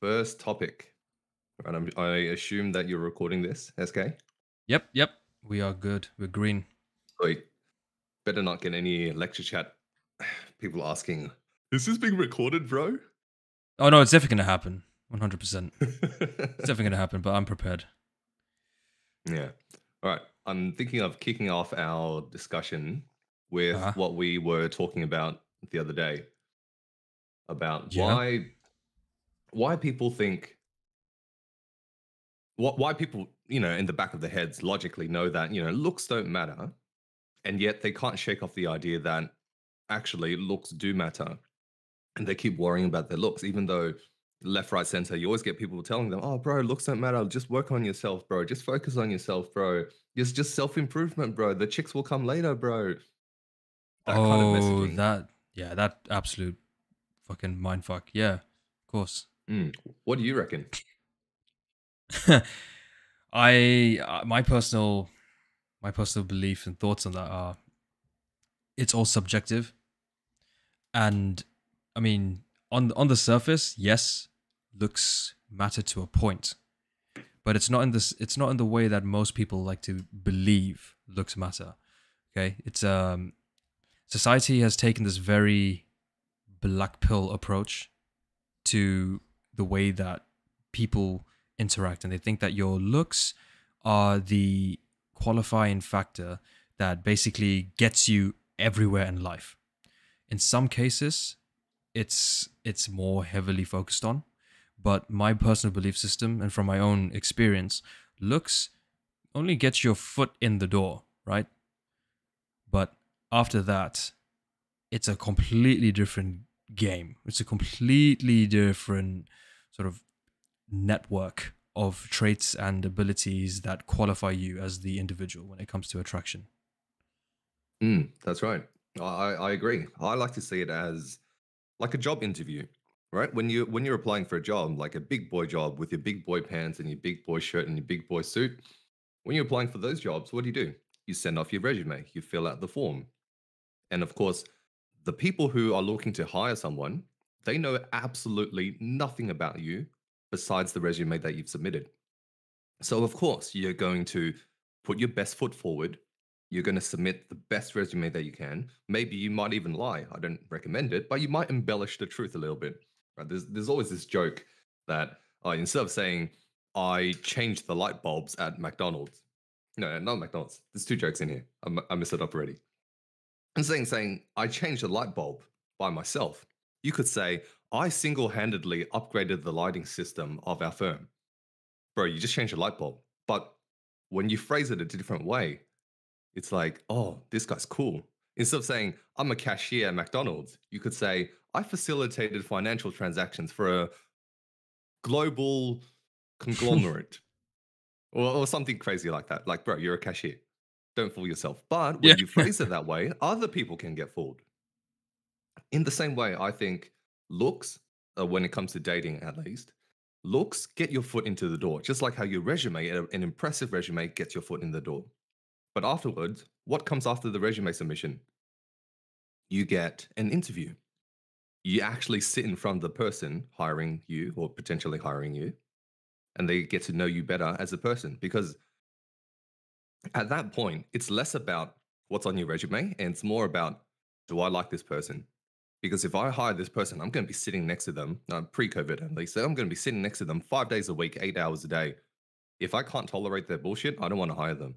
First topic. And I assume that you're recording this, SK? Yep. We are good. We're green. Wait, better not get any lecture chat. People asking, is this being recorded, bro? Oh no, it's definitely gonna happen. 100%. It's definitely gonna happen, but I'm prepared. Yeah. All right. I'm thinking of kicking off our discussion with Uh-huh. what we were talking about the other day about Yeah. why people think why people, in the back of their heads logically know that, looks don't matter, and yet they can't shake off the idea that actually looks do matter. And they keep worrying about their looks, even though left, right, center, you always get people telling them, "Oh, bro, looks don't matter. Just work on yourself, bro. Just focus on yourself, bro. It's just self improvement, bro. The chicks will come later, bro." That kind of Oh, messaging. that absolute fucking mindfuck. Yeah, of course. Mm. What do you reckon? My personal belief and thoughts on that are it's all subjective. And I mean, on the surface, yes, looks matter to a point. But it's not in the way that most people like to believe looks matter. Okay? It's society has taken this very black pill approach to the way that people interact, and they think that your looks are the qualifying factor that basically gets you everywhere in life. In some cases, it's more heavily focused on, but my personal belief system and from my own experience, looks only gets your foot in the door, right? But after that, it's a completely different game. It's a completely different sort of network of traits and abilities that qualify you as the individual when it comes to attraction. That's right. I agree. I like to see it as like a job interview, right? When you're applying for a job, like a big boy job with your big boy pants and your big boy shirt and your big boy suit, when you're applying for those jobs, what do? You send off your resume, you fill out the form. And of course, the people who are looking to hire someone, they know absolutely nothing about you besides the resume that you've submitted. So, of course, you're going to put your best foot forward. You're going to submit the best resume that you can. Maybe you might even lie. I don't recommend it, but you might embellish the truth a little bit. Right? There's always this joke that instead of saying, I changed the light bulbs at McDonald's. No, not McDonald's. There's two jokes in here. I messed it up already. And saying, I changed the light bulb by myself. You could say, I single handedly upgraded the lighting system of our firm. Bro, you just changed a light bulb. But when you phrase it a different way, it's like, oh, this guy's cool. Instead of saying, I'm a cashier at McDonald's, you could say, I facilitated financial transactions for a global conglomerate or something crazy like that. Like, bro, you're a cashier. Don't fool yourself. But Yeah. when you phrase it that way, other people can get fooled. In the same way, I think looks, when it comes to dating at least, looks get your foot into the door, just like how your resume, an impressive resume, gets your foot in the door. But afterwards, what comes after the resume submission? You get an interview. You actually sit in front of the person hiring you or potentially hiring you, and they get to know you better as a person. Because at that point, it's less about what's on your resume and it's more about, do I like this person? Because if I hire this person, I'm going to be sitting next to them, pre COVID at least, so I'm going to be sitting next to them 5 days a week, 8 hours a day. If I can't tolerate their bullshit, I don't want to hire them.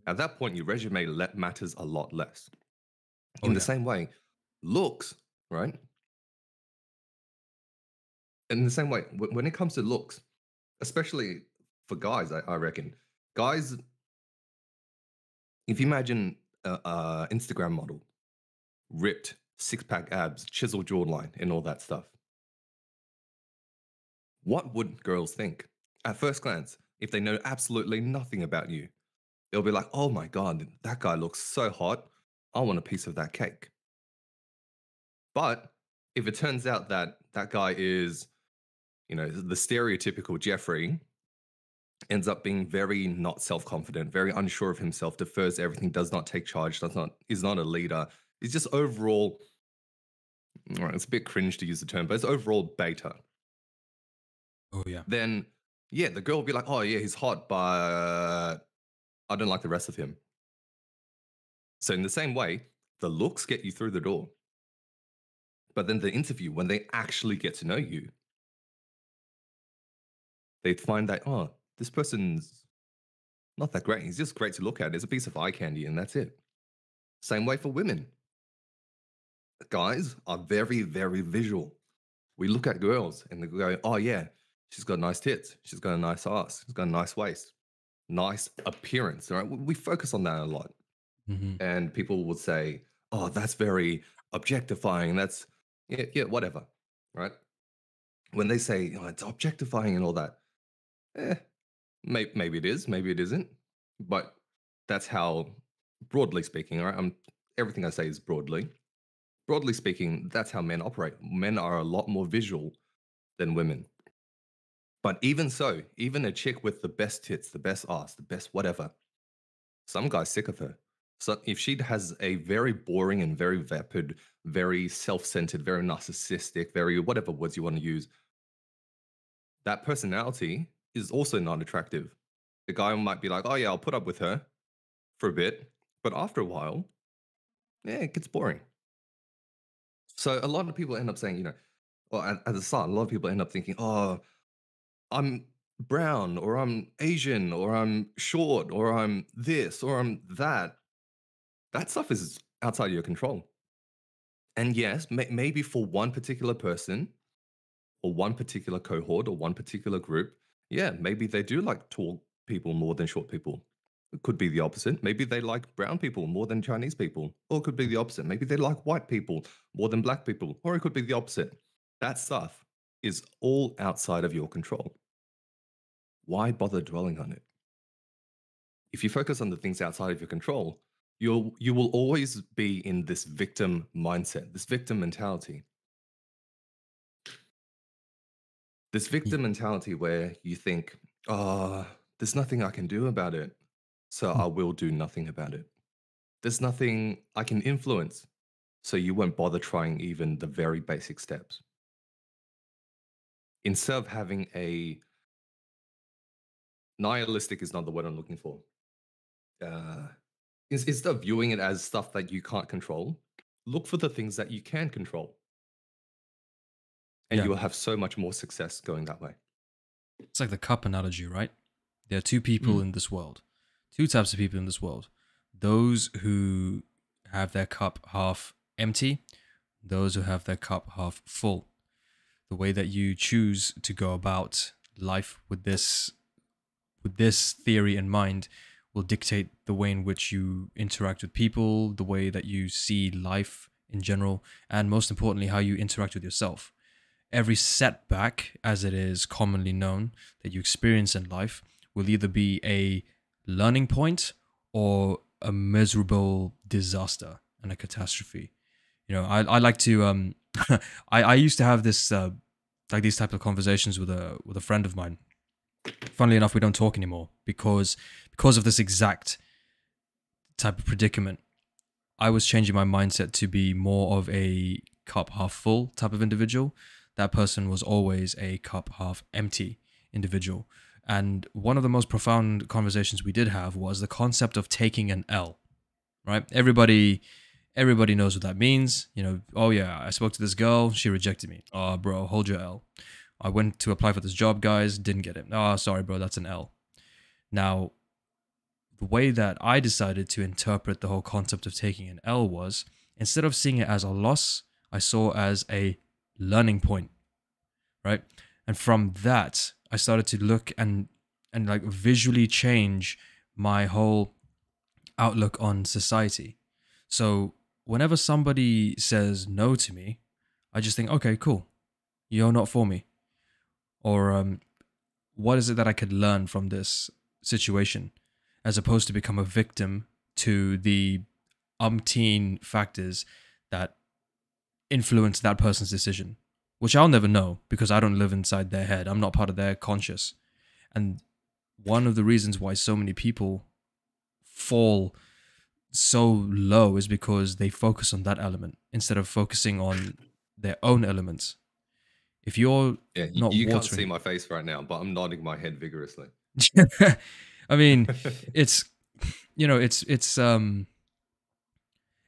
At that point, your resume matters a lot less. Oh In the yeah. same way, looks, right? In the same way, when it comes to looks, especially for guys, I reckon, guys, if you imagine a Instagram model, ripped, six pack abs, chiseled jawline, and all that stuff, what would girls think? At first glance, if they know absolutely nothing about you, they'll be like, oh my God, that guy looks so hot. I want a piece of that cake. But if it turns out that that guy is, the stereotypical Jeffrey, ends up being very not self-confident, very unsure of himself, defers everything, does not take charge, is not a leader. He's just overall, it's a bit cringe to use the term, but it's overall beta. Oh yeah. then yeah, the girl will be like, oh yeah, he's hot, but I don't like the rest of him. So in the same way, the looks get you through the door. But then the interview, when they actually get to know you, they find that, oh, this person's not that great. He's just great to look at. It's a piece of eye candy, and that's it. Same way for women. Guys are very, very visual. We look at girls and they go, oh, yeah, she's got nice tits. She's got a nice ass. She's got a nice waist. Nice appearance. Right? We focus on that a lot. Hmm. And people would say, oh, that's very objectifying. That's, yeah, yeah, whatever. Right? When they say, oh, it's objectifying and all that, eh, maybe it is, maybe it isn't. But that's how, broadly speaking, right? Everything I say is broadly. Broadly speaking, that's how men operate. Men are a lot more visual than women. But even so, even a chick with the best tits, the best ass, the best whatever, some guy's sick of her. So if she has a very boring and very vapid, very self-centered, very narcissistic, very whatever words you want to use, that personality is also not attractive. The guy might be like, oh yeah, I'll put up with her for a bit, but after a while, yeah, it gets boring. So a lot of people end up saying, or at the start, a lot of people end up thinking, oh, I'm brown, or I'm Asian, or I'm short, or I'm this, or I'm that. That stuff is outside your control. And yes, maybe for one particular person, or one particular cohort, or one particular group, yeah, maybe they do like tall people more than short people. It could be the opposite. Maybe they like brown people more than Chinese people. Or it could be the opposite. Maybe they like white people more than black people. Or it could be the opposite. That stuff is all outside of your control. Why bother dwelling on it? If you focus on the things outside of your control, you will always be in this victim mindset, this victim mentality. This victim mentality where you think, oh, there's nothing I can do about it, so I will do nothing about it. There's nothing I can influence, so you won't bother trying even the very basic steps. Instead of having a nihilistic is not the word I'm looking for. Uh, instead of viewing it as stuff that you can't control, look for the things that you can control, and Yeah. you will have so much more success going that way. It's like the cup analogy, right? There are two people Mm. in this world, two types of people in this world. Those who have their cup half empty, those who have their cup half full. The way that you choose to go about life with this theory in mind will dictate the way in which you interact with people, the way that you see life in general, and most importantly, how you interact with yourself. Every setback, as it is commonly known, that you experience in life will either be a learning point or a miserable disaster and a catastrophe. I like to I used to have this like these type of conversations with a friend of mine. Funnily enough, we don't talk anymore because of this exact type of predicament. I was changing my mindset to be more of a cup half full type of individual. That person was always a cup half empty individual. And one of the most profound conversations we did have was the concept of taking an L, right? Everybody knows what that means. Oh yeah, I spoke to this girl, she rejected me. Oh, bro, hold your L. I went to apply for this job, guys, didn't get it. Oh, sorry, bro, that's an L. Now, the way that I decided to interpret the whole concept of taking an L was, instead of seeing it as a loss, I saw as a learning point, right? And from that, I started to look and like visually change my whole outlook on society. So whenever somebody says no to me, I just think, okay, cool, you're not for me. Or what is it that I could learn from this situation, as opposed to become a victim to the umpteen factors that influence that person's decision, which I'll never know because I don't live inside their head. I'm not part of their conscious. And one of the reasons why so many people fall so low is because they focus on that element instead of focusing on their own elements. If you're Yeah, not you can't see watering, my face right now, but I'm nodding my head vigorously. I mean, it's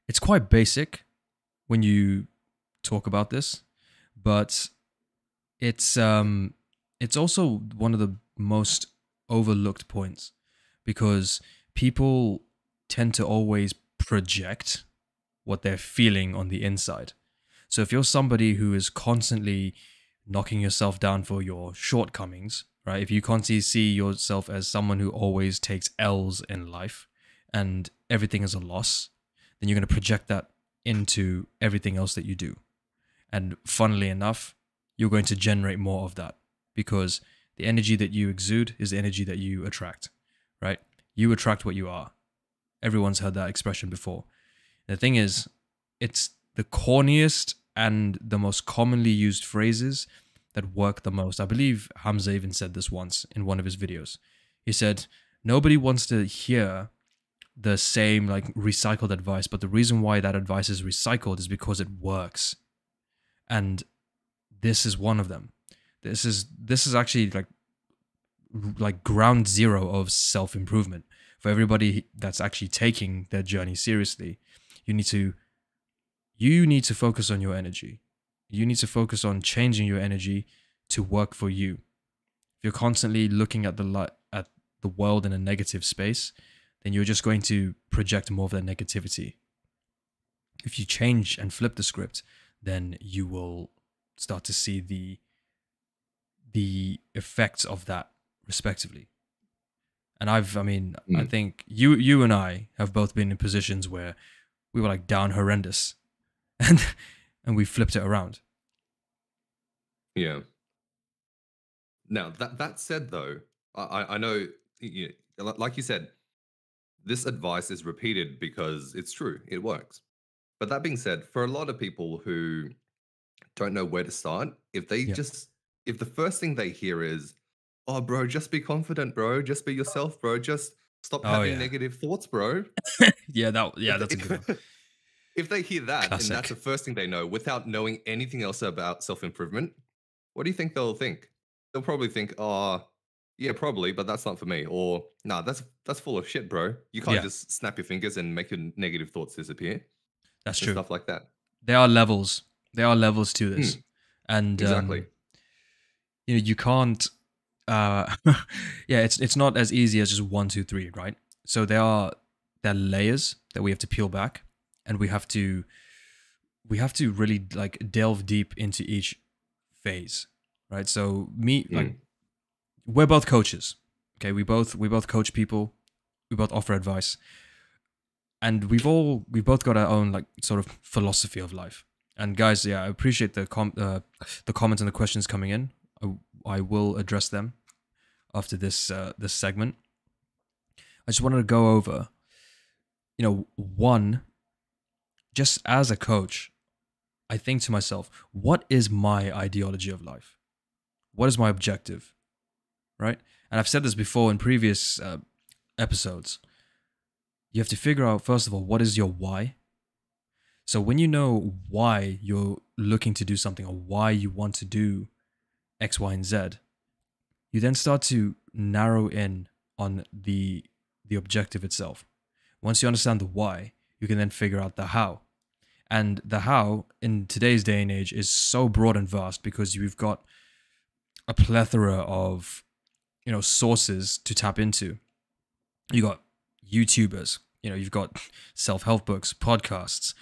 it's quite basic when you talk about this, but it's also one of the most overlooked points because people tend to always project what they're feeling on the inside. So if you're somebody who is constantly knocking yourself down for your shortcomings, right? If you constantly see yourself as someone who always takes L's in life and everything is a loss, then you're going to project that into everything else that you do. And funnily enough, you're going to generate more of that because the energy that you exude is the energy that you attract, right? You attract what you are. Everyone's heard that expression before. The thing is, it's the corniest and the most commonly used phrases that work the most. I believe Hamza even said this once in one of his videos. He said, nobody wants to hear the same like recycled advice, but the reason why that advice is recycled is because it works. And this is one of them. This is actually like ground zero of self-improvement for everybody that's actually taking their journey seriously. You need to focus on your energy. You need to focus on changing your energy to work for you. If you're constantly looking at the world in a negative space, then you're just going to project more of that negativity. If you change and flip the script, then you will start to see the effects of that respectively. And I think you and I have both been in positions where we were like down horrendous and we flipped it around. Yeah. Now that said, though, I know, like you said, this advice is repeated because it's true. It works. But that being said, for a lot of people who don't know where to start, if Yeah. the first thing they hear is, "Oh, bro, just be confident, bro. Just be yourself, bro. Just stop Oh having yeah. negative thoughts, bro." That's a good one. If they hear that and that's Classic. the first thing they know without knowing anything else about self-improvement, what do you think they'll think? They'll probably think, "Oh, yeah, probably, but that's not for me." Or, "Nah, that's full of shit, bro. You can't Yeah, just snap your fingers and make your negative thoughts disappear," that's and true. stuff like that. There are levels. There are levels to this. Mm, And exactly. you can't yeah, it's not as easy as just 1, 2, 3, right? So there are layers that we have to peel back and we have to really like delve deep into each phase, right? So Mm, we're both coaches. Okay, we both coach people. We both offer advice. And we've both got our own like sort of philosophy of life. And guys, yeah, I appreciate the comments and the questions coming in. I will address them after this segment. I just wanted to go over, one, just as a coach, I think to myself, what is my ideology of life? What is my objective? Right? And I've said this before in previous episodes. You have to figure out, first of all, what is your why? So when you know why you're looking to do something or why you want to do X, Y, and Z, you then start to narrow in on the objective itself. Once you understand the why, you can then figure out the how. And the how in today's day and age is so broad and vast because you've got a plethora of sources to tap into. You got YouTubers, you've got self-help books, podcasts,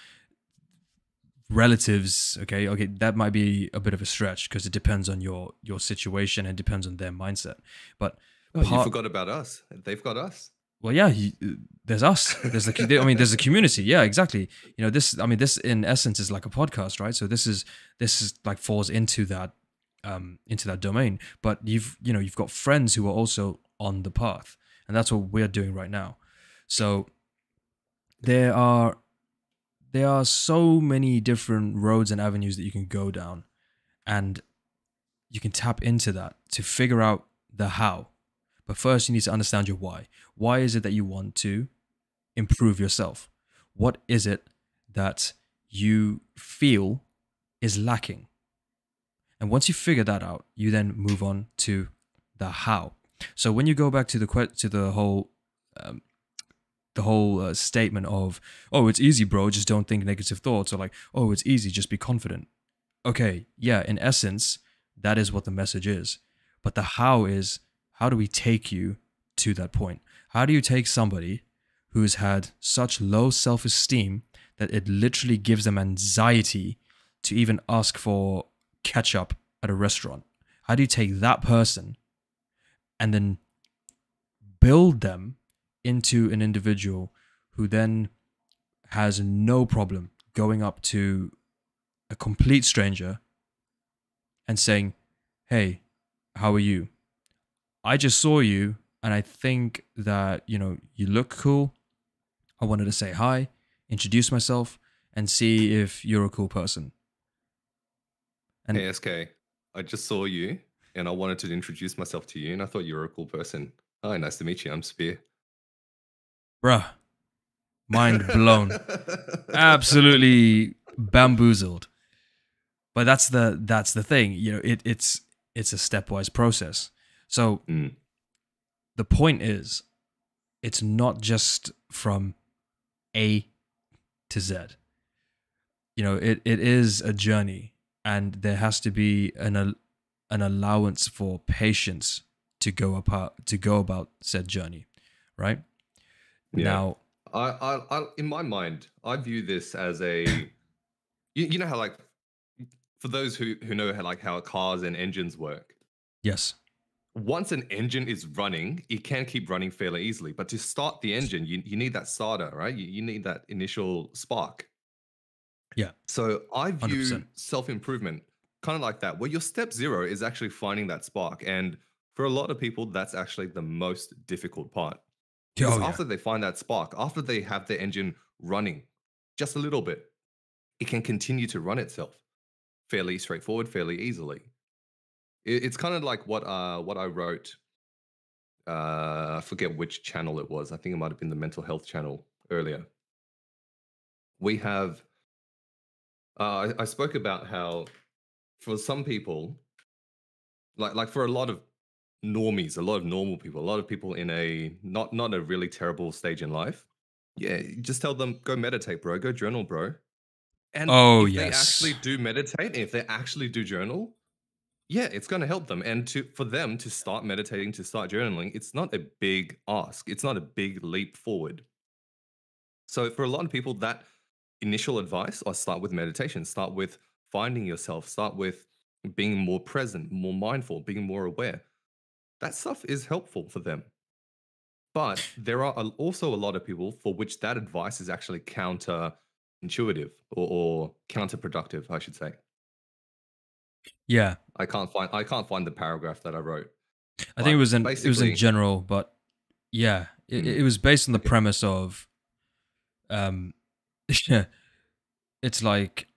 relatives. Okay, that might be a bit of a stretch because it depends on your situation and depends on their mindset. But oh, you forgot about us. They've got us. well, yeah, there's us. There's there's a community. Yeah, exactly. This in essence is like a podcast, right? So this is like falls into that domain. But you've got friends who are also on the path, and that's what we're doing right now. So there are so many different roads and avenues that you can go down, and you can tap into that to figure out the how. But first, you need to understand your why. Why is it that you want to improve yourself? What is it that you feel is lacking? And once you figure that out, you then move on to the how. So when you go back to um, the whole statement of, oh, it's easy, bro, just don't think negative thoughts, or like, oh, it's easy, just be confident. Okay, yeah, in essence, that is what the message is. But the how is, how do we take you to that point? How do you take somebody who's had such low self-esteem that it literally gives them anxiety to even ask for ketchup at a restaurant? How do you take that person and then build them into an individual who then has no problem going up to a complete stranger and saying, hey, how are you? I just saw you and I think that, you look cool. I wanted to say hi, introduce myself, and see if you're a cool person. And Hey, SK, I just saw you and I wanted to introduce myself to you and I thought you were a cool person. Hi, nice to meet you. I'm Spear. bruh, mind blown. Absolutely bamboozled. But that's the thing, it's a stepwise process. So Mm, the point is, it's not just from A to Z. It is a journey, and there has to be an allowance for patience to go about said journey, right? yeah. Now, In my mind, I view this as a, you know how like, for those who know how cars and engines work, yes, once an engine is running, it can keep running fairly easily. But to start the engine, you need that starter, right? You need that initial spark. yeah, So I view 100%. self-improvement kind of like that, where your step zero is actually finding that spark. And for a lot of people, that's actually the most difficult part. Because Oh yeah, after they find that spark, after they have the engine running just a little bit, it can continue to run itself fairly straightforward, fairly easily. It's kind of like what I wrote. I forget which channel it was. I think it might have been the mental health channel earlier. We have. I spoke about how for some people, like for a lot of normies, a lot of normal people, a lot of people in a not a really terrible stage in life. Yeah, you just tell them go meditate, bro. Go journal, bro. And oh if they actually yes, do meditate, if they actually do journal, yeah, it's going to help them. And for them to start meditating, to start journaling, it's not a big ask. It's not a big leap forward. So for a lot of people, that initial advice, or start with meditation, start with finding yourself, start with being more present, more mindful, being more aware. That stuff is helpful for them. But there are also a lot of people for which that advice is actually counterintuitive or counterproductive, I should say. yeah. I can't find the paragraph that I wrote. I think But it was in basically, general, but yeah, it mm, was based on the okay. premise of um, it's like,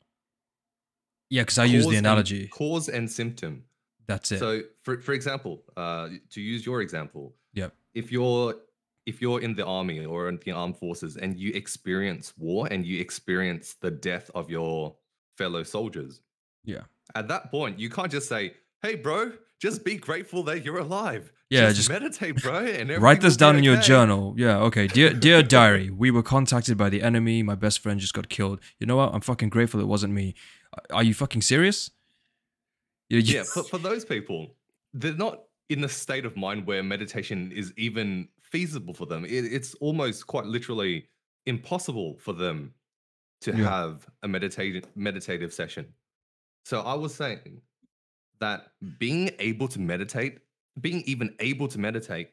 yeah, because I use the analogy. Cause and symptom. That's it. So for example, to use your example, Yep. if you're in the army or in the armed forces and you experience war and you experience the death of your fellow soldiers, Yeah. at that point you can't just say, "Hey, bro, just be grateful that you're alive. Yeah. Just Just meditate, bro, and write everything will this be down in your okay." journal. Yeah. Okay. Dear diary, we were contacted by the enemy. My best friend just got killed. You know what? I'm fucking grateful it wasn't me. Are you fucking serious? Yeah, for those people, they're not in a state of mind where meditation is even feasible for them. It's almost quite literally impossible for them to Yeah. have a meditative session. So I was saying that being able to meditate, being even able to meditate,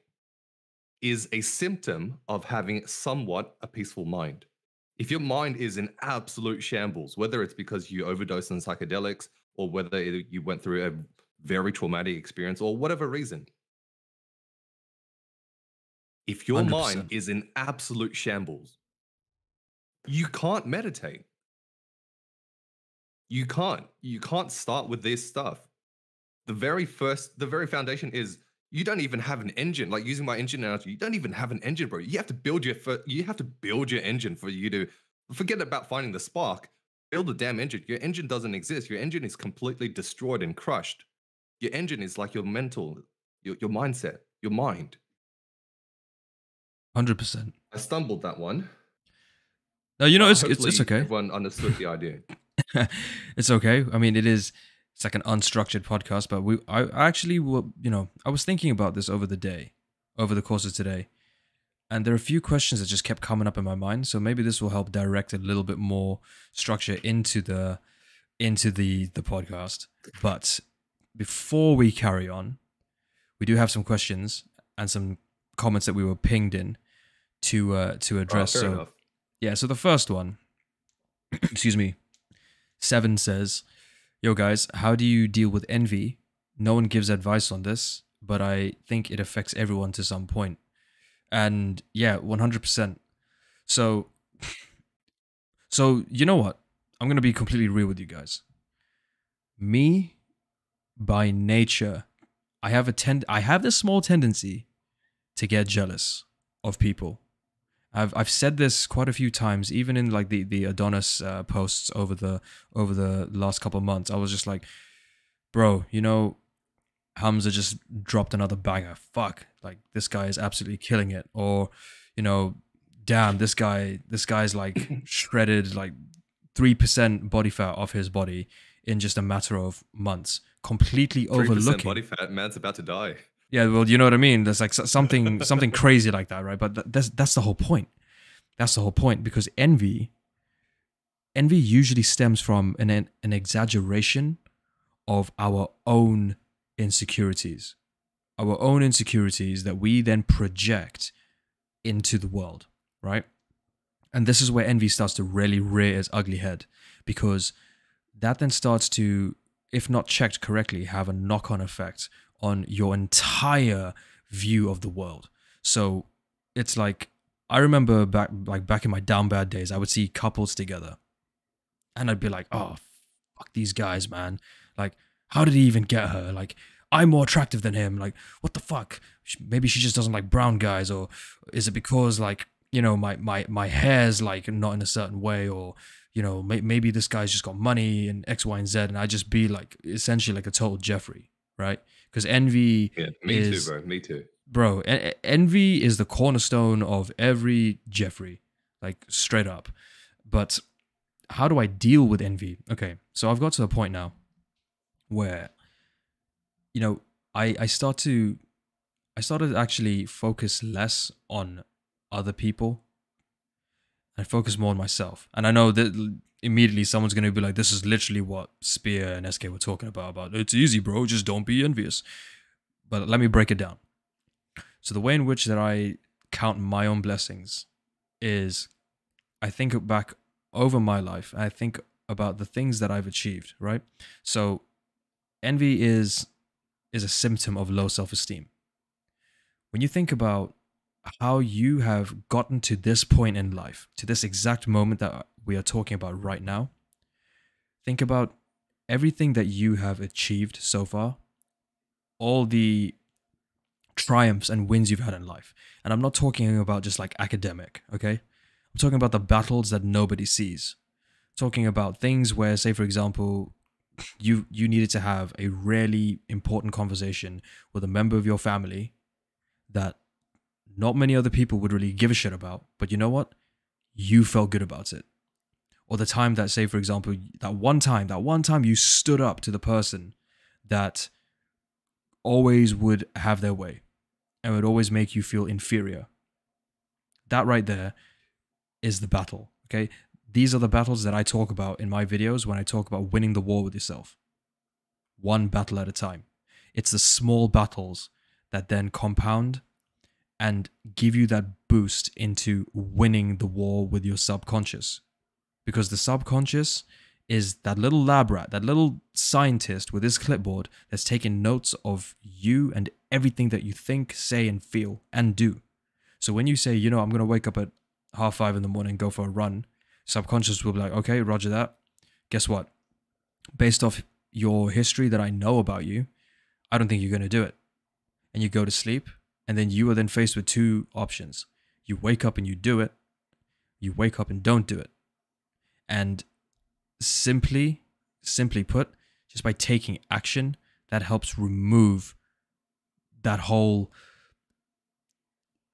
is a symptom of having somewhat a peaceful mind. If your mind is in absolute shambles, whether it's because you overdosed on psychedelics or whether you went through a very traumatic experience or whatever reason, if your mind 100%. is in absolute shambles, you can't meditate. You can't. You can't start with this stuff. The very foundation is you don't even have an engine. Like using my engine analogy, you don't even have an engine, bro. You have to build your engine for you to forget about finding the spark. Build a damn engine. Your engine doesn't exist. Your engine is completely destroyed and crushed. Your engine is like your mental, your mindset, your mind. 100%. I stumbled that one, No, you know, but it's hopefully okay. everyone understood the idea. It's okay. I mean, it's like an unstructured podcast, but I actually I was thinking about this over the course of today, and there are a few questions that just kept coming up in my mind. So maybe this will help direct a little bit more structure into the podcast. But before we carry on, we do have some questions and some comments that we were pinged in to address. Fair So enough. yeah, so the first one, excuse me, Seven says, "Yo guys, how do you deal with envy? No one gives advice on this, but I think it affects everyone to some point." And yeah, 100%. So you know what? I'm gonna be completely real with you guys. Me, by nature, I have this small tendency to get jealous of people. I've said this quite a few times, even in like the Adonis posts over the last couple of months. I was just like, bro, you know, Hamza just dropped another banger. Fuck, like this guy is absolutely killing it. Or, you know, damn, this guy's like shredded like 3% body fat off his body in just a matter of months, completely 3% overlooking body fat, man's about to die. Yeah, well, you know what I mean. There's like something crazy like that, right? But that's the whole point. That's the whole point, because envy usually stems from an exaggeration of our own insecurities, that we then project into the world, right? And this is where envy starts to really rear its ugly head, because that then starts to, if not checked correctly, have a knock-on effect on your entire view of the world. So it's like, I remember back in my down bad days, I would see couples together and I'd be like, oh, fuck these guys, man. Like, how did he even get her? Like, I'm more attractive than him. Like, what the fuck? Maybe she just doesn't like brown guys, or is it because like, you know, my hair's like not in a certain way, or, you know, maybe this guy's just got money and X, Y, and Z, and I just be like essentially like a total Jeffrey, right? Because envy Too, bro. Me too. Bro, envy is the cornerstone of every Jeffrey, like straight up. But how do I deal with envy? Okay, so I've got to the point now where, you know, I started to actually focus less on other people and focus more on myself. And I know that immediately someone's going to be like, this is literally what Spear and SK were talking about it's easy, bro, just don't be envious. But let me break it down. So the way in which that I count my own blessings is, I think back over my life, and I think about the things that I've achieved, right? So envy is a symptom of low self-esteem. When you think about how you have gotten to this point in life, to this exact moment that we are talking about right now, think about everything that you have achieved so far, all the triumphs and wins you've had in life. And I'm not talking about just like academic, okay? I'm talking about the battles that nobody sees. Talking about things where, say for example, you needed to have a really important conversation with a member of your family that not many other people would really give a shit about, but you know what? You felt good about it. Or the time that, say for example, that one time you stood up to the person that always would have their way and would always make you feel inferior. That right there is the battle, okay? These are the battles that I talk about in my videos when I talk about winning the war with yourself. One battle at a time. It's the small battles that then compound and give you that boost into winning the war with your subconscious. Because the subconscious is that little lab rat, that little scientist with his clipboard that's taking notes of you and everything that you think, say, and feel and do. So when you say, you know, I'm going to wake up at 5:30 in the morning and go for a run, subconscious will be like, okay, roger that. Guess what? Based off your history that I know about you, I don't think you're going to do it. And you go to sleep, and then you are then faced with two options. You wake up and you do it. You wake up and don't do it. And simply, simply put, just by taking action, that helps remove that whole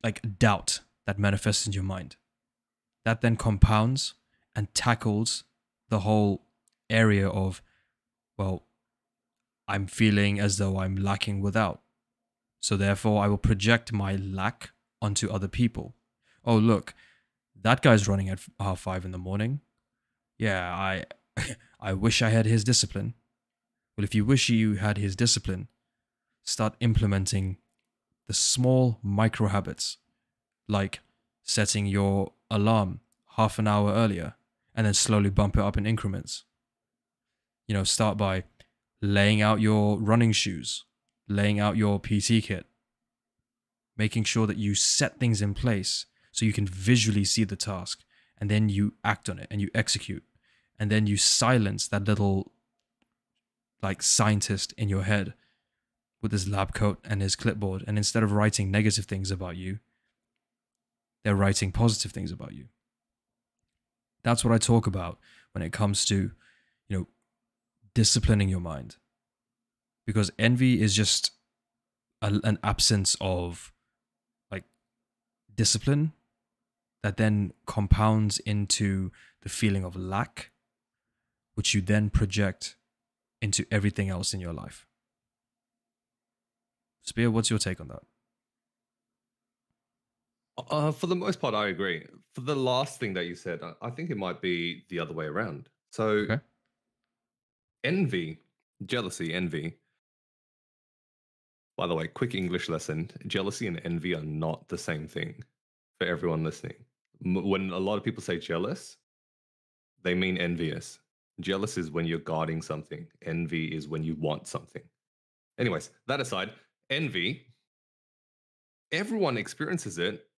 like doubt that manifests in your mind. That then compounds and tackles the whole area of, well, I'm feeling as though I'm lacking without. So therefore, I will project my lack onto other people. Oh, look, that guy's running at 5:30 in the morning. Yeah, I wish I had his discipline. Well, if you wish you had his discipline, start implementing the small micro habits, like setting your alarm half an hour earlier and then slowly bump it up in increments. Start by laying out your running shoes, laying out your PT kit, making sure that you set things in place so you can visually see the task, and then you act on it and you execute, and then you silence that little like scientist in your head with his lab coat and his clipboard, and instead of writing negative things about you, they're writing positive things about you. That's what I talk about when it comes to, disciplining your mind. Because envy is just an absence of like discipline that then compounds into the feeling of lack, which you then project into everything else in your life. Spear, what's your take on that? For the most part, I agree. For the last thing that you said, I think it might be the other way around. So, Okay. envy, jealousy, envy. By the way, quick English lesson: jealousy and envy are not the same thing. For everyone listening, when a lot of people say jealous, they mean envious. Jealous is when you're guarding something. Envy is when you want something. Anyways, that aside, envy, everyone experiences it,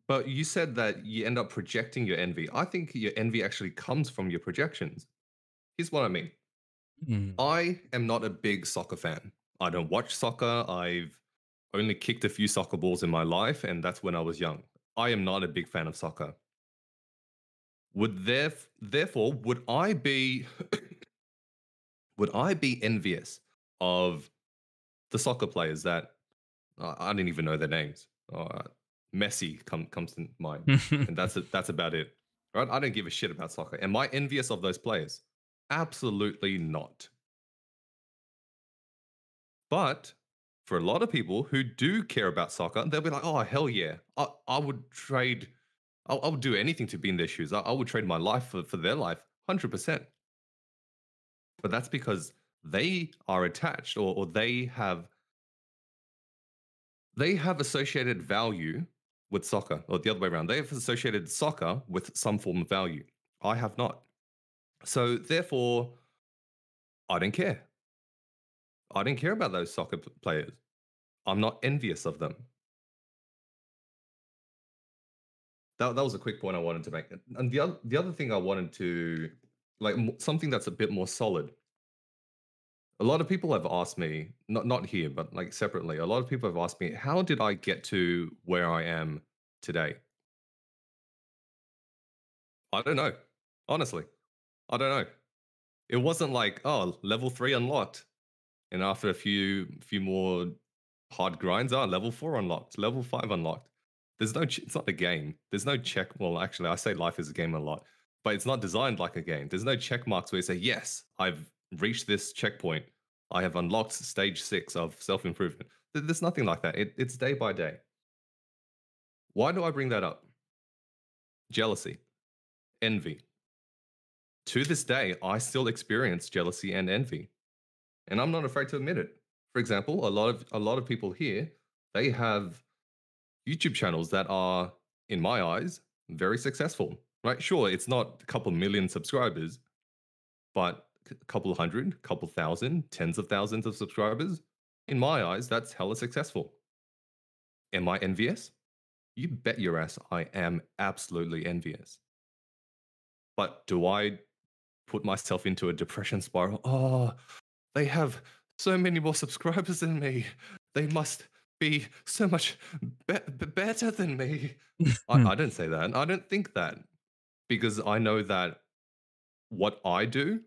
but you said that you end up projecting your envy. I think your envy actually comes from your projections. Here's what I mean. Mm. I am not a big soccer fan. I don't watch soccer. I've only kicked a few soccer balls in my life, and that's when I was young. I am not a big fan of soccer. Therefore would I be would I be envious of the soccer players that I didn't even know their names? Messi comes to mind, and that's about it. Right? I don't give a shit about soccer. Am I envious of those players? Absolutely not. But for a lot of people who do care about soccer, they'll be like, "Oh hell yeah, I would trade. I would do anything to be in their shoes. I would trade my life for their life, 100%." But that's because they are attached, or they have associated value with soccer, or the other way around. They have associated soccer with some form of value. I have not. So therefore, I don't care. I don't care about those soccer players. I'm not envious of them. That was a quick point I wanted to make. And the other thing I wanted to, like, something that's a bit more solid. A lot of people have asked me, not here, but like separately. A lot of people have asked me, how did I get to where I am today? I don't know. Honestly, I don't know. It wasn't like, oh, level 3 unlocked, and after a few more hard grinds, level 4 unlocked, level 5 unlocked. There's no, it's not a game. There's no check. Well, actually, I say life is a game a lot, but it's not designed like a game. There's no check marks where you say, yes, I've reached this checkpoint. I have unlocked stage 6 of self improvement. There's nothing like that. It's day by day. Why do I bring that up? Jealousy, envy. To this day, I still experience jealousy and envy, and I'm not afraid to admit it. For example, a lot of people here, they have YouTube channels that are, in my eyes, very successful. Right? Sure, it's not a couple million subscribers, but a couple hundred, couple thousand, tens of thousands of subscribers. In my eyes, that's hella successful. Am I envious? You bet your ass I am absolutely envious. But do I put myself into a depression spiral? Oh, they have so many more subscribers than me. They must be so much better than me. I don't say that. I don't think that, because I know that what I do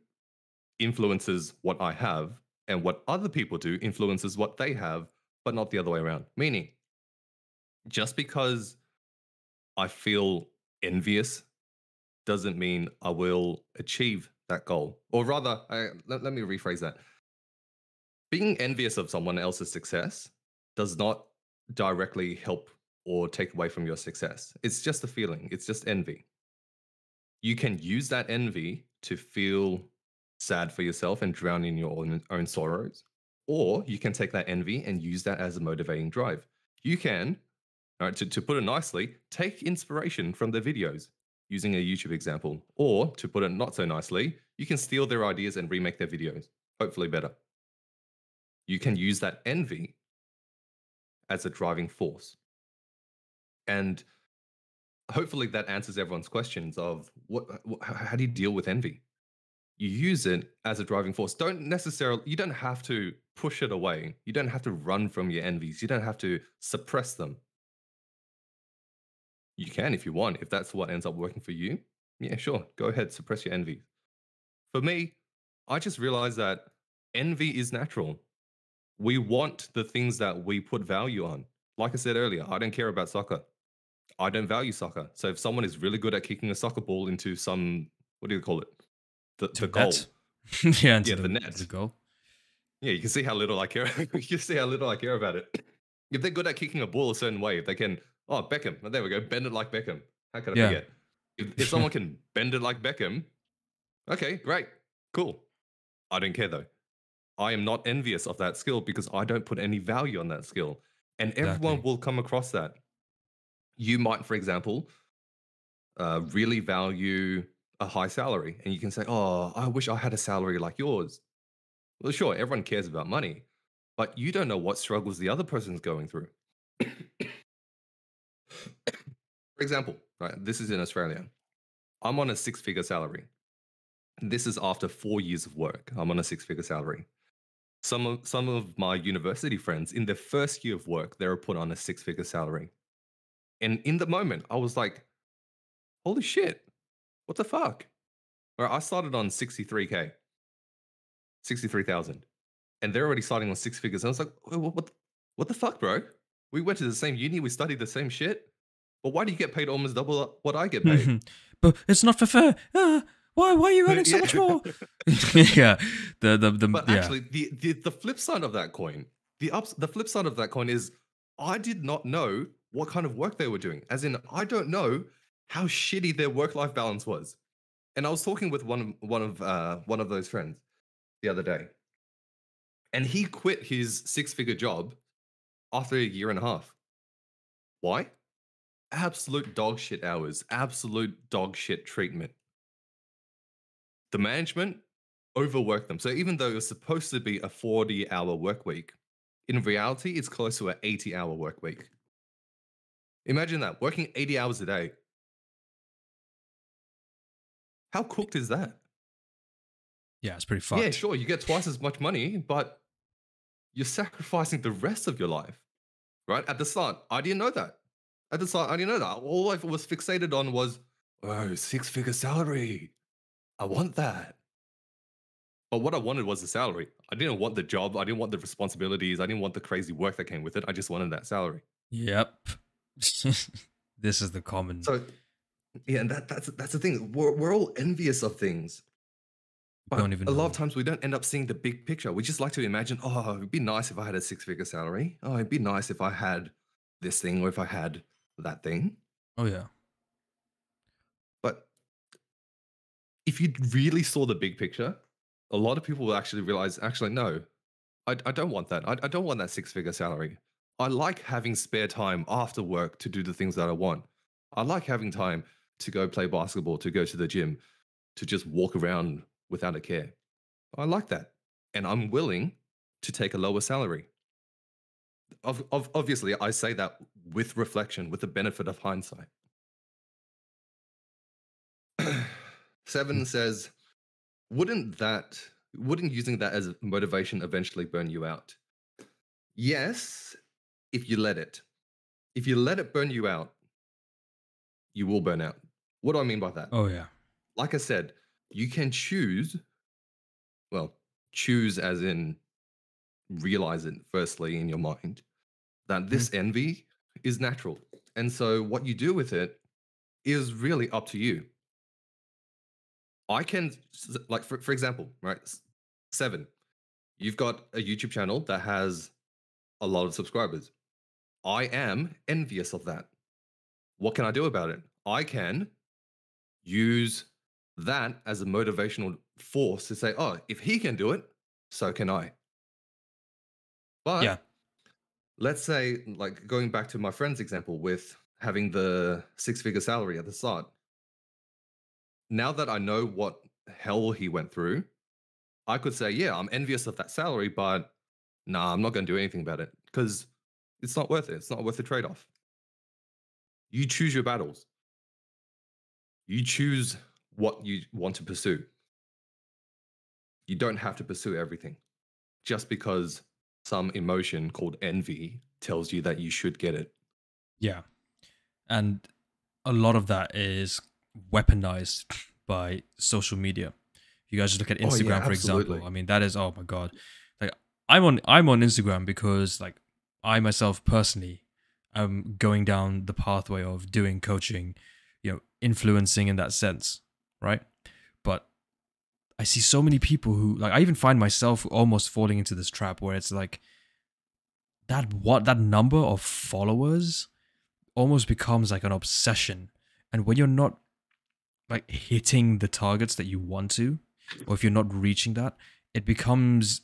influences what I have, and what other people do influences what they have, but not the other way around. Meaning, just because I feel envious doesn't mean I will achieve that goal. Or rather, let me rephrase that. Being envious of someone else's success does not directly help or take away from your success. It's just a feeling, it's just envy. You can use that envy to feel sad for yourself and drown in your own sorrows. Or you can take that envy and use that as a motivating drive. You can, all right, to put it nicely, take inspiration from their videos using a YouTube example. Or to put it not so nicely, you can steal their ideas and remake their videos, hopefully better. You can use that envy as a driving force. And hopefully that answers everyone's questions of how do you deal with envy? You use it as a driving force. You don't have to push it away. You don't have to run from your envies. You don't have to suppress them. You can if you want, if that's what ends up working for you. Yeah, sure. Go ahead, suppress your envy. For me, I just realized that envy is natural. We want the things that we put value on. Like I said earlier, I don't care about soccer. I don't value soccer. So if someone is really good at kicking a soccer ball into some, what do you call it? To The the net. goal. Yeah, into Yeah, the the net. goal. Yeah, you can see how little I care. You can see how little I care about it. If they're good at kicking a ball a certain way, if they can, oh, Beckham, oh, there we go, bend it like Beckham. How could I Yeah. forget? If someone can bend it like Beckham, okay, great, cool. I don't care though. I am not envious of that skill because I don't put any value on that skill. And everyone Exactly. will come across that. You might, for example, really value a high salary, and you can say, oh, I wish I had a salary like yours. Well, sure, everyone cares about money, but you don't know what struggles the other person's going through. For example, right, this is in Australia. I'm on a six-figure salary. This is after 4 years of work. I'm on a six-figure salary. Some of my university friends in their first year of work, they were put on a six-figure salary. And in the moment, I was like, holy shit, what the fuck? All right, I started on 63K, 63,000. And they're already starting on six figures. And I was like, what the fuck, bro? We went to the same uni, we studied the same shit. But why do you get paid almost double what I get paid? But it's not for fair. Why are you earning so Yeah. much more? Yeah. But Yeah. actually, the flip side of that coin, the flip side of that coin is I did not know what kind of work they were doing. As in, I don't know how shitty their work-life balance was. And I was talking with one of those friends the other day, and he quit his six-figure job after a year and a half. Why? Absolute dog shit hours, absolute dog shit treatment. The management overworked them. So even though it was supposed to be a 40-hour work week, in reality, it's close to an 80-hour work week. Imagine that, working 80 hours a day. How cooked is that? Yeah, it's pretty Yeah, fucked. sure, you get twice as much money, but you're sacrificing the rest of your life, right? At the start, I didn't know that. At the start, I didn't know that. All I was fixated on was, oh, six-figure salary. I want that. But what I wanted was the salary. I didn't want the job. I didn't want the responsibilities. I didn't want the crazy work that came with it. I just wanted that salary. Yep. This is the common. So yeah, and that's the thing. We're all envious of things, We but don't even a lot of know. times we don't end up seeing the big picture. We just like to imagine, oh, it'd be nice if I had a six-figure salary. Oh, it'd be nice if I had this thing or if I had that thing. Oh yeah. But if you really saw the big picture, a lot of people will actually realize, actually, no, I don't want that. I don't want that six-figure salary. I like having spare time after work to do the things that I want. I like having time to go play basketball, to go to the gym, to just walk around without a care. I like that. And I'm willing to take a lower salary. Obviously, I say that with reflection, with the benefit of hindsight. Seven says, wouldn't using that as motivation eventually burn you out? Yes, if you let it. If you let it burn you out, you will burn out. What do I mean by that? Oh yeah. Like I said, you can choose, well, choose as in realize it firstly in your mind, that Mhm. this envy is natural. And so what you do with it is really up to you. I can, like, for example, right? Seven, you've got a YouTube channel that has a lot of subscribers. I am envious of that. What can I do about it? I can use that as a motivational force to say, oh, if he can do it, so can I. Yeah. But let's say, like going back to my friend's example with having the six-figure salary at the start, now that I know what hell he went through, I could say, yeah, I'm envious of that salary, but nah, I'm not going to do anything about it because it's not worth it. It's not worth the trade off. You choose your battles, you choose what you want to pursue. You don't have to pursue everything just because some emotion called envy tells you that you should get it. Yeah. And a lot of that is weaponized by social media. If you guys just look at Oh, yeah, Instagram, for example, absolutely. I mean, that is, oh my God. Like I'm on Instagram because like I myself personally am going down the pathway of doing coaching, influencing in that sense, right? But I see so many people who like I even find myself almost falling into this trap where it's like that number of followers almost becomes like an obsession. And when you're not like hitting the targets that you want to, or if you're not reaching that, it becomes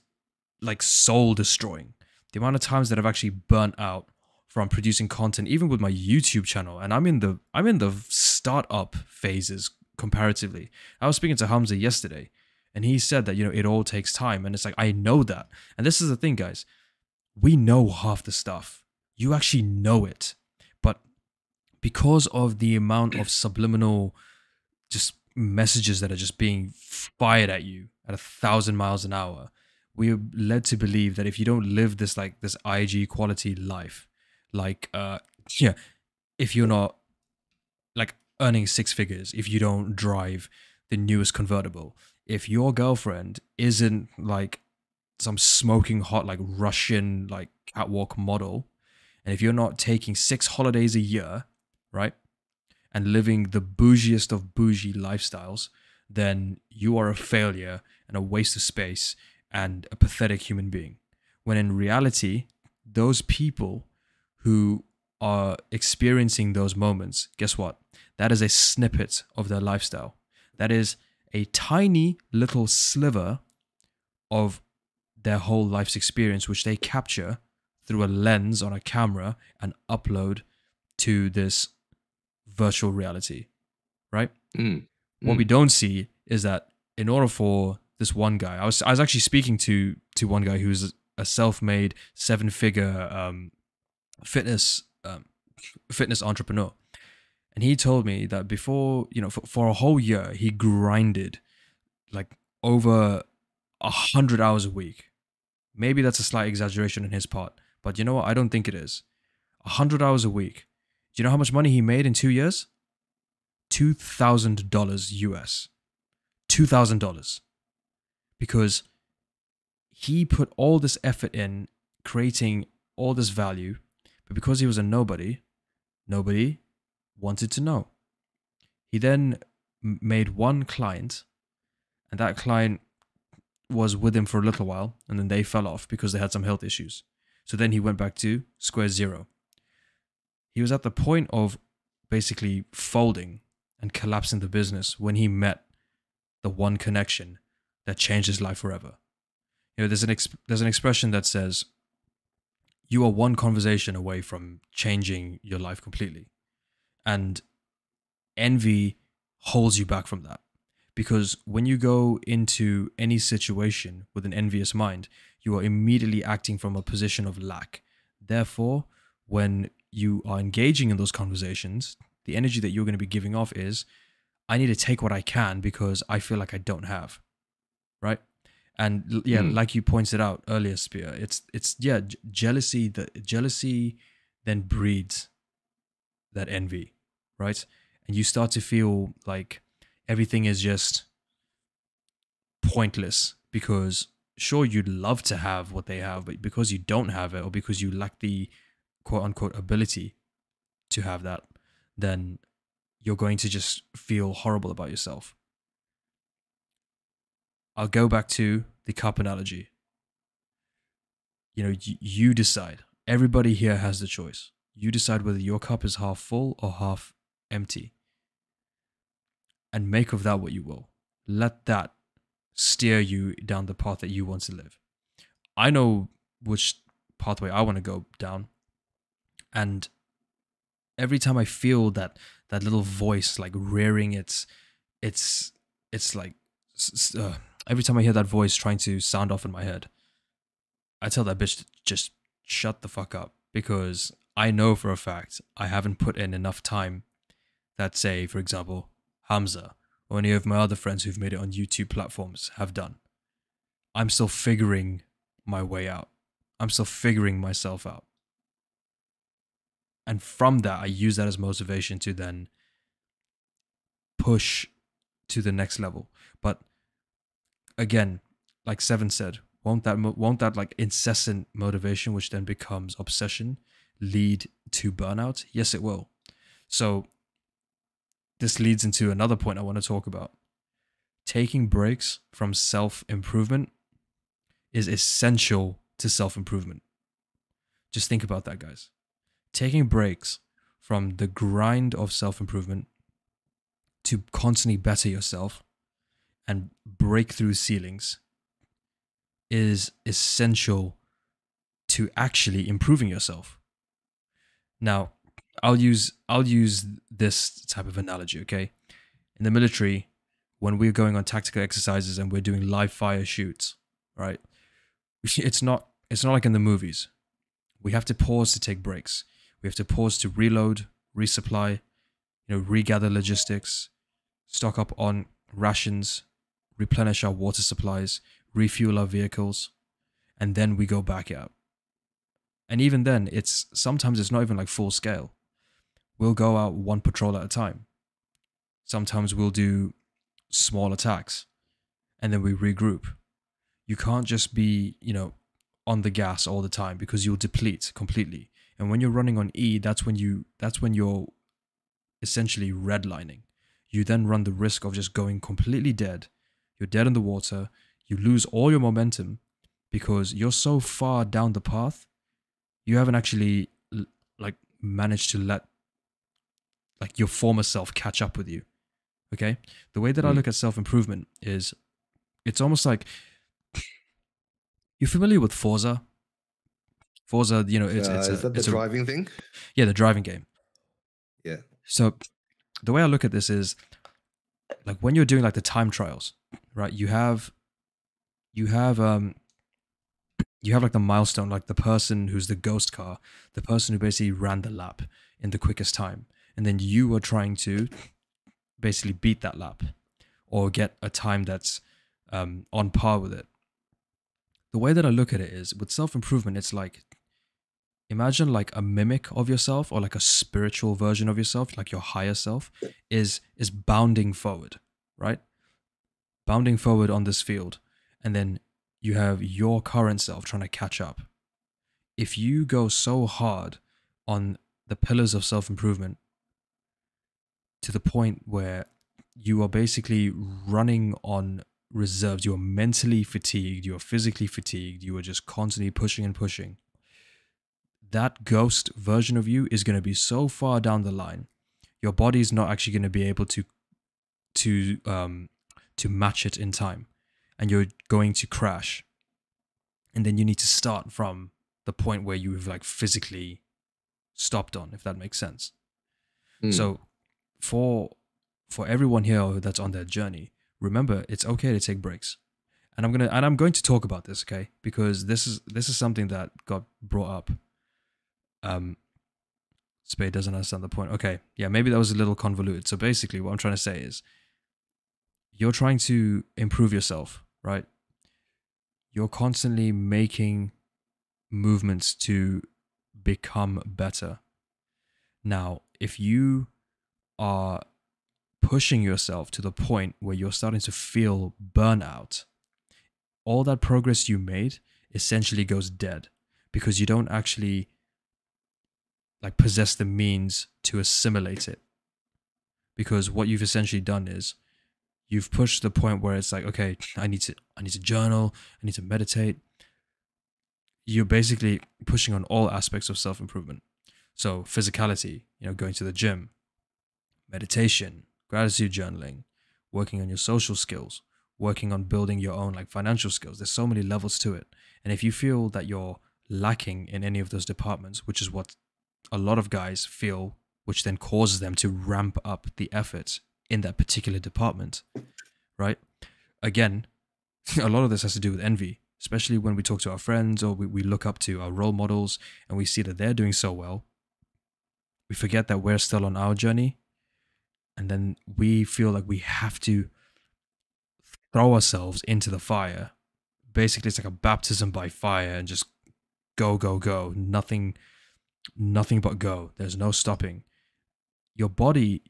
like soul destroying. The amount of times that I've actually burnt out from producing content, even with my YouTube channel, and I'm in the startup phases comparatively. I was speaking to Hamza yesterday, and he said that it all takes time, and it's like I know that. And this is the thing, guys. We know half the stuff. You actually know it, but because of the amount of subliminal just messages that are just being fired at you at 1,000 miles an hour, we are led to believe that if you don't live this IG quality life, like yeah, if you're not like earning six figures, if you don't drive the newest convertible, if your girlfriend isn't like some smoking hot like Russian like catwalk model, and if you're not taking 6 holidays a year, right, and living the bougiest of bougie lifestyles, then you are a failure and a waste of space and a pathetic human being. When in reality, those people who are experiencing those moments, guess what? That is a snippet of their lifestyle. That is a tiny little sliver of their whole life's experience, which they capture through a lens on a camera and upload to this virtual reality, right? Mm, What we mm. don't see is that in order for this one guy, I was actually speaking to one guy who's a self-made seven-figure fitness fitness entrepreneur, and he told me that before for a whole year he grinded like over 100 hours a week. Maybe that's a slight exaggeration on his part, but you know what? I don't think it is. 100 hours a week. Do you know how much money he made in 2 years? $2,000 US. $2,000. Because he put all this effort in creating all this value, but because he was a nobody, nobody wanted to know. He then made one client, and that client was with him for a little while, and then they fell off because they had some health issues. So then he went back to square zero. He was at the point of basically folding and collapsing the business when he met the one connection that changed his life forever. There's an expression that says you are one conversation away from changing your life completely, and envy holds you back from that. Because when you go into any situation with an envious mind, you are immediately acting from a position of lack. Therefore, when you are engaging in those conversations, the energy that you're going to be giving off is, I need to take what I can because I feel like I don't have, right? And yeah, Mm. like you pointed out earlier, Spear, it's yeah, jealousy. The jealousy then breeds that envy, right? And you start to feel like everything is just pointless, because sure, you'd love to have what they have, but because you don't have it, or because you lack the quote unquote ability to have that, then you're going to just feel horrible about yourself. I'll go back to the cup analogy. You know, you decide. Everybody here has the choice. You decide whether your cup is half full or half empty. And make of that what you will. Let that steer you down the path that you want to live. I know which pathway I want to go down. And every time I feel that little voice like rearing it's like every time I hear that voice trying to sound off in my head, I tell that bitch to just shut the fuck up, because I know for a fact I haven't put in enough time that, say, for example, Hamza or any of my other friends who've made it on YouTube platforms have done. I'm still figuring my way out. I'm still figuring myself out. And from that, I use that as motivation to then push to the next level. But again, like Seven said, won't that like incessant motivation, which then becomes obsession, lead to burnout? Yes, it will. So this leads into another point I want to talk about. Taking breaks from self-improvement is essential to self-improvement. Just think about that, guys. Taking breaks from the grind of self-improvement to constantly better yourself and break through ceilings is essential to actually improving yourself. Now, I'll use this type of analogy, okay? In the military, when we're going on tactical exercises and we're doing live fire shoots, right? It's not like in the movies. We have to pause to take breaks. We have to pause to reload, resupply, regather logistics, stock up on rations, replenish our water supplies, refuel our vehicles, and then we go back out. And even then, sometimes it's not even like full scale. We'll go out one patrol at a time. Sometimes we'll do small attacks, and then we regroup. You can't just be, on the gas all the time, because you'll deplete completely. And when you're running on E, that's when you're essentially redlining. You then run the risk of just going completely dead. You're dead in the water. You lose all your momentum because you're so far down the path. You haven't actually managed to let your former self catch up with you. Okay? The way that I look at self-improvement is, it's almost like, you're familiar with Forza? Forza, is that the driving thing? Yeah, the driving game. Yeah. So the way I look at this is, like, when you're doing like the time trials, right? You have like the milestone, like the person who's the ghost car, the person who basically ran the lap in the quickest time. And then you are trying to basically beat that lap or get a time that's on par with it. The way that I look at it is, with self-improvement, it's like, imagine like a mimic of yourself, or like a spiritual version of yourself, like your higher self is bounding forward, right? Bounding forward on this field. And then you have your current self trying to catch up. If you go so hard on the pillars of self-improvement to the point where you are basically running on reserves, you are mentally fatigued, you are physically fatigued, you are just constantly pushing and pushing, that ghost version of you is going to be so far down the line, your body's not actually going to be able to match it in time, and you're going to crash. And then you need to start from the point where you've like physically stopped on, if that makes sense. So for everyone here that's on their journey, remember, it's okay to take breaks. And I'm going to talk about this, okay? Because this is something that got brought up. Spade doesn't understand the point. Okay, yeah, maybe that was a little convoluted. So basically what I'm trying to say is, you're trying to improve yourself, right? You're constantly making movements to become better. Now, if you are pushing yourself to the point where you're starting to feel burnout, all that progress you made essentially goes dead because you don't actually like possess the means to assimilate it. Because what you've essentially done is you've pushed the point where it's like, okay, I need to journal, I need to meditate. You're basically pushing on all aspects of self-improvement. So physicality, going to the gym, meditation, gratitude journaling, working on your social skills, working on building your own like financial skills. There's so many levels to it. And if you feel that you're lacking in any of those departments, which is what a lot of guys feel, which then causes them to ramp up the effort in that particular department, right? Again, a lot of this has to do with envy, especially when we talk to our friends or we look up to our role models and we see that they're doing so well. We forget that we're still on our journey. And then we feel like we have to throw ourselves into the fire. Basically, it's like a baptism by fire and just go, go, go. Nothing but go. There's no stopping. Your body,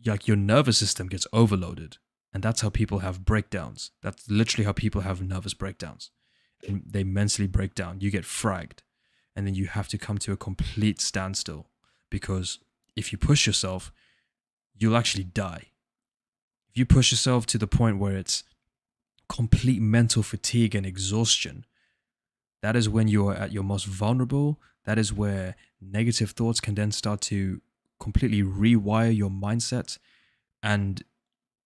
like your nervous system gets overloaded. And that's how people have breakdowns. That's literally how people have nervous breakdowns. And they mentally break down. You get fragged. And then you have to come to a complete standstill. Because if you push yourself, you'll actually die. If you push yourself to the point where it's complete mental fatigue and exhaustion, that is when you're at your most vulnerable. That is where negative thoughts can then start to completely rewire your mindset and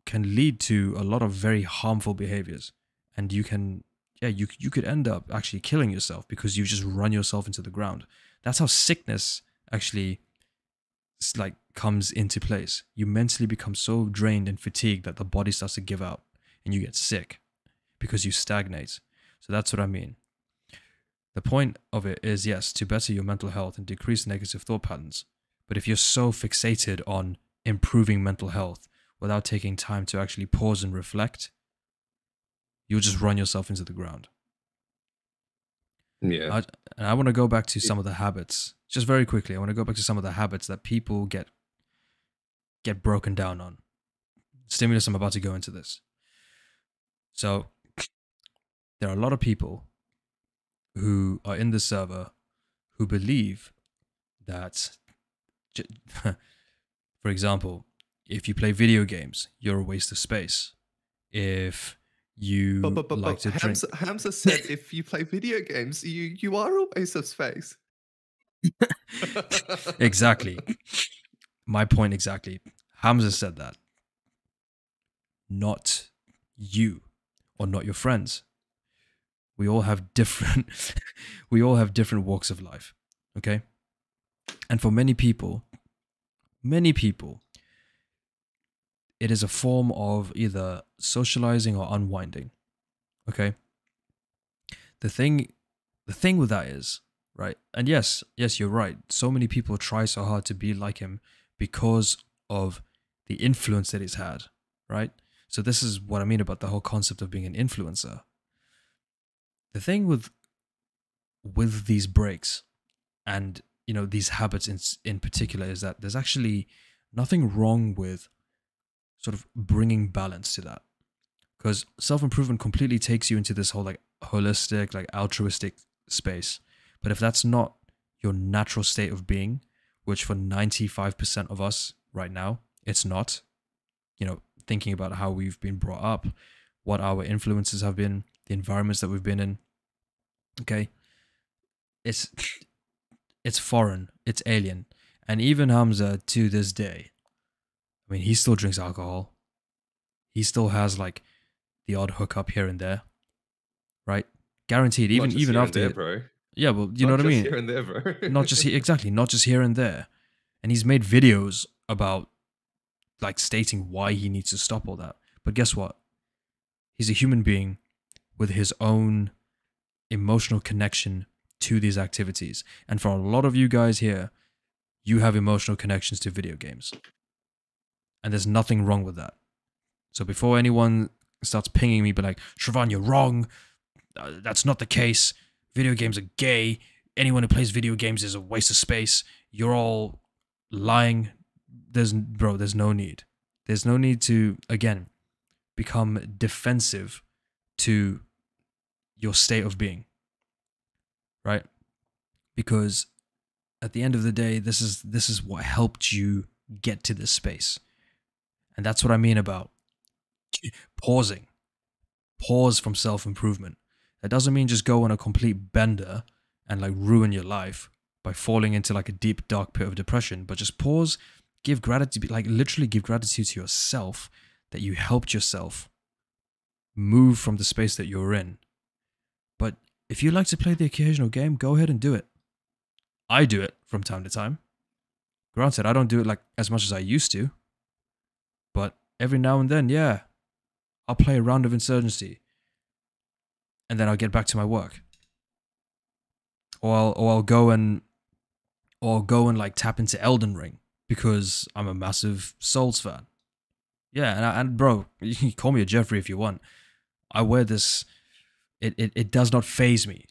can lead to a lot of very harmful behaviors. And you could end up actually killing yourself because you just run yourself into the ground. That's how sickness actually like comes into place. You mentally become so drained and fatigued that the body starts to give out and you get sick because you stagnate. So that's what I mean. The point of it is, yes, to better your mental health and decrease negative thought patterns. But if you're so fixated on improving mental health without taking time to actually pause and reflect, you'll just run yourself into the ground. Yeah. I want to go back to some of the habits. Just very quickly, I want to go back to some of the habits that people get broken down on. Stimulus, I'm about to go into this. So there are a lot of people who are in the server who believe that, for example, if you play video games, you're a waste of space. If you like to drink... Hamza said if you play video games, you are a waste of space. Exactly. My point exactly. Hamza said that. Not you or not your friends. We all have different walks of life, okay? And for many people, it is a form of either socializing or unwinding, okay? The thing with that is, right? And yes, you're right. So many people try so hard to be like him because of the influence that he's had, right? So this is what I mean about the whole concept of being an influencer. The thing with these breaks and, these habits in particular is that there's actually nothing wrong with sort of bringing balance to that. Because self-improvement completely takes you into this whole like holistic, like altruistic space. But if that's not your natural state of being, which for 95% of us right now, it's not, thinking about how we've been brought up, what our influences have been, the environments that we've been in, okay? It's foreign, it's alien. And even Hamza, to this day, I mean, he still drinks alcohol. He still has like the odd hookup here and there, right? Guaranteed. Even after there, bro. Yeah, well, you know what I mean. Here and there, bro. Not just here, exactly. Not just here and there. And he's made videos about like stating why he needs to stop all that. But guess what? He's a human being with his own emotional connection to these activities. And for a lot of you guys here, you have emotional connections to video games. And there's nothing wrong with that. So before anyone starts pinging me, be like, Sravan, you're wrong. That's not the case. Video games are gay. Anyone who plays video games is a waste of space. You're all lying. There's no need. There's no need to, again, become defensive to your state of being, right? Because at the end of the day, this is what helped you get to this space. And that's what I mean about pausing. Pause from self-improvement. That doesn't mean just go on a complete bender and like ruin your life by falling into like a deep dark pit of depression, but just pause, give gratitude, like literally give gratitude to yourself that you helped yourself move from the space that you're in. But if you like to play the occasional game, go ahead and do it. I do it from time to time. Granted, I don't do it like as much as I used to, but every now and then, yeah, I'll play a round of Insurgency and then I'll get back to my work. Or I'll go and like tap into Elden Ring because I'm a massive Souls fan. Yeah, and bro, you can call me a Jeffrey if you want. I wear this. It does not phase me.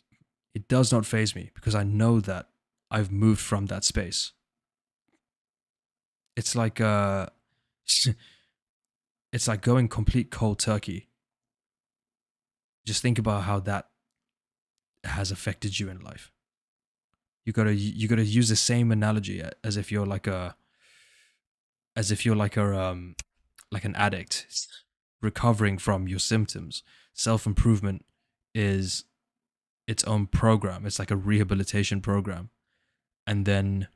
It does not phase me because I know that I've moved from that space. It's like it's like going complete cold turkey. Just think about how that has affected you in life. You gotta use the same analogy as if you're like a like an addict recovering from your symptoms. Self-improvement is its own program. It's like a rehabilitation program. And then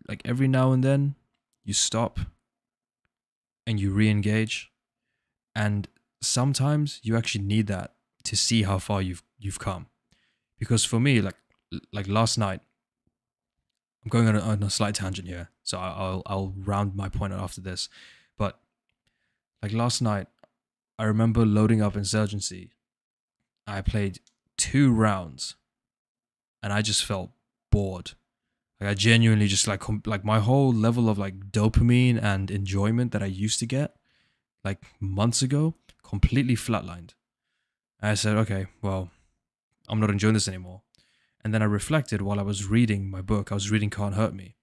like every now and then you stop and you re-engage, and sometimes you actually need that to see how far you've come. Because for me, like last night, I'm going on a slight tangent here, so I'll round my point out after this. But like last night, I remember loading up Insurgency. I played 2 rounds, and I just felt bored. Like I genuinely just like my whole level of like dopamine and enjoyment that I used to get like months ago completely flatlined. And I said, okay, well, I'm not enjoying this anymore. And then I reflected while I was reading my book. I was reading Can't Hurt Me.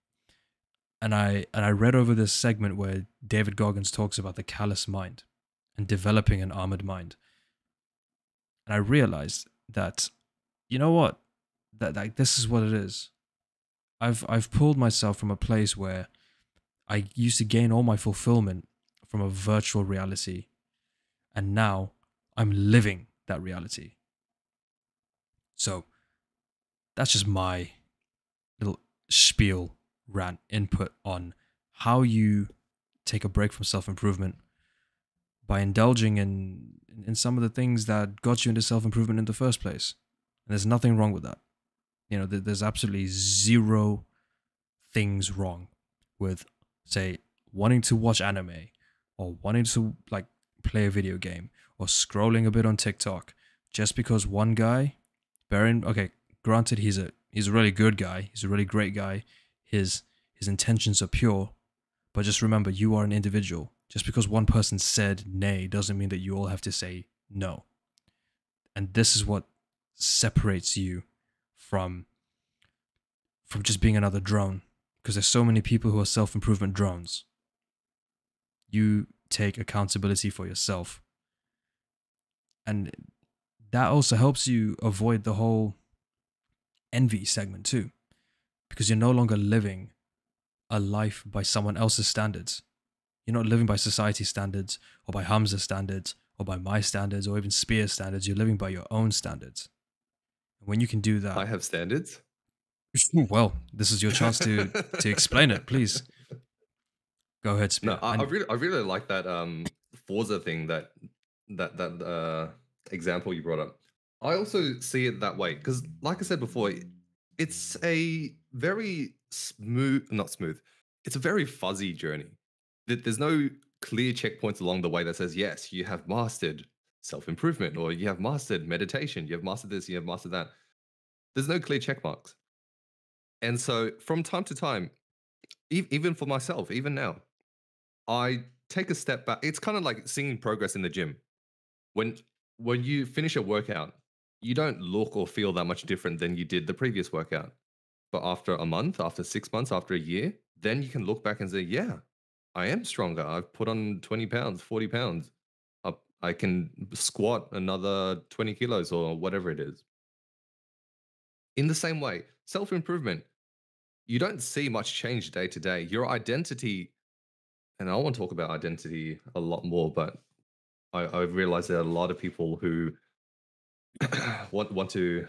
And I read over this segment where David Goggins talks about the callous mind and developing an armored mind. And I realized that, you know what? That like this is what it is. I've pulled myself from a place where I used to gain all my fulfillment from a virtual reality, and now I'm living that reality. So that's just my little spiel rant input on how you take a break from self-improvement by indulging in some of the things that got you into self-improvement in the first place. And there's nothing wrong with that. You know, there's absolutely zero things wrong with, say, wanting to watch anime or wanting to like play a video game or scrolling a bit on TikTok just because one guy, okay, granted he's a really good guy, he's a really great guy, his intentions are pure, but just remember you are an individual. Just because one person said nay doesn't mean that you all have to say no. And this is what separates you from just being another drone, because there's so many people who are self-improvement drones. You take accountability for yourself, and that also helps you avoid the whole envy segment too, because you're no longer living a life by someone else's standards. You're not living by society standards or by Hamza's standards or by my standards or even Spear's standards. You're living by your own standards. And when you can do that, I have standards. well, this is your chance to explain it. Please go ahead, No, Spear. I really like that Forza thing, that example you brought up. I also see it that way because, like I said before, it's a very smooth, not smooth. It's a very fuzzy journey. There's no clear checkpoints along the way that says, yes, you have mastered self-improvement, or you have mastered meditation, you have mastered this, you have mastered that. There's no clear check marks. And so from time to time, even for myself, even now, I take a step back. It's kind of like seeing progress in the gym. When you finish a workout, you don't look or feel that much different than you did the previous workout. But after a month, after 6 months, after a year, then you can look back and say, yeah, I am stronger. I've put on 20 pounds, 40 pounds. I can squat another 20 kilos or whatever it is. In the same way, self improvement, you don't see much change day to day. Your identity, and I want to talk about identity a lot more, but I've realized there are a lot of people who want to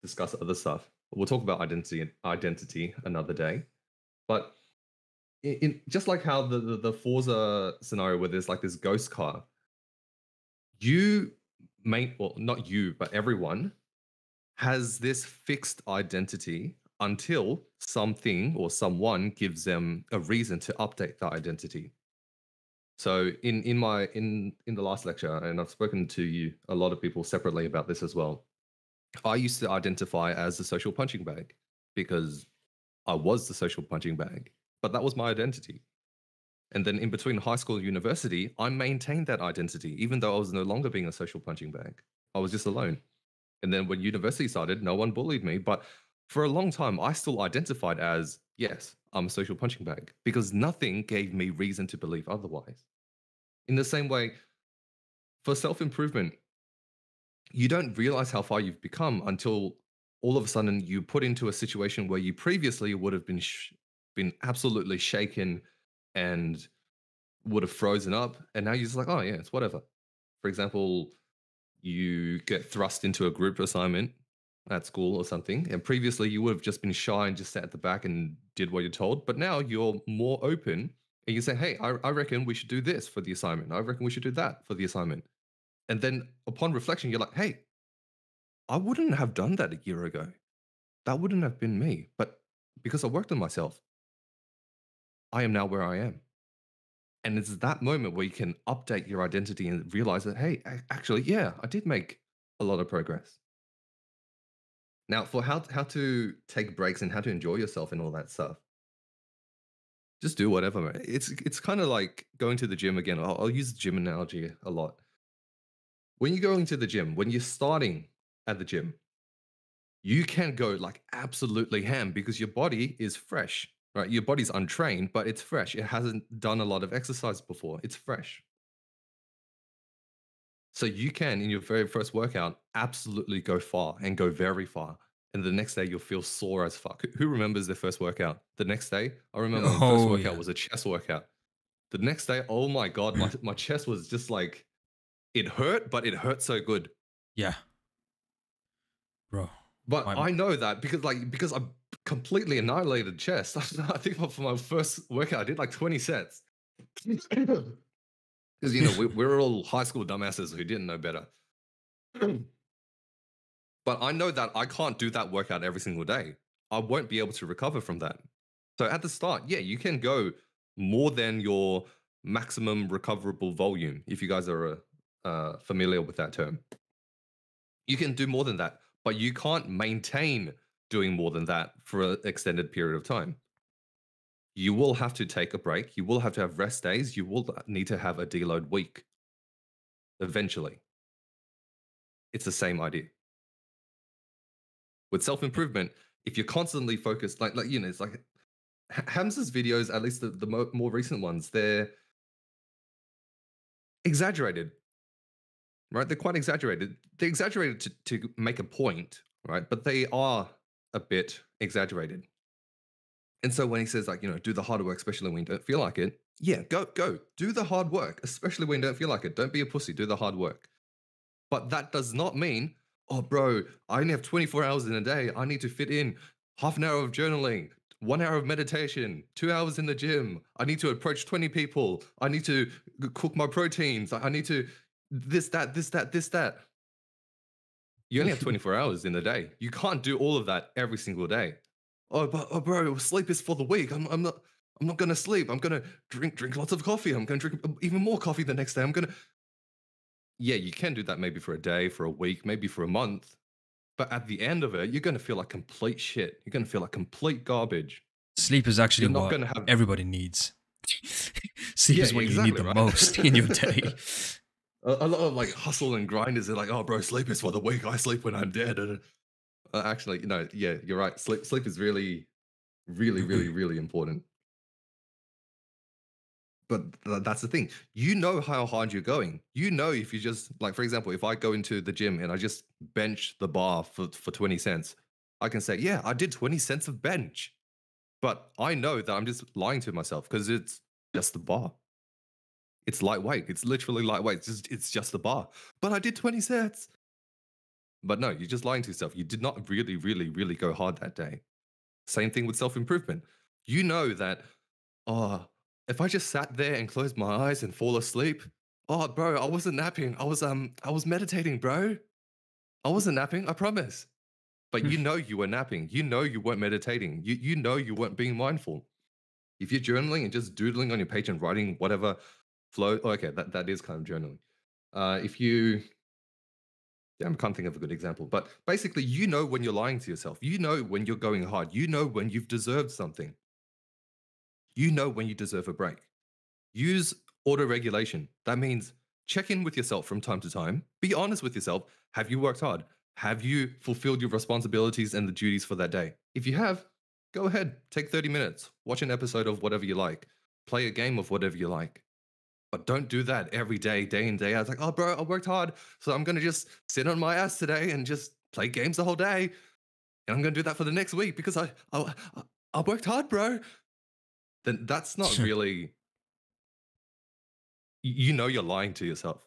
discuss other stuff. We'll talk about identity another day. But just like how the Forza scenario where there's like this ghost car, you well, not you, but everyone has this fixed identity until something or someone gives them a reason to update that identity. So in the last lecture, and I've spoken to you a lot of people separately about this as well. I used to identify as the social punching bag because I was the social punching bag, but that was my identity. And then in between high school and university, I maintained that identity, even though I was no longer being a social punching bag. I was just alone. And then when university started, no one bullied me. But for a long time, I still identified as, yes, I'm a social punching bag because nothing gave me reason to believe otherwise. In the same way, for self improvement, you don't realize how far you've become until all of a sudden you put into a situation where you previously would have been absolutely shaken and would have frozen up. And now you're just like, oh, yeah, it's whatever. For example, you get thrust into a group assignment at school or something. And previously you would have just been shy and just sat at the back and did what you're told. But now you're more open and you say, hey, I reckon we should do this for the assignment. I reckon we should do that for the assignment. And then upon reflection, you're like, hey, I wouldn't have done that a year ago. That wouldn't have been me. But because I worked on myself, I am now where I am. And it's that moment where you can update your identity and realize that, hey, actually, yeah, I did make a lot of progress. Now, for how to take breaks and how to enjoy yourself and all that stuff, just do whatever, man. It's kind of like going to the gym again. I'll use the gym analogy a lot. When you're going to the gym, when you're starting at the gym, you can go like absolutely ham because your body is fresh, right? Your body's untrained, but it's fresh. It hasn't done a lot of exercise before. It's fresh. So you can, in your very first workout, absolutely go far and go very far. And the next day you'll feel sore as fuck. Who remembers their first workout? The next day, I remember my first Oh workout yeah. was a chest workout. The next day, oh my God, my chest was just like, it hurt, but it hurt so good. Yeah, bro. But My I know that because I completely annihilated chest. I think for my first workout, I did like 20 sets. Because we're all high school dumbasses who didn't know better. But I know that I can't do that workout every single day. I won't be able to recover from that. So at the start, yeah, you can go more than your maximum recoverable volume, if you guys are familiar with that term. You can do more than that, but you can't maintain doing more than that for an extended period of time. You will have to take a break. You will have to have rest days. You will need to have a deload week. Eventually, it's the same idea. With self-improvement, if you're constantly focused, it's like Hamza's videos, at least the more recent ones, they're exaggerated, right? They're quite exaggerated. They're exaggerated to make a point, right? But they are a bit exaggerated. And so when he says do the hard work, especially when you don't feel like it, yeah, go, do the hard work, especially when you don't feel like it. Don't be a pussy, do the hard work. But that does not mean, oh, bro, I only have 24 hours in a day. I need to fit in half an hour of journaling, 1 hour of meditation, 2 hours in the gym. I need to approach 20 people. I need to cook my proteins. I need to this, that. You only have 24 hours in a day. You can't do all of that every single day. Oh, bro, sleep is for the weak. I'm not gonna sleep. I'm gonna drink lots of coffee. I'm gonna drink even more coffee the next day. Yeah, you can do that maybe for a day, for a week, maybe for a month. But at the end of it, you're going to feel like complete shit. You're going to feel like complete garbage. sleep is actually You're not what going to have. everybody needs. Sleep Yeah, is what you need exactly, the right? most in your day. A lot of like hustle and grinders are like, oh, bro, sleep is for the weak. I sleep when I'm dead. Actually, yeah, you're right. Sleep is really, really, really, really important. But that's the thing. You know how hard you're going. You know if you just like, for example, if I go into the gym and I just bench the bar for 20 cents, I can say, yeah, I did 20 cents of bench. But I know that I'm just lying to myself because it's just the bar. It's lightweight. It's literally lightweight. It's just the bar. But I did 20 sets. But no, you're just lying to yourself. You did not really, really, really go hard that day. Same thing with self-improvement. You know that, oh, if I just sat there and closed my eyes and fall asleep, oh, bro, I wasn't napping. I was meditating, bro. I wasn't napping, I promise. But you know you were napping. You know you weren't meditating. You know you weren't being mindful. If you're journaling and just doodling on your page and writing whatever flow, okay, that is kind of journaling. If you Yeah, I can't think of a good example, but basically, you know when you're lying to yourself. You know when you're going hard. You know when you've deserved something. You know when you deserve a break. Use auto regulation. That means check in with yourself from time to time. Be honest with yourself. Have you worked hard? Have you fulfilled your responsibilities and the duties for that day? If you have, go ahead, take 30 minutes, watch an episode of whatever you like, play a game of whatever you like. But don't do that every day, day in, day out. It's like, oh, bro, I worked hard. So I'm going to just sit on my ass today and just play games the whole day. And I'm going to do that for the next week because I worked hard, bro. Then that's not really, you know, you're lying to yourself.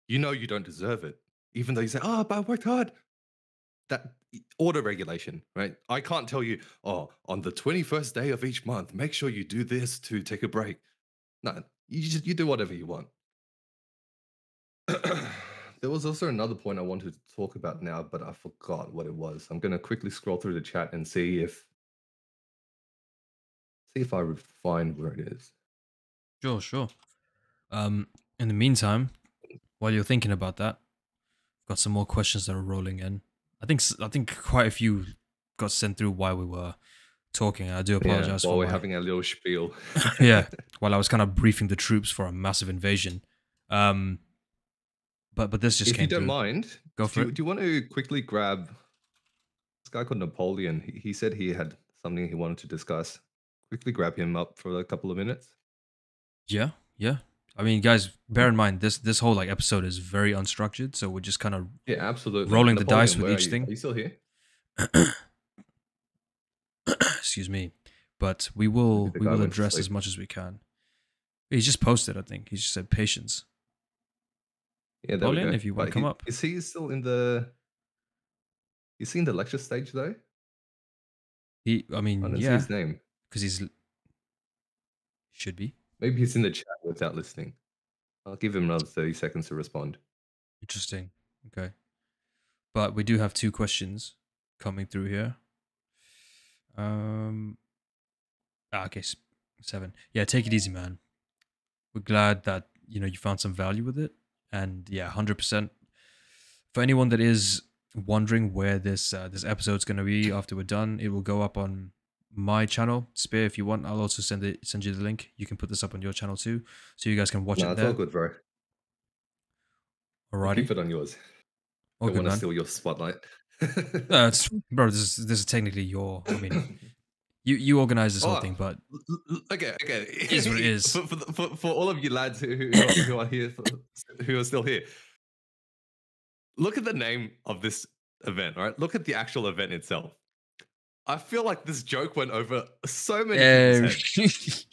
You know, you don't deserve it. Even though you say, oh, but I worked hard. That auto regulation, right? I can't tell you, oh, on the 21st day of each month, make sure you do this to take a break. No, you do whatever you want. There was also another point I wanted to talk about now, but I forgot what it was. I'm going to quickly scroll through the chat and see if I find where it is. Sure. In the meantime, while you're thinking about that, I've got some more questions that are rolling in. I think quite a few got sent through while we were talking. I do apologize while for we're having a little spiel. yeah, while I was kind of briefing the troops for a massive invasion. But this just if came you don't through. mind, Go for do you want to quickly grab this guy called Napoleon? He said he had something he wanted to discuss. Quickly grab him up for a couple of minutes. Yeah. I mean, guys, bear in mind this whole like episode is very unstructured, so we're just kind of absolutely rolling the Napoleon, dice with each thing. Are you still here? Excuse me, but we will address as much as we can. He just posted, I think. He just said patience. Yeah, there Napoleon, we go. if you want to come up. Is he still in the? Is he in the lecture stage though? I don't see his name because he's should be. Maybe he's in the chat without listening. I'll give him another 30 seconds to respond. Interesting. Okay. But we do have 2 questions coming through here. Okay, 7. Yeah, take it easy, man. We're glad that, you found some value with it. And yeah, 100%. For anyone that is wondering where this episode's going to be after we're done, it will go up on my channel, Spear. If you want, I'll also send you the link. You can put this up on your channel too, so you guys can watch it there. It's all good, bro. Alrighty. Keep it on yours. I don't want to steal your spotlight. No, bro. This is technically your. I mean, you organize this whole thing, but okay. It is what it is. For all of you lads who are here, who are still here, look at the name of this event. All right, look at the actual event itself. I feel like this joke went over so many people's heads.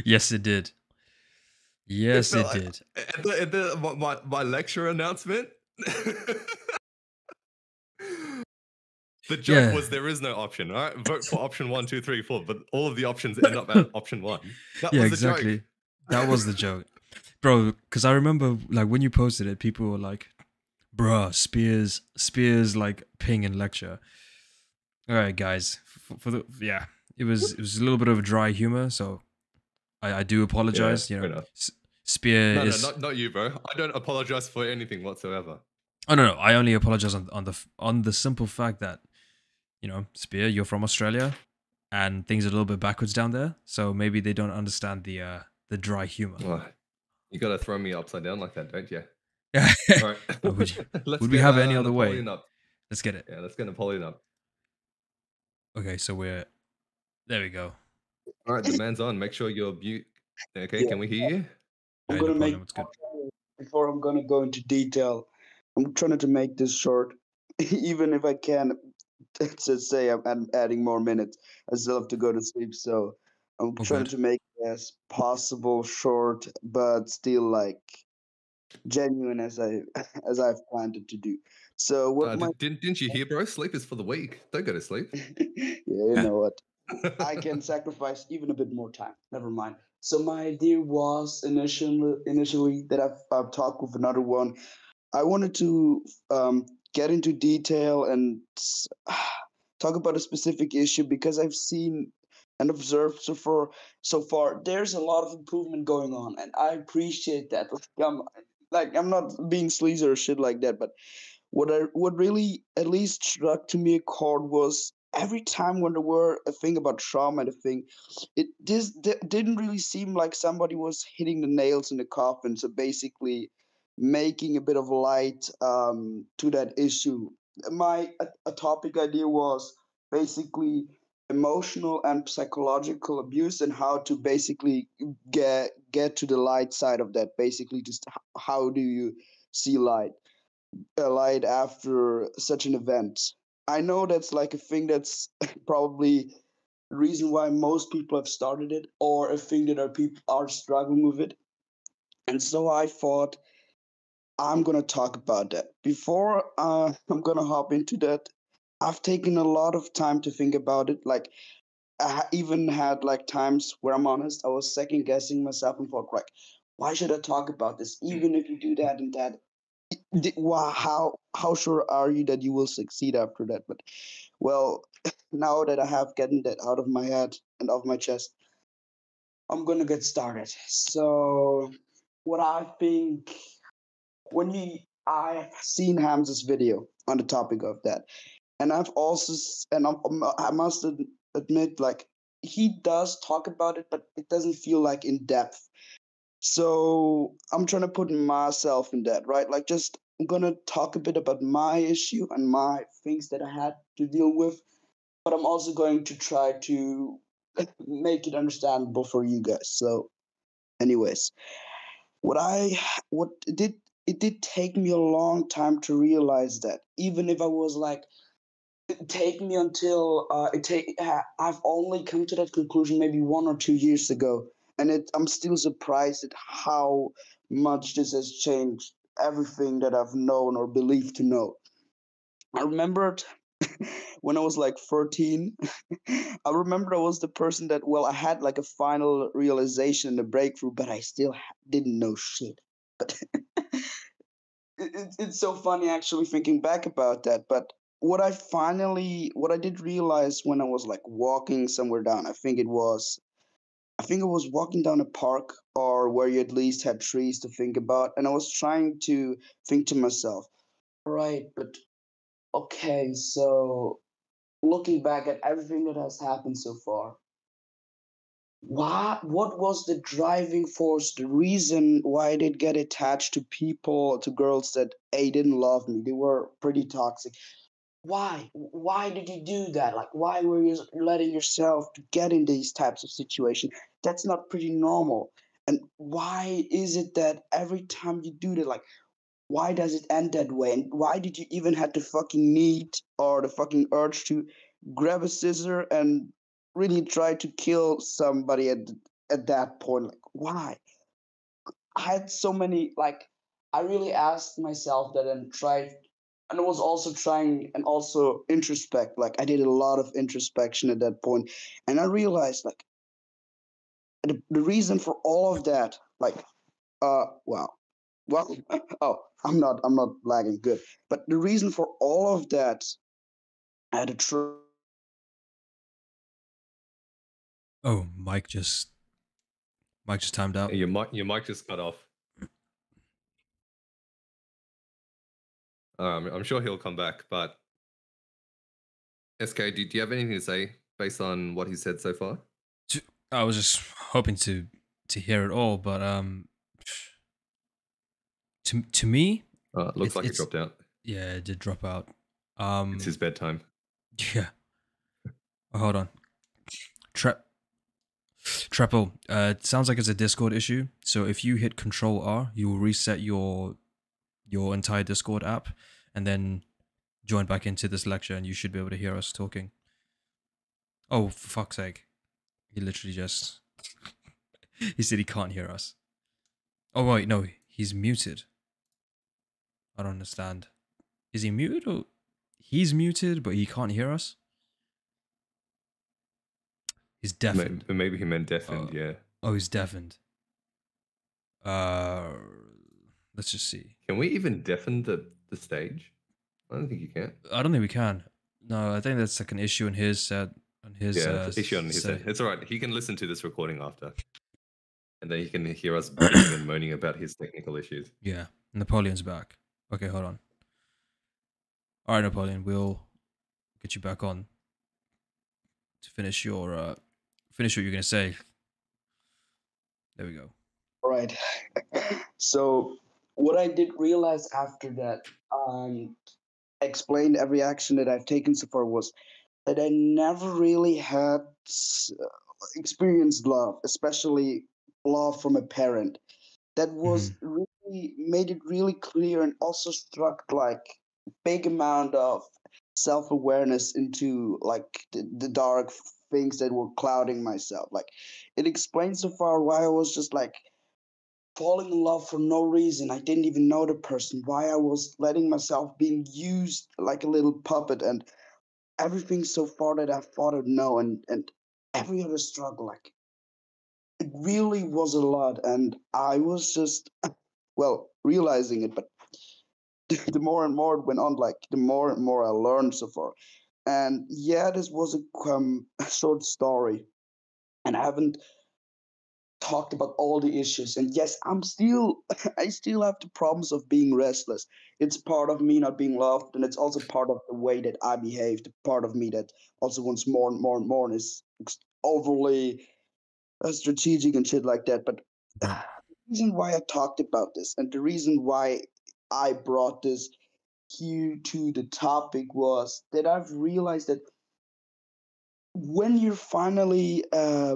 Yes, it did. Yes, it did. My lecture announcement. The joke was there is no option. All right, vote for option 1, 2, 3, 4. But all of the options end up at option 1. That was exactly. The joke. That was the joke, bro. Because I remember, like, when you posted it, people were like, "Bruh, Spears, like ping in lecture." All right, guys. It was a little bit of a dry humor, so I do apologize. Spear is not you, bro. I don't apologize for anything whatsoever. Oh no, I only apologize on the simple fact that, Spear, you're from Australia, and things are a little bit backwards down there, so maybe they don't understand the dry humor. Well, you gotta throw me upside down like that, don't you? Yeah. All right. Would we have it any other way? Up. Let's get it. Yeah, let's get Napoleon up. Okay, so there we go. All right, the man's on. Make sure you're mute. Okay, Yeah. can we hear you? I'm No gonna problem. make It's good. before I'm gonna go into detail. I'm trying to make this short, even if I can. Just say I'm adding more minutes. I still have to go to sleep, so I'm All trying good. to make it as possible short, but still like genuine as I as I've planned it to do. So what my Didn't you hear, bro? Sleep is for the weak. Don't go to sleep. yeah, you know what? I can sacrifice even a bit more time. Never mind. So my idea was initially that I've talked with another one. I wanted to get into detail and talk about a specific issue because I've seen and observed so far there's a lot of improvement going on, and I appreciate that. I'm not being sleazy or shit like that, but what really at least struck to me a chord was every time when there were a thing about trauma and a thing, didn't really seem like somebody was hitting the nails in the coffin. So basically, making a bit of light to that issue. A topic idea was basically emotional and psychological abuse and how to basically get to the light side of that. Basically, just how do you see light after such an event. I know that's like a thing that's probably the reason why most people have started it, or a thing that our people are struggling with it. And so I thought I'm gonna talk about that. Before I'm gonna hop into that, I've taken a lot of time to think about it. Like even had like times where I'm honest, I was second guessing myself and thought, like, why should I talk about this? Even if you do that and that, how sure are you that you will succeed after that? But well, now that I have gotten that out of my head and off my chest, I'm gonna get started. So what I think I've seen Hamza's video on the topic of that, and I've also I must admit, like, he does talk about it, but it doesn't feel like in depth. So I'm trying to put myself in that, right? Like, just I'm gonna talk a bit about my issue and my things that I had to deal with, but I'm also going to try to make it understandable for you guys. So, anyways, what I what it did take me a long time to realize that, even if I was like, it take me until I've only come to that conclusion maybe 1 or 2 years ago, and I'm still surprised at how much this has changed everything that I've known or believed to know. I remembered when I was like 13. I remember I was the person that, well, I had like a final realization and a breakthrough, but I still didn't know shit. But it's so funny actually thinking back about that. But what I did realize when I was like walking somewhere down, I think I was walking down a park or where you at least had trees to think about, and I was trying to think to myself, right, but okay, so looking back at everything that has happened so far, what was the driving force, the reason why I did get attached to people, to girls that A didn't love me? They were pretty toxic. Why did you do that? Like, why were you letting yourself to get in these types of situations? That's not pretty normal. And why is it that every time you do that, like, why does it end that way? And why did you even have the fucking need or the fucking urge to grab a scissor and really try to kill somebody at that point? Like, why? I had so many, like, I really asked myself that and tried, and I was also trying and also introspect. Like, I did a lot of introspection at that point, and I realized, like, the reason for all of that, like, wow, well, oh, I'm not lagging good, but the reason for all of that, I had a Oh, Mike just timed out. Your mic just cut off. I'm sure he'll come back, but SK, do you have anything to say based on what he said so far? I was just hoping to hear it all, but to me, Looks like it it's dropped out. yeah, it did drop out. It's his bedtime. Yeah. Oh, hold on. Trap. Trepo, it sounds like it's a Discord issue. So if you hit Control R, you will reset your entire Discord app, and then join back into this lecture, and you should be able to hear us talking. Oh, for fuck's sake! He literally just he said he can't hear us. Oh wait, no, he's muted. I don't understand. Is he muted or he's muted, but he can't hear us? He's deafened. Maybe he meant deafened. Yeah. Oh, he's deafened. Uh, let's just see. Can we even deafen the stage? I don't think you can. I don't think we can. No, I think that's like an issue in his set. On his issue on his set. It's all right. He can listen to this recording after, and then he can hear us bitching and moaning about his technical issues. Yeah, Napoleon's back. Okay, hold on. All right, Napoleon, we'll get you back on to finish your finish what you're gonna say. There we go. All right. So what I did realize after that, explained every action that I've taken so far, was that I never really had experienced love, especially love from a parent. That was really made it really clear, and also struck like big amount of self-awareness into like the dark things that were clouding myself. Like, it explains so far why I was just like falling in love for no reason. I didn't even know the person, why I was letting myself being used like a little puppet, and everything so far that I thought I'd know, and every other struggle. Like, it really was a lot, and I was just well realizing it. But the more and more it went on, like the more and more I learned so far. And yeah, this was a short story, and I haven't talked about all the issues. And yes, I'm still I still have the problems of being restless. It's part of me not being loved, and it's also part of the way that I behave, the part of me that also wants more and more and more, and is overly strategic and shit like that. But the reason why I talked about this, and the reason why I brought this here to the topic, was that I've realized that when you finally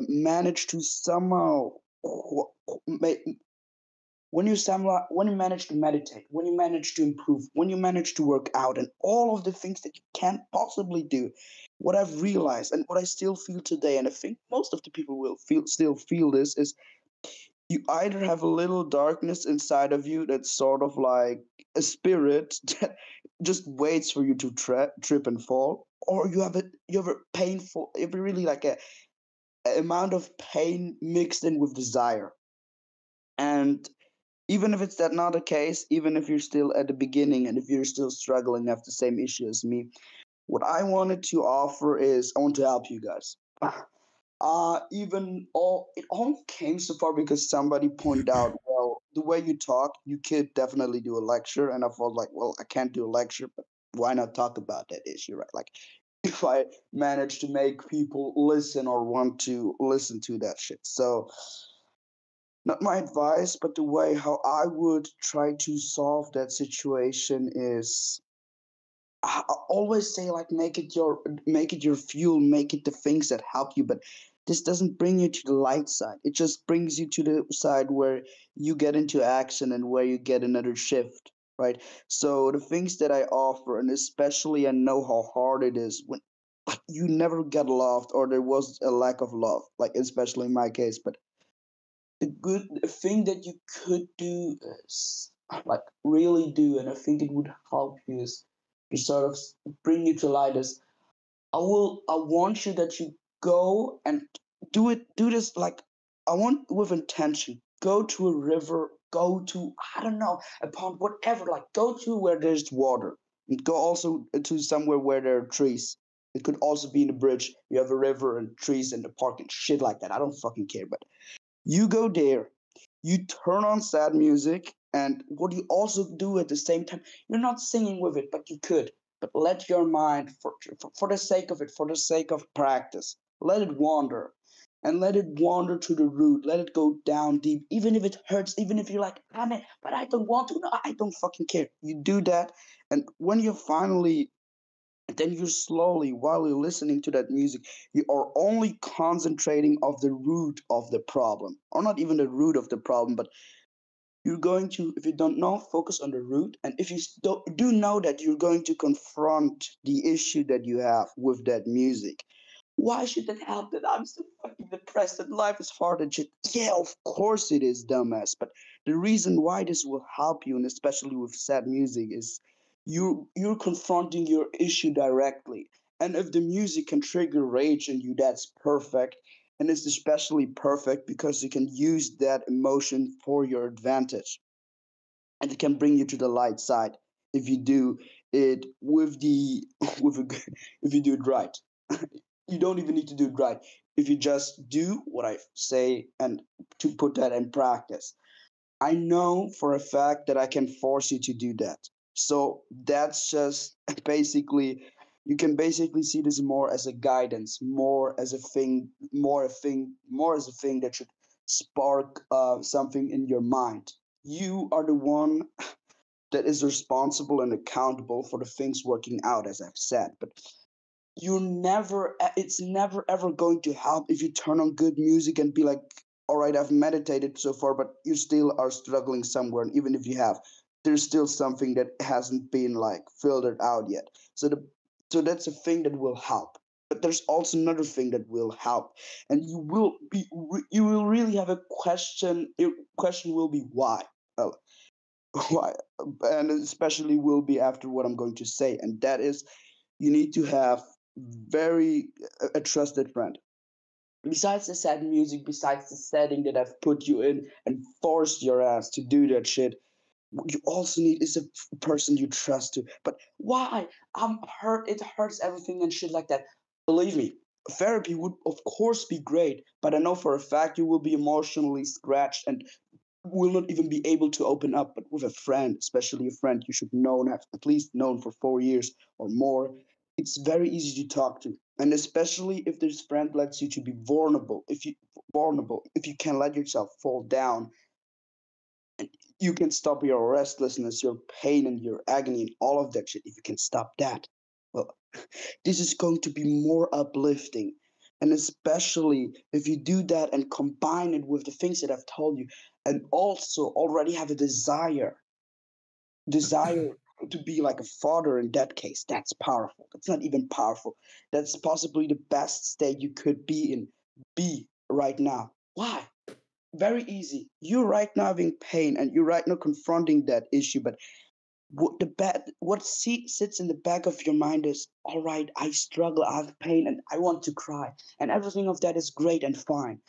manage to somehow when you manage to meditate, when you manage to improve, when you manage to work out, and all of the things that you can't possibly do, what I've realized and what I still feel today, and I think most of the people will still feel this, is you either have a little darkness inside of you that's sort of like a spirit that just waits for you to trip and fall, or you have a painful, you have a really like a amount of pain mixed in with desire. And even if it's that not the case, even if you're still at the beginning, and if you're still struggling, have the same issue as me, what I wanted to offer is I want to help you guys. Even all it all came so far because somebody pointed out, well, the way you talk, you could definitely do a lecture, and I felt like, well, I can't do a lecture, but why not talk about that issue, right? Like, if I manage to make people listen or want to listen to that shit. So, not my advice, but the way how I would try to solve that situation is I always say, like, make it your fuel, make it the things that help you. But this doesn't bring you to the light side. It just brings you to the side where you get into action and where you get another shift, right? So the things that I offer, and especially I know how hard it is when like you never get loved, or there was a lack of love, like especially in my case. But the thing that you could do is like really do, and I think it would help you, is to sort of bring you to light, is I want you that you go and do this like, I want with intention. Go to a river, go to, I don't know, a pond, whatever, like go to where there's water. And go also to somewhere where there are trees. It could also be in the bridge. You have a river and trees in the park and shit like that. I don't fucking care. But you go there, you turn on sad music, and what you also do at the same time, you're not singing with it, but you could. But let your mind, for the sake of it, for the sake of practice, let it wander. And let it wander to the root. Let it go down deep, even if it hurts, even if you're like, ah, man, but I don't want to. No, I don't fucking care. You do that, and when you finally then you're slowly, while you're listening to that music, you are only concentrating of the root of the problem, or not even the root of the problem, but you're going to, if you don't know, focus on the root. And if you do know that you're going to confront the issue that you have with that music, why should that help? That I'm so fucking depressed, that life is hard and shit. Yeah, of course it is, dumbass. But the reason why this will help you, and especially with sad music, is you're confronting your issue directly. And if the music can trigger rage in you, that's perfect. And it's especially perfect because you can use that emotion for your advantage, and it can bring you to the light side if you do it with the with a, if you do it right. You don't even need to do it right if you just do what I say and to put that in practice. I know for a fact that I can force you to do that. So that's just basically, you can basically see this more as a guidance, more as a thing, more as a thing that should spark something in your mind. You are the one that is responsible and accountable for the things working out, as I've said. But it's never ever going to help if you turn on good music and be like, all right, I've meditated so far, but you still are struggling somewhere. And even if you have, there's still something that hasn't been like filtered out yet. So that's a thing that will help. But there's also another thing that will help, and you will really have a question. Your question will be why. Uh, why, and especially will be after what I'm going to say, and that is, you need to have very a trusted friend. Besides the sad music, besides the setting that I've put you in and forced your ass to do that shit, what you also need is a person you trust to. But why? I'm hurt. It hurts everything and shit like that. Believe me, therapy would of course be great, but I know for a fact you will be emotionally scratched and will not even be able to open up. But with a friend, especially a friend you should know and have at least known for 4 years or more, it's very easy to talk to. And especially if this friend lets you to be vulnerable, if you can let yourself fall down, and you can stop your restlessness, your pain, and your agony, and all of that shit. If you can stop that, well, this is going to be more uplifting. And especially if you do that and combine it with the things that I've told you, and also already have a desire to be like a father in that case, that's powerful. That's not even powerful. That's possibly the best state you could be in. Be right now. Why? Very easy. You're right now having pain and you're right now confronting that issue, but sits in the back of your mind is, all right, I struggle, I have pain, and I want to cry, and everything of that is great and fine.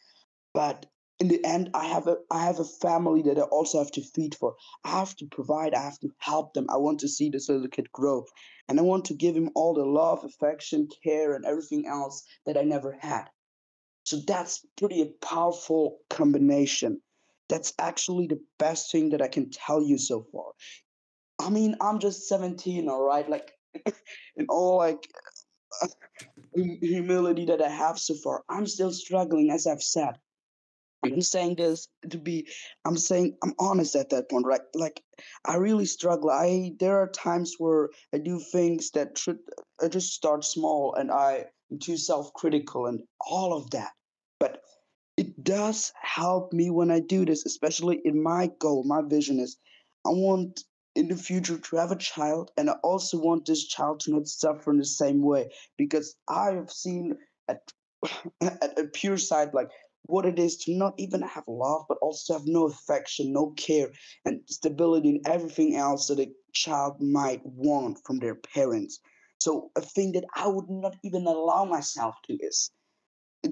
But in the end, I have a family that I also have to feed for. I have to provide. I have to help them. I want to see this little kid grow, and I want to give him all the love, affection, care, and everything else that I never had. So that's pretty a powerful combination. That's actually the best thing that I can tell you so far. I mean, I'm just 17, all right? Like, in all like humility that I have so far, I'm still struggling, as I've said. I'm saying this to be, I'm saying I'm honest at that point, right? Like, I really struggle. There are times where I do things that should, I just start small, and I am too self-critical and all of that. But it does help me when I do this, especially in my goal. My vision is, I want in the future to have a child, and I also want this child to not suffer in the same way, because I have seen at at a pure side, like what it is to not even have love, but also have no affection, no care, and stability, and everything else that a child might want from their parents. So a thing that I would not even allow myself to is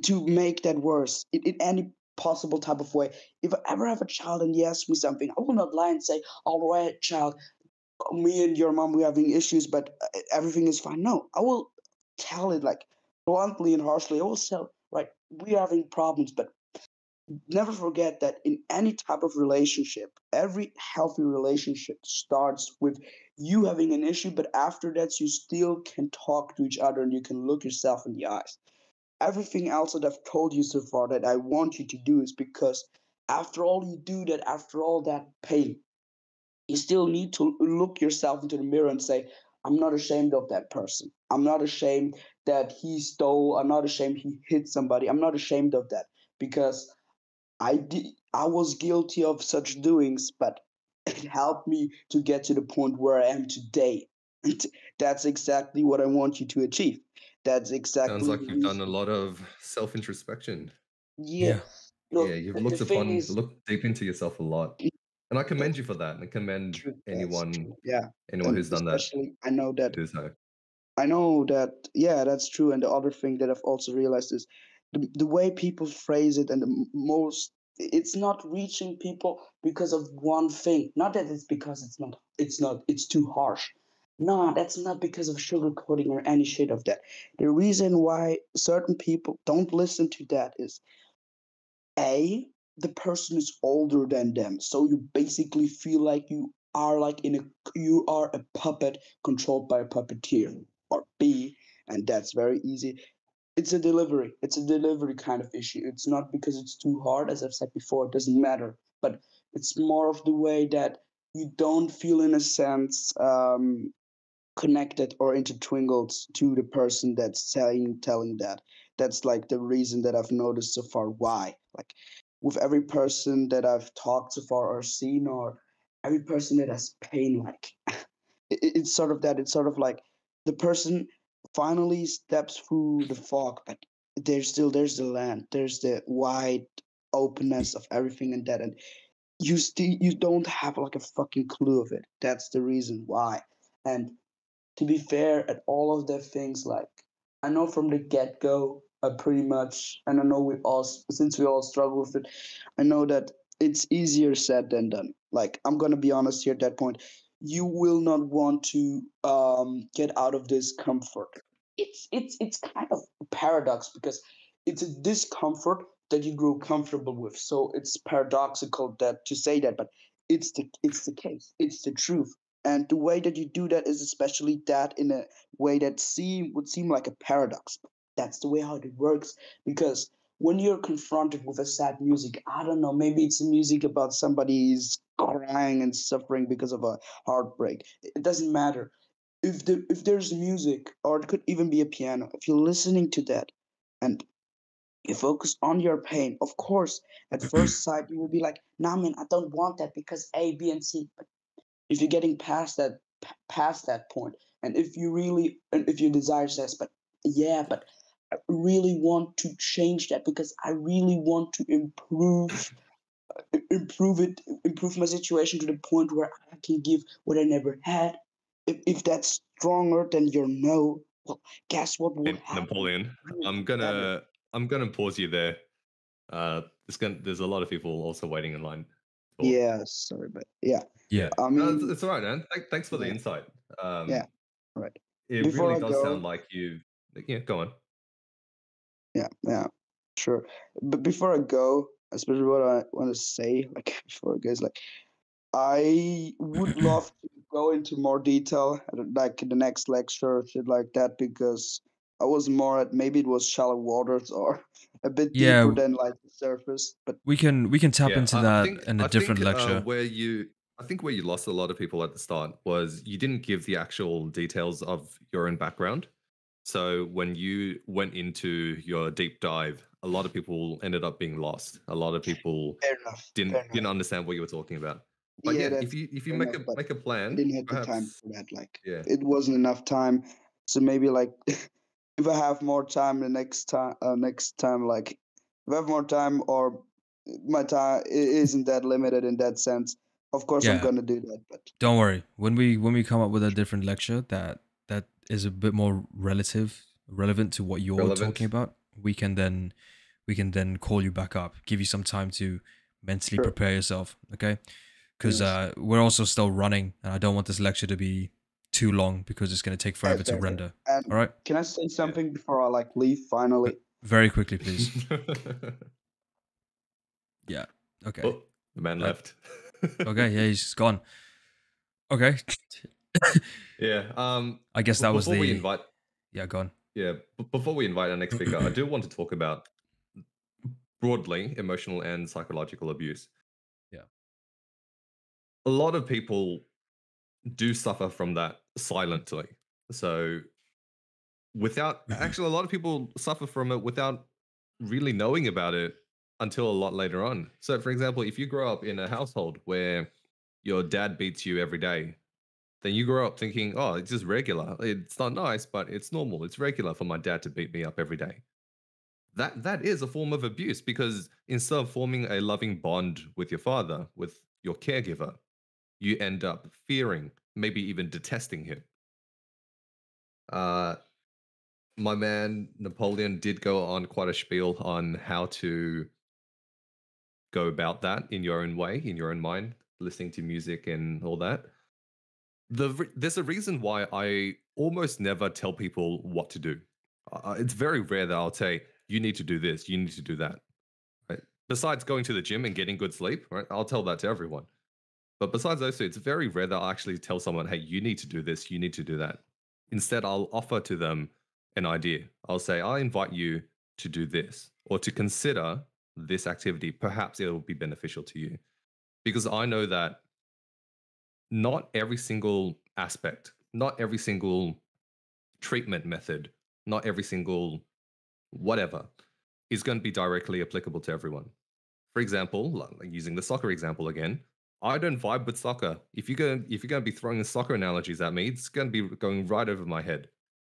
to make that worse in any possible type of way. If I ever have a child and he asks me something, I will not lie and say, all right, child, me and your mom, we're having issues, but everything is fine. No, I will tell it like bluntly and harshly. I will say, right, we're having problems, but never forget that in any type of relationship, every healthy relationship starts with you having an issue, but after that, you still can talk to each other and you can look yourself in the eyes. Everything else that I've told you so far that I want you to do is because after all you do that, after all that pain, you still need to look yourself into the mirror and say, I'm not ashamed of that person. I'm not ashamed that he stole. I'm not ashamed he hit somebody. I'm not ashamed of that because I was guilty of such doings, but it helped me to get to the point where I am today. And that's exactly what I want you to achieve. That's Sounds exactly like the you've done a reason. lot of self-introspection. Yeah. Yeah. Yeah, Look, you've the thing is, looked deep into yourself a lot. And I commend that's you for that. And I commend true. That's anyone true. Yeah. And who's done that especially, to do so. yeah, that's true. And the other thing that I've also realized is the way people phrase it, and it's not reaching people because of one thing. Not that it's because it's too harsh. No, that's not because of sugarcoating or any shit of that. The reason why certain people don't listen to that is A, the person is older than them. So you basically feel like you are a puppet controlled by a puppeteer. Or B, and that's very easy. It's a delivery. It's a delivery kind of issue. It's not because it's too hard, as I've said before, it doesn't matter. But it's more of the way that you don't feel in a sense connected or intertwinkled to the person that's telling that. That's like the reason that I've noticed so far why. Like with every person that I've talked so far or seen, or every person that has pain, like it's sort of that. It's sort of like the person finally steps through the fog, but there's the land, there's the wide openness of everything and that, and you don't have like a fucking clue of it. That's the reason why. And to be fair, at all of the things, like I know from the get go, pretty much, and I know since we all struggle with it, I know that it's easier said than done. Like I'm gonna be honest here at that point, you will not want to get out of this comfort. It's kind of a paradox because it's a discomfort that you grow comfortable with. So it's paradoxical that to say that, but it's the case. It's the truth. And the way that you do that is especially that in a way that would seem like a paradox. But that's the way how it works. Because when you're confronted with a sad music, I don't know, maybe it's a music about somebody's crying and suffering because of a heartbreak. It doesn't matter. If there's music, or it could even be a piano, if you're listening to that and you focus on your pain, of course, at first sight you will be like, nah man, I don't want that because A, B, and C. But if you're getting past that point, and if your desire says, but yeah, but I really want to change that because I really want to improve my situation to the point where I can give what I never had. If that's stronger than your no, well, guess what will And happen? Napoleon, Really I'm better. gonna I'm gonna pause you there. There's a lot of people also waiting in line to talk. Yeah, sorry, but yeah, Yeah. Yeah, I no, mean, it's all right, man. Thanks for the yeah, insight. yeah, right. It Before really I does sound go, like you. Yeah, go on. yeah, sure. But before I go, especially what I want to say, like before I go, is like I would love to go into more detail, like in the next lecture, shit like that, because I was more at maybe it was shallow waters or a bit deeper Yeah, than like the surface. But we can tap Yeah, into that in a I different think lecture. where you lost a lot of people at the start was you didn't give the actual details of your own background. So when you went into your deep dive, a lot of people ended up being lost. A lot of people fair enough, fair didn't enough. understand what you were talking about. But Yeah, yeah, that's if you fair enough. But make a I plan, didn't have the time perhaps for that. Like yeah. it wasn't enough time. So maybe like if I have more time the next time, like if I have more time or my time isn't that limited in that sense, of course I'm Yeah, gonna do that. But don't worry. When we come up with a different lecture that is a bit more relevant to what you're talking Relevant. about, we can then call you back up, give you some time to mentally sure, prepare yourself, okay? Because yes, we're also still running, and I don't want this lecture to be too long because it's going to take forever to fair, fair. render. All And right, can I say Yeah. something before I like leave finally? very quickly, please. Yeah. Okay. Oh, the man That. left. Okay. Yeah, he's gone. Okay. Yeah. I guess that was Before we the. invite, Yeah, gone. yeah, before we invite our next speaker, I do want to talk about broadly emotional and psychological abuse. Yeah. A lot of people do suffer from that silently. So without actually, a lot of people suffer from it without really knowing about it until a lot later on. So, for example, if you grow up in a household where your dad beats you every day, then you grow up thinking, oh, it's just regular. It's not nice, but it's normal. It's regular for my dad to beat me up every day. That is a form of abuse, because instead of forming a loving bond with your father, with your caregiver, you end up fearing, maybe even detesting him. Uh, my man Napoleon did go on quite a spiel on how to go about that in your own way, in your own mind, listening to music and all that. There's a reason why I almost never tell people what to do. It's very rare that I'll say, you need to do this, you need to do that. Right? Besides going to the gym and getting good sleep, right? I'll tell that to everyone. But besides those two, it's very rare that I'll actually tell someone, hey, you need to do this, you need to do that. Instead, I'll offer to them an idea. I'll say, I invite you to do this, or to consider this activity. Perhaps it will be beneficial to you. Because I know that not every single aspect, not every single treatment method, not every single whatever is going to be directly applicable to everyone. For example, like using the soccer example again, I don't vibe with soccer. If you're going to be throwing soccer analogies at me, it's going to be going right over my head.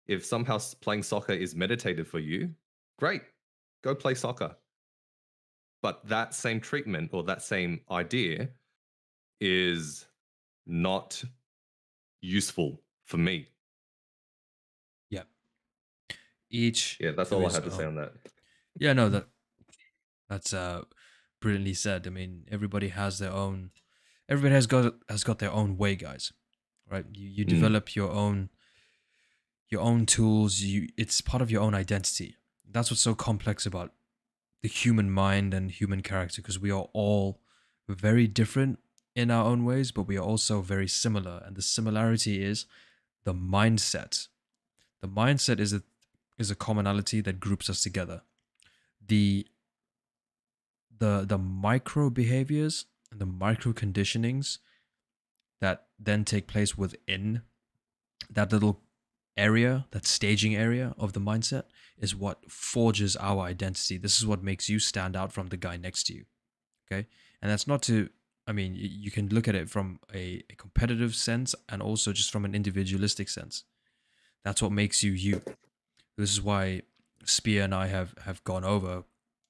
If somehow playing soccer is meditative for you, great, go play soccer. But that same treatment or that same idea is not useful for me. Yeah. Each Yeah, that's to all I his had to say own. on that. Yeah, no, that's brilliantly said. I mean, everybody has their own. Everybody has got their own way, guys. Right? You develop your own tools. It's part of your own identity. That's what's so complex about the human mind and human character, because we are all very different in our own ways, but we are also very similar. And the similarity is the mindset. The mindset is a commonality that groups us together. The the micro behaviors and the micro conditionings that then take place within that little area, that staging area of the mindset, is what forges our identity. This is what makes you stand out from the guy next to you. Okay. And that's not to, I mean, you can look at it from a competitive sense and also just from an individualistic sense. That's what makes you you. This is why Spear and I have gone over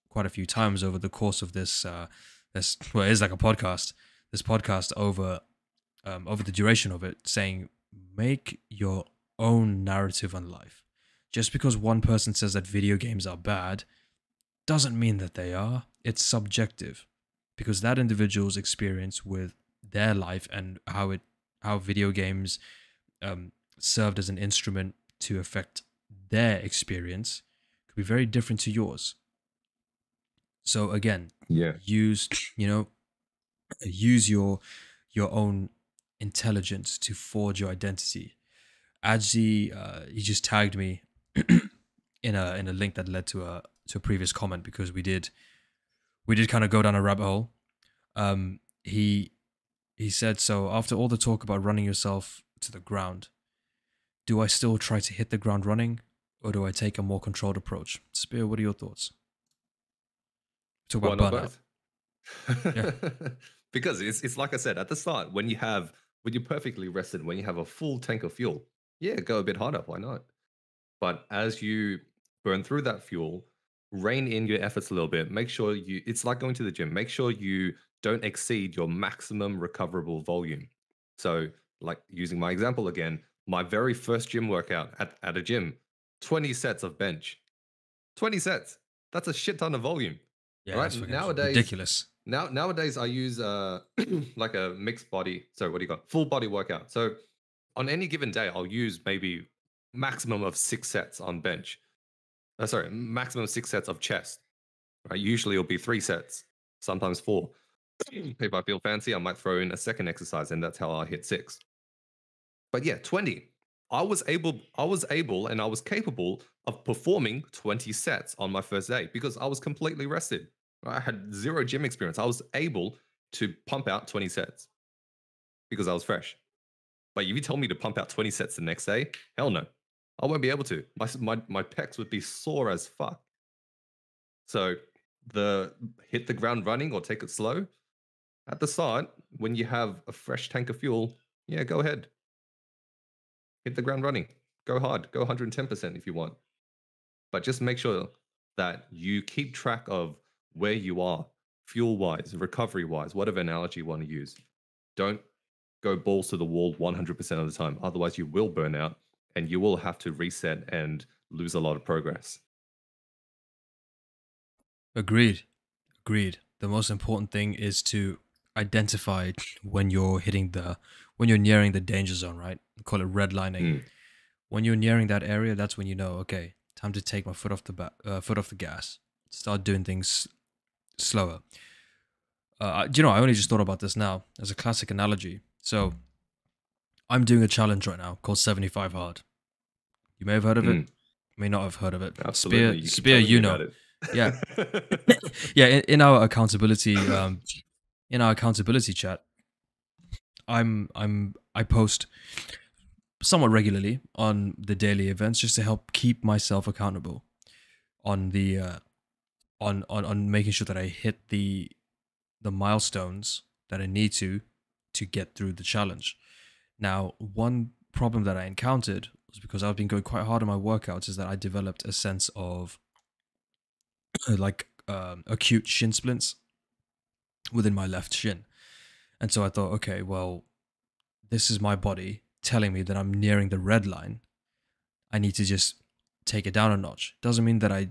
quite a few times over the course of this well, it is like a podcast. This podcast over the duration of it, saying make your own narrative on life. Just because one person says that video games are bad doesn't mean that they are. It's subjective, because that individual's experience with their life and how video games served as an instrument to affect their experience could be very different to yours. So again, Yeah. use use your own intelligence to forge your identity. Ajzi, he just tagged me in a link that led to a previous comment, because we did kind of go down a rabbit hole. He said, so after all the talk about running yourself to the ground, do I still try to hit the ground running, or do I take a more controlled approach? Spear, what are your thoughts? Talk Why about not burnout. both? Yeah. Because it's like I said at the start, when you're perfectly rested, when you have a full tank of fuel, yeah, go a bit harder. Why not? But as you burn through that fuel, rein in your efforts a little bit. Make sure it's like going to the gym. Make sure you don't exceed your maximum recoverable volume. So, like using my example again, my very first gym workout at a gym, 20 sets of bench. 20 sets. That's a shit ton of volume. Yeah, Right? that's fucking Nowadays, ridiculous. nowadays I use like a mixed body. So what do you got? Full body workout. So on any given day, I'll use maybe maximum of 6 sets on bench. Sorry, maximum 6 sets of chest. Right? Usually it'll be 3 sets, sometimes 4. If I feel fancy, I might throw in a second exercise, and that's how I hit 6. But yeah, 20. I was able and I was capable of performing 20 sets on my first day because I was completely rested. I had zero gym experience. I was able to pump out 20 sets because I was fresh. But if you tell me to pump out 20 sets the next day, hell no. I won't be able to. My pecs would be sore as fuck. So the hit the ground running or take it slow at the start when you have a fresh tank of fuel, yeah, go ahead. Hit the ground running. Go hard. Go 110% if you want. But just make sure that you keep track of where you are, fuel-wise, recovery-wise, whatever analogy you want to use. Don't go balls to the wall 100% of the time. Otherwise, you will burn out and you will have to reset and lose a lot of progress. Agreed. Agreed. The most important thing is to identify when you're nearing the danger zone, right? We call it redlining. When you're nearing that area, that's when you know, okay, time to take my foot off the gas. Start doing things slower. I only just thought about this now as a classic analogy. So I'm doing a challenge right now called 75 Hard. You may have heard of it. May not have heard of it. Absolutely. Spear, you know. About it. Yeah. Yeah, in our accountability chat, I post somewhat regularly on the daily events just to help keep myself accountable on the on making sure that I hit the milestones that I need to get through the challenge. Now, one problem that I encountered was because I've been going quite hard on my workouts is that I developed a sense of acute shin splints within my left shin. And so I thought, okay, well, this is my body telling me that I'm nearing the red line. I need to just take it down a notch. Doesn't mean that I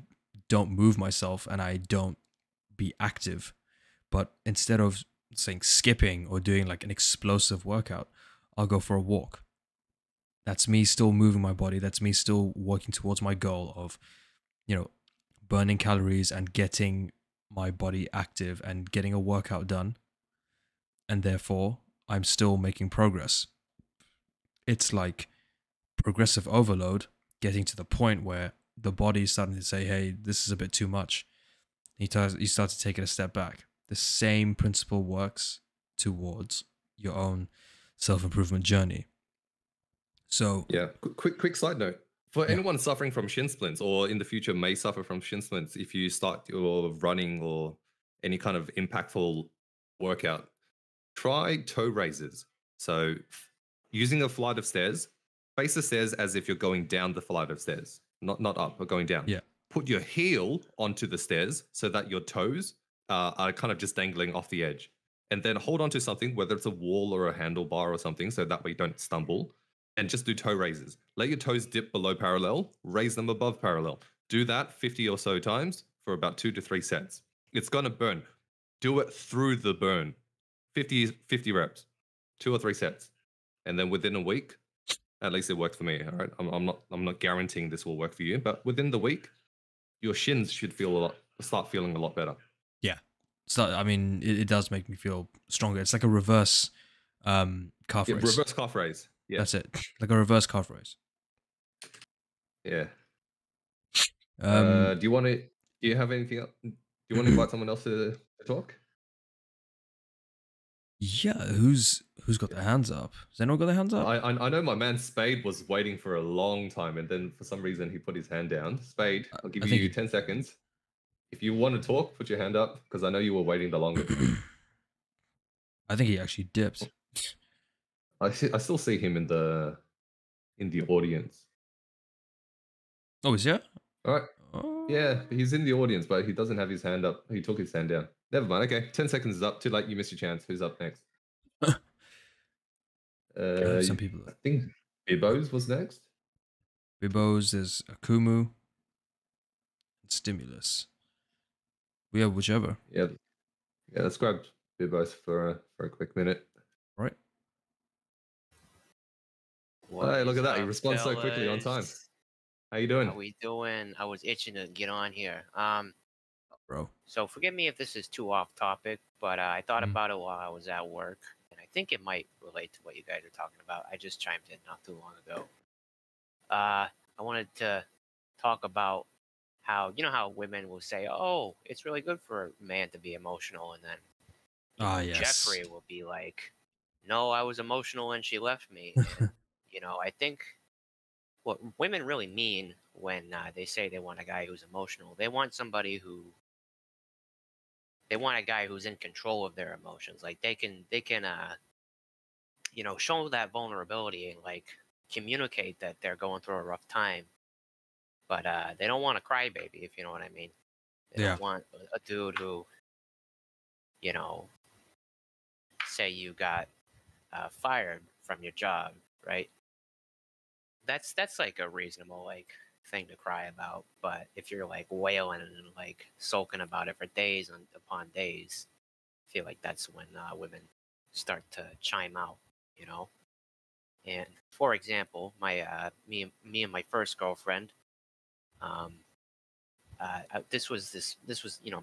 don't move myself and I don't be active. But instead of saying skipping or doing like an explosive workout, I'll go for a walk. That's me still moving my body. That's me still working towards my goal of, burning calories and getting my body active and getting a workout done. And therefore, I'm still making progress. It's like progressive overload, getting to the point where the body is starting to say, hey, this is a bit too much. You start to take it a step back. The same principle works towards your own self-improvement journey. So yeah, quick side note. For anyone suffering from shin splints or in the future may suffer from shin splints, if you start your running or any kind of impactful workout, try toe raises. So using a flight of stairs, face the stairs as if you're going down the flight of stairs, not up, but going down. Yeah. Put your heel onto the stairs so that your toes are kind of just dangling off the edge. And then hold on to something, whether it's a wall or a handlebar or something, so that way you don't stumble. And just do toe raises. Let your toes dip below parallel, raise them above parallel. Do that 50 or so times for about 2 to 3 sets. It's going to burn. Do it through the burn. 50 reps, 2 or 3 sets. And then within a week, at least it worked for me. All right. I'm not guaranteeing this will work for you, but within the week, your shins should start feeling a lot better. Yeah. So it does make me feel stronger. It's like a reverse calf raise. Reverse calf raise. Yeah. That's it. Like a reverse calf raise. Yeah. Do you have anything else? Do you want to invite someone else to talk? Yeah, who's got their hands up? Has anyone got their hands up? I know my man Spade was waiting for a long time, and then for some reason he put his hand down. Spade, I'll give you 10 seconds. If you want to talk, put your hand up, because I know you were waiting the longest. I think he actually dipped. I still see him in the audience. Oh, is he? All right. Oh. Yeah, he's in the audience, but he doesn't have his hand up. He took his hand down. Never mind. Okay, 10 seconds is up. Too late. You missed your chance. Who's up next? Some people. I think Bibos was next. Bibos, there's Akumu, and Stimulus. We have whichever. Yeah. Let's grab Bibos for a quick minute. Right. Hey, look at that! He responds so quickly on time. How you doing? How we doing? I was itching to get on here. Bro. So forgive me if this is too off topic, but I thought about it while I was at work, and I think it might relate to what you guys are talking about. I just chimed in not too long ago. I wanted to talk about how, how women will say, oh, it's really good for a man to be emotional, and then yes. Jeffrey will be like, no, I was emotional when she left me. And, I think what women really mean when they say they want a guy who's emotional, they want a guy who's in control of their emotions. Like they can show that vulnerability and like communicate that they're going through a rough time, but they don't want a crybaby, if you know what I mean. They Yeah. don't want a dude who, you know, say you got fired from your job, right? That's like a reasonable like thing to cry about. But if you're like wailing and like sulking about it for days upon days, I feel like that's when women start to chime out, you know. And for example, me and my first girlfriend, um, this was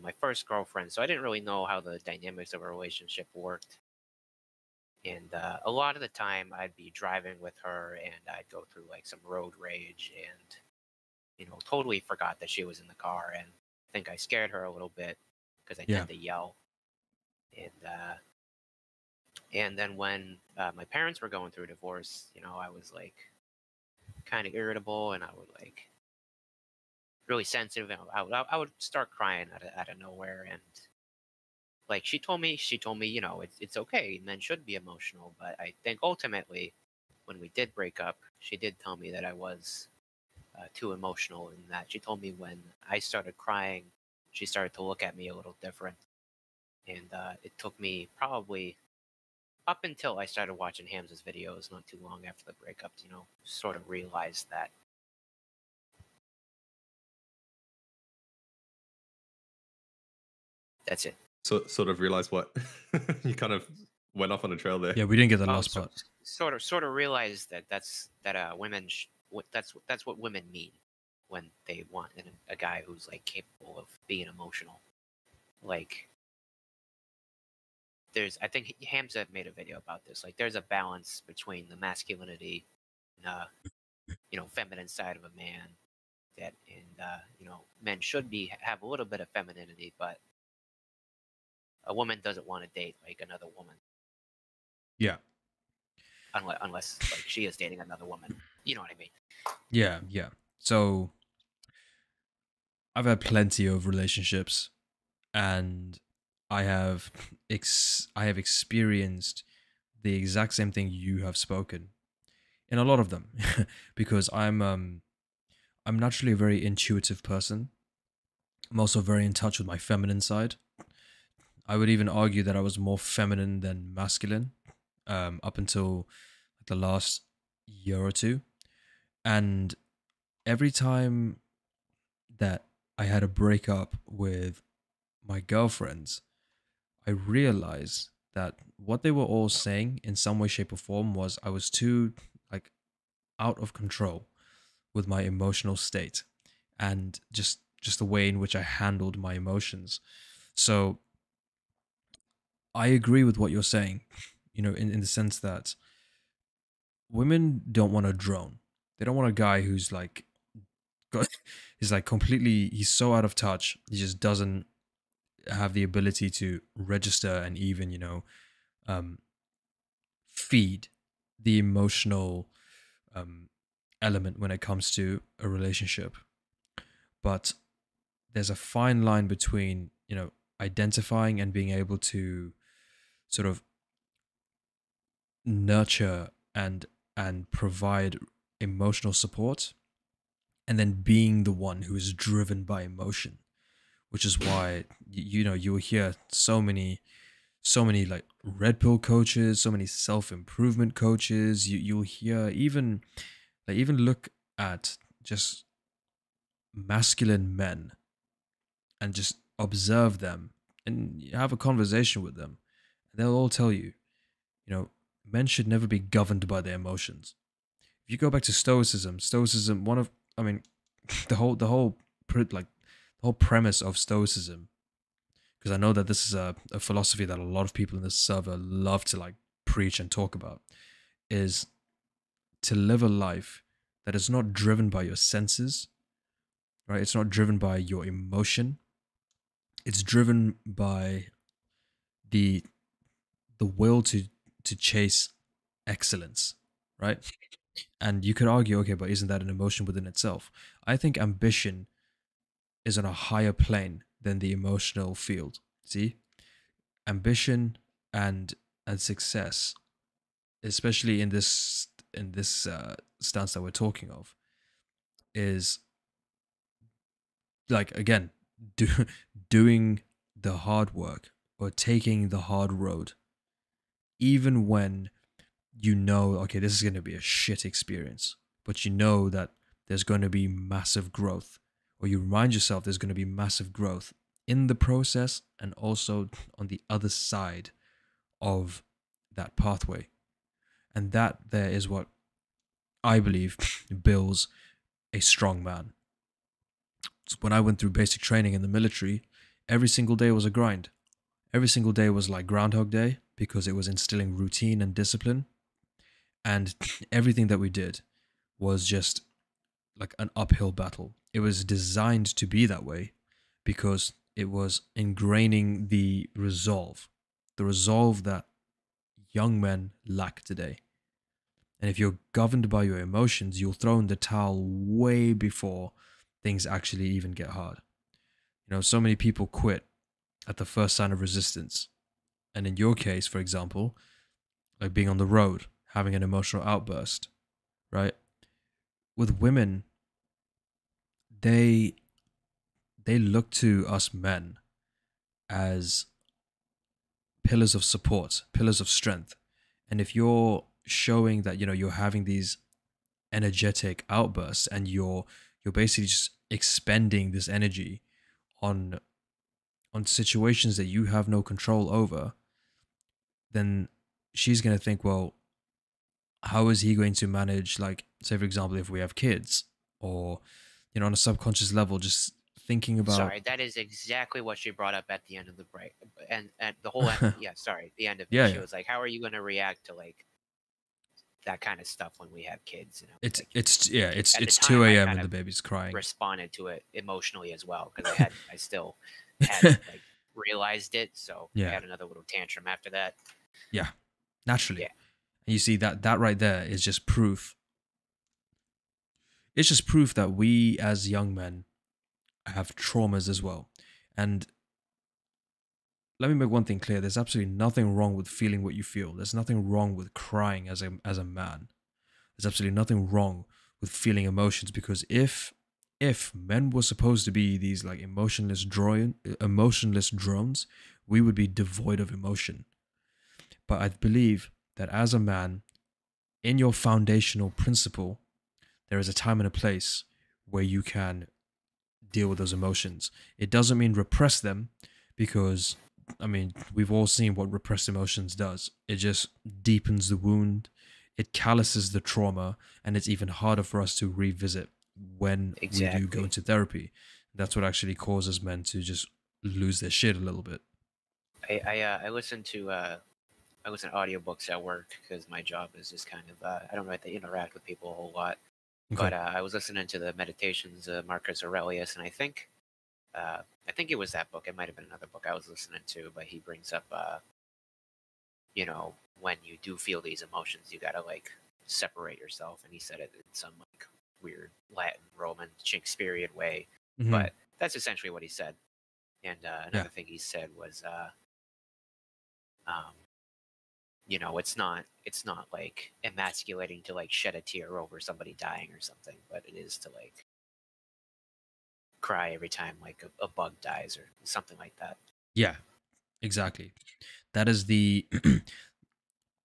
my first girlfriend, so I didn't really know how the dynamics of a relationship worked. And a lot of the time, I'd be driving with her, and I'd go through like some road rage, and totally forgot that she was in the car, and I think I scared her a little bit because I Yeah. tend to yell. And then when my parents were going through a divorce, I was like kind of irritable, and I would like really sensitive. And I would start crying out of nowhere, and like she told me, it's okay. Men should be emotional, but I think ultimately, when we did break up, she did tell me that I was too emotional, and that she told me when I started crying, she started to look at me a little different. And it took me probably up until I started watching Hamza's videos not too long after the breakup to, sort of realize that. That's it. So sort of realize what you kind of went off on a trail there. Yeah, we didn't get the Oh, last part. sort of realize that women that's what women mean when they want a guy who's like capable of being emotional. Like I think Hamza made a video about this. Like there's a balance between the masculinity and feminine side of a man, men should have a little bit of femininity, but a woman doesn't want to date like another woman. Yeah. Unless like she is dating another woman. You know what I mean? Yeah, yeah. So I've had plenty of relationships, and I have experienced the exact same thing you have spoken in a lot of them, because I'm naturally a very intuitive person. I'm also very in touch with my feminine side. I would even argue that I was more feminine than masculine up until the last year or two. And every time that I had a breakup with my girlfriends, I realized that what they were all saying in some way, shape, or form was I was too like out of control with my emotional state, and just the way in which I handled my emotions. So I agree with what you're saying, in the sense that women don't want a drone. They don't want a guy who's like got he's like completely he's so out of touch. He just doesn't have the ability to register and even, um feed the emotional um element when it comes to a relationship. But there's a fine line between, identifying and being able to sort of nurture and provide emotional support, and then being the one who is driven by emotion, which is why you will hear so many like red pill coaches, so many self-improvement coaches. You'll hear even look at just masculine men and just observe them and have a conversation with them. They'll all tell you, men should never be governed by their emotions. If you go back to Stoicism, one of, I mean, the whole premise of Stoicism, because I know that this is a philosophy that a lot of people in this server love to like preach and talk about, is to live a life that is not driven by your senses, right? It's not driven by your emotion. It's driven by the will to to chase excellence, right? And you could argue, okay, but isn't that an emotion within itself? I think ambition is on a higher plane than the emotional field. See, ambition and success, especially in this stance that we're talking of, is like, again, doing the hard work or taking the hard road, even when you know, okay, this is going to be a shit experience, but you know that there's going to be massive growth, or you remind yourself there's going to be massive growth in the process and also on the other side of that pathway. And that there is what I believe builds a strong man. So when I went through basic training in the military, every single day was a grind. Every single day was like Groundhog Day because it was instilling routine and discipline. And everything that we did was just like an uphill battle. It was designed to be that way because it was ingraining the resolve that young men lack today. And if you're governed by your emotions, you'll throw in the towel way before things actually even get hard. You know, so many people quit at the first sign of resistance. And in your case, for example, like being on the road, having an emotional outburst, right? With women, they look to us men as pillars of support, pillars of strength. And if you're showing that, you know, you're having these energetic outbursts and you're basically just expending this energy on situations that you have no control over, then she's going to think, well, how is he going to manage, like, say, for example, if we have kids, or, you know, on a subconscious level, just thinking about... Sorry, that is exactly what she brought up at the end of the break. And at the whole end, the end of it, Yeah, she yeah. was like, how are you going to react to, like, that kind of stuff when we have kids? You know, It's like, it's time, 2 I a.m. kind and the of baby's crying. responded to it emotionally as well because I still hadn't like realized it, so I Yeah. had another little tantrum after that. Yeah, naturally. Yeah. And you see that right there is just proof. It's just proof that we as young men have traumas as well. And let me make one thing clear. There's absolutely nothing wrong with feeling what you feel. There's nothing wrong with crying as a man. There's absolutely nothing wrong with feeling emotions, because if men were supposed to be these like emotionless drones, we would be devoid of emotion. But I believe that as a man, in your foundational principle, there is a time and a place where you can deal with those emotions. It doesn't mean repress them, because, I mean, we've all seen what repressed emotions does. It just deepens the wound, it calluses the trauma, and it's even harder for us to revisit when we do go into therapy. That's what actually causes men to just lose their shit a little bit. I listen to audiobooks at work because my job is just kind of I don't have to interact with people a whole lot. Okay. But I was listening to the Meditations of Marcus Aurelius, and I think it was that book. It might have been another book I was listening to, but he brings up you know, when you do feel these emotions, you gotta like separate yourself, and he said it in some like weird Latin, Roman, Shakespearean way. Mhm. But that's essentially what he said. And another thing he said was, you know, it's not like emasculating to like shed a tear over somebody dying or something, but it is to like cry every time like a bug dies or something like that. Yeah, exactly. That is the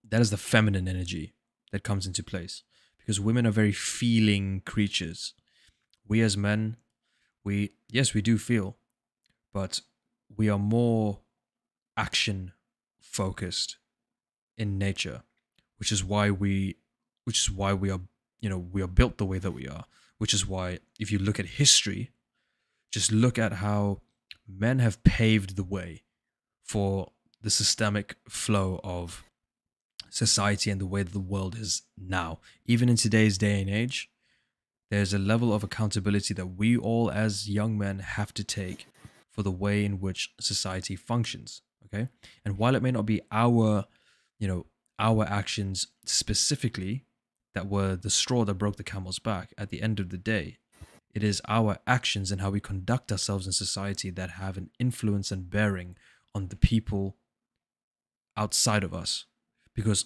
that is the feminine energy that comes into place, because women are very feeling creatures. We as men, we do feel, but we are more action focused in nature, which is why we are, you know, we are built the way that we are, which is why if you look at history, just look at how men have paved the way for the systemic flow of society and the way that the world is now. Even in today's day and age, there's a level of accountability that we all as young men have to take for the way in which society functions. Okay. And while it may not be our, you know, our actions specifically that were the straw that broke the camel's back. At the end of the day, it is our actions and how we conduct ourselves in society that have an influence and bearing on the people outside of us. Because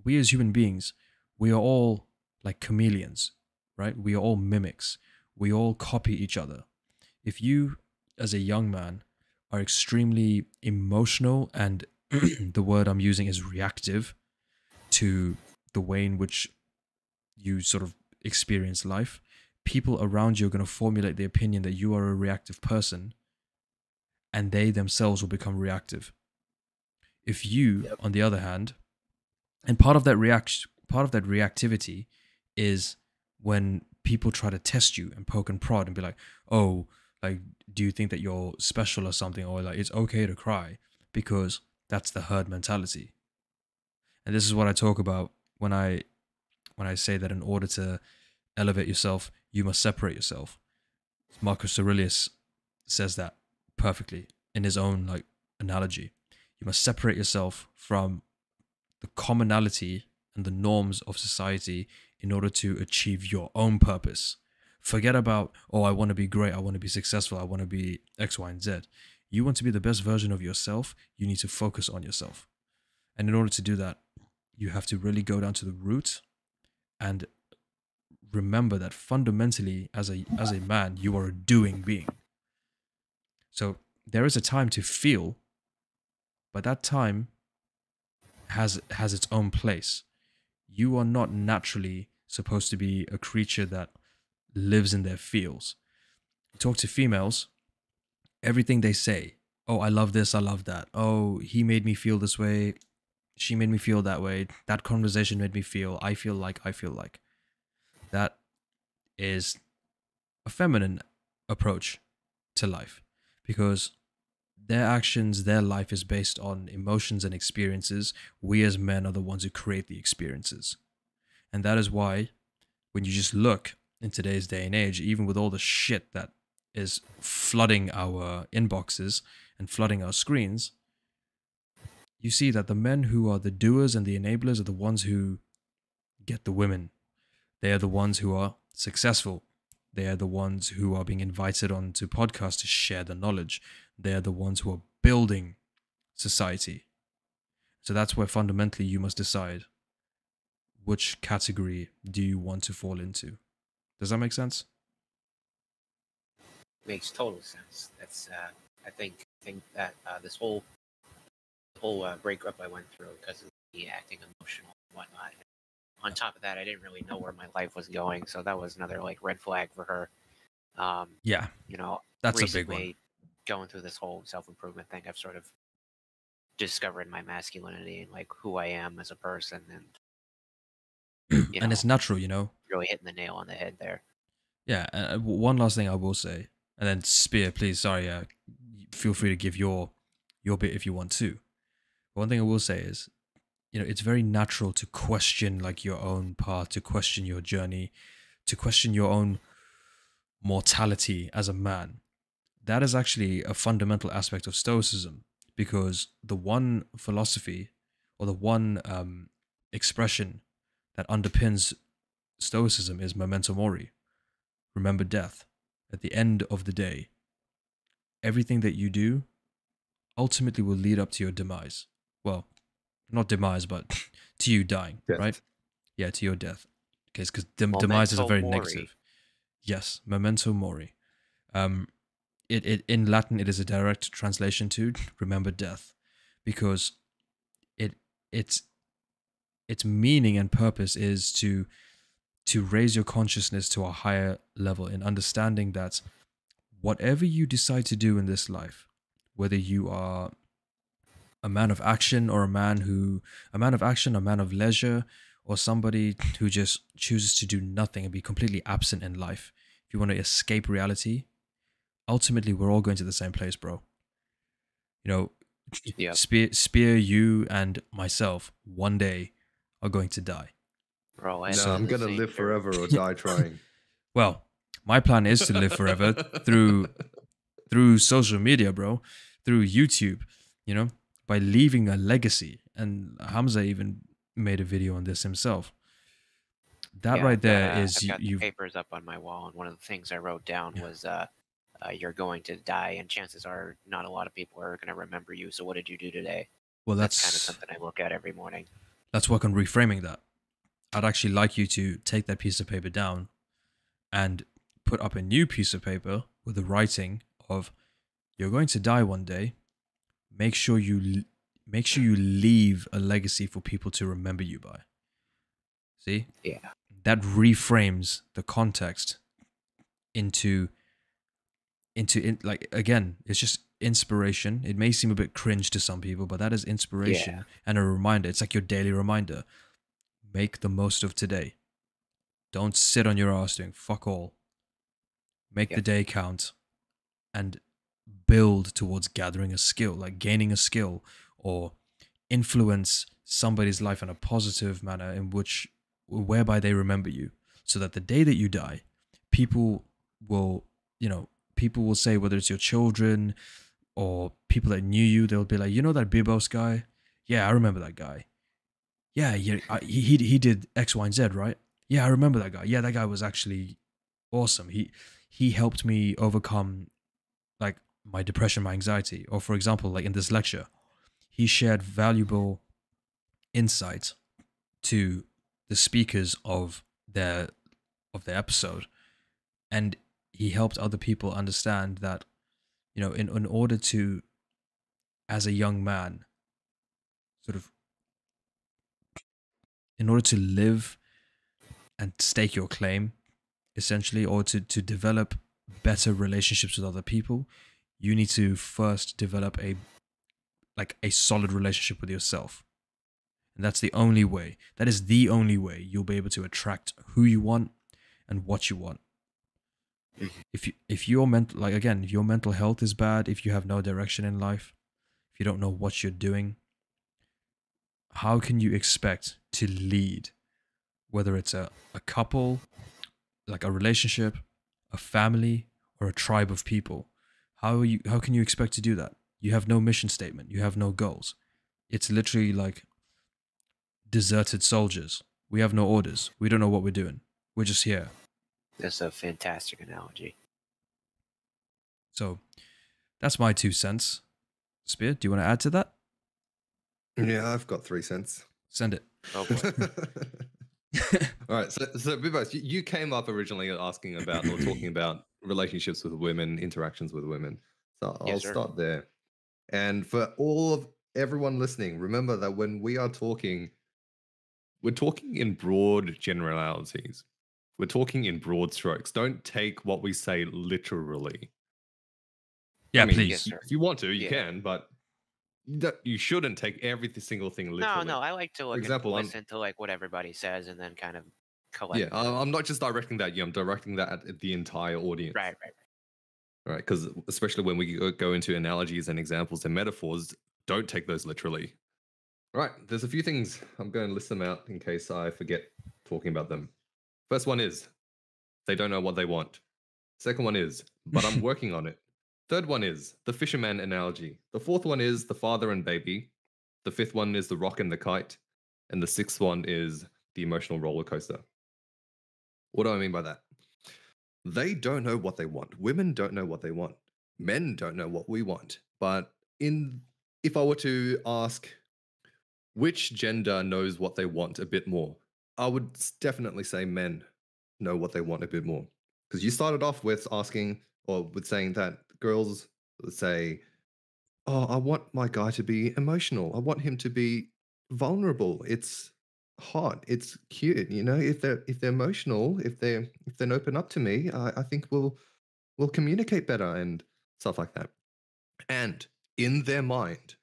we as human beings, we are all like chameleons, right? We are all mimics. We all copy each other. If you, as a young man, are extremely emotional and the word I'm using is reactive to the way in which you sort of experience life, people around you are going to formulate the opinion that you are a reactive person, and they themselves will become reactive. If you, on the other hand, and part of that reactivity is when people try to test you and poke and prod and be like, oh, like, do you think that you're special or something? Or like, it's okay to cry, because that's the herd mentality. And this is what I talk about when I say that in order to elevate yourself, you must separate yourself. Marcus Aurelius says that perfectly in his own like analogy. You must separate yourself from the commonality and the norms of society in order to achieve your own purpose. Forget about, oh, I want to be great, I want to be successful, I want to be X, Y, and Z. You want to be the best version of yourself, you need to focus on yourself. And in order to do that, you have to really go down to the root and remember that fundamentally, as a man, you are a doing being. So there is a time to feel, but that time has its own place. You are not naturally supposed to be a creature that lives in their feels. You talk to females, everything they say, oh, I love this, I love that. Oh, he made me feel this way, she made me feel that way, that conversation made me feel, I feel like. That is a feminine approach to life, because their actions, their life is based on emotions and experiences. We as men are the ones who create the experiences. And that is why when you just look in today's day and age, even with all the shit that is flooding our inboxes and flooding our screens, you see that the men who are the doers and the enablers are the ones who get the women. They are the ones who are successful. They are the ones who are being invited onto podcasts to share the knowledge. They are the ones who are building society. So that's where fundamentally you must decide which category do you want to fall into. Does that make sense? Makes total sense. That's I think that this whole breakup I went through because of me acting emotional and whatnot. On top of that, I didn't really know where my life was going, so that was another like red flag for her. Yeah, you know, that's recently, a big one. Going through this whole self-improvement thing, I've sort of discovered my masculinity and like who I am as a person, and and it's natural, really hitting the nail on the head there. Yeah. One last thing I will say, and then Spear, please, sorry, feel free to give your bit if you want to. One thing I will say is, it's very natural to question like your own path, to question your journey, to question your own mortality as a man. That is actually a fundamental aspect of Stoicism, because the one philosophy or the one expression that underpins Stoicism is Memento Mori. Remember death. At the end of the day, everything that you do ultimately will lead up to your demise. Well, not demise, but to you dying, Death. right? Yeah, to your death. Okay, because demise is a very negative. Yes, Memento Mori. It in Latin it is a direct translation to remember death, because its meaning and purpose is to raise your consciousness to a higher level in understanding that whatever you decide to do in this life, whether you are a man of action or a man of leisure, or somebody who just chooses to do nothing and be completely absent in life, if you want to escape reality, ultimately we're all going to the same place, bro. Yeah. Spear, you and myself one day are going to die. Bro, I'm gonna live forever or die trying. Well, my plan is to live forever through social media, bro, through YouTube, by leaving a legacy. And Hamza even made a video on this himself. That Yeah, right there is I've got the you. papers up on my wall, and one of the things I wrote down was you're going to die, and chances are not a lot of people are going to remember you. So what did you do today? Well, That's kind of something I look at every morning. let's work on reframing that. I'd actually like you to take that piece of paper down and put up a new piece of paper with the writing of you're going to die one day. Make sure you leave a legacy for people to remember you by. See? Yeah. That reframes the context into like, again, it's just inspiration. It may seem a bit cringe to some people, but that is inspiration and a reminder. It's like your daily reminder. Make the most of today. Don't sit on your ass doing fuck all. Make the day count and build towards gathering a skill, like gaining a skill, or influence somebody's life in a positive manner whereby they remember you, so that the day that you die, people will say, whether it's your children or people that knew you, they'll be like, you know that Bibos guy? Yeah, I remember that guy. Yeah, he did X, Y, and Z, right? Yeah, I remember that guy. Yeah, that guy was actually awesome. He helped me overcome like my depression, my anxiety. Or for example, like in this lecture, he shared valuable insight to the speakers of their episode, and he helped other people understand that, in order to, as a young man, sort of, in order to live and stake your claim, essentially, or to develop better relationships with other people, you need to first develop a solid relationship with yourself. And that's the only way. That is the only way you'll be able to attract who you want and what you want. If your mental health is bad, if you have no direction in life, if you don't know what you're doing, how can you expect to lead? Whether it's a couple, like a relationship, a family, or a tribe of people, how can you expect to do that? You have no mission statement. You have no goals. It's literally like deserted soldiers. We have no orders. We don't know what we're doing. We're just here. That's a fantastic analogy. So that's my 2 cents. Spear, do you want to add to that? Yeah, I've got 3 cents. Send it. Oh boy. All right, so Bibos, you came up originally asking about or talking about relationships with women, interactions with women. So I'll start there. And for everyone listening, remember that when we are talking, we're talking in broad generalities. We're talking in broad strokes. Don't take what we say literally. Yeah, please. If you want to, you can, but you shouldn't take every single thing literally. No, I like to listen to like what everybody says and then kind of collect. Yeah, I'm not just directing that at you. I'm directing that at the entire audience. Right. Right, because especially when we go into analogies and examples and metaphors, don't take those literally. Right, there's a few things. I'm going to list them out in case I forget talking about them. First one is, they don't know what they want. Second one is, but I'm working on it. Third one is, the fisherman analogy. The fourth one is, the father and baby. The fifth one is, the rock and the kite. And the sixth one is, the emotional roller coaster. What do I mean by that? They don't know what they want. Women don't know what they want. Men don't know what we want. But if I were to ask which gender knows what they want a bit more, I would definitely say men know what they want a bit more. Because you started off with asking, or with saying that girls would say, oh, I want my guy to be emotional. I want him to be vulnerable. It's hot. It's cute. If they're emotional, if they open up to me, I think we'll communicate better and stuff like that. And in their mind,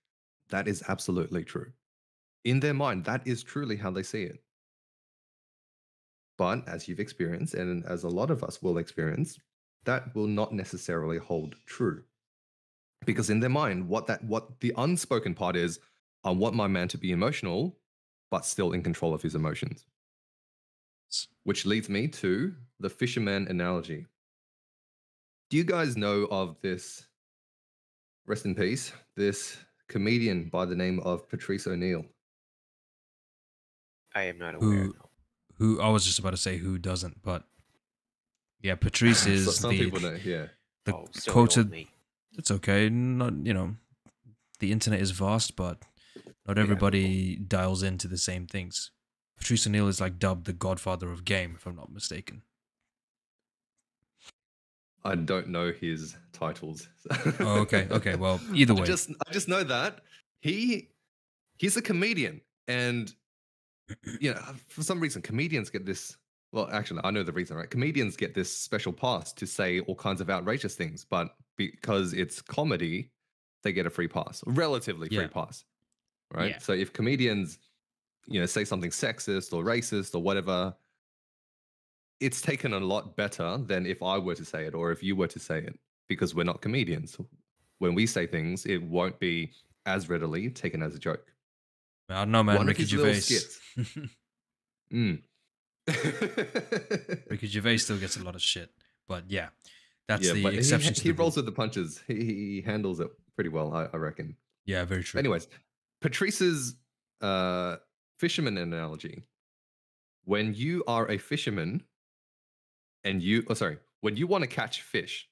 that is absolutely true. In their mind, that is truly how they see it. But as you've experienced, and as a lot of us will experience, that will not necessarily hold true. Because in their mind, what the unspoken part is, I want my man to be emotional, but still in control of his emotions. Which leads me to the fisherman analogy. Do you guys know of this, rest in peace, this comedian by the name of Patrice O'Neill? I am not aware. Who I was just about to say who doesn't, but yeah, Patrice So is some people know, yeah. the So quoted. me. It's okay. Not the internet is vast, but not everybody dials into the same things. Patrice O'Neill is like dubbed the godfather of game, if I'm not mistaken. I don't know his titles. Oh, okay. Okay. Well, either way. I just know that he's a comedian, and for some reason comedians get this. Well, actually, I know the reason, right? Comedians get this special pass to say all kinds of outrageous things, but because it's comedy, they get a free pass, relatively free pass, right? Yeah. So if comedians, say something sexist or racist or whatever, it's taken a lot better than if I were to say it or if you were to say it, because we're not comedians. When we say things, it won't be as readily taken as a joke. I don't know, man. One Ricky of his little Gervais. skits. Ricky Gervais still gets a lot of shit, but yeah, that's the but exception. He rolls with the punches. He handles it pretty well, I reckon. Yeah, very true. Anyways, Patrice's fisherman analogy. When you are a fisherman and when you want to catch fish,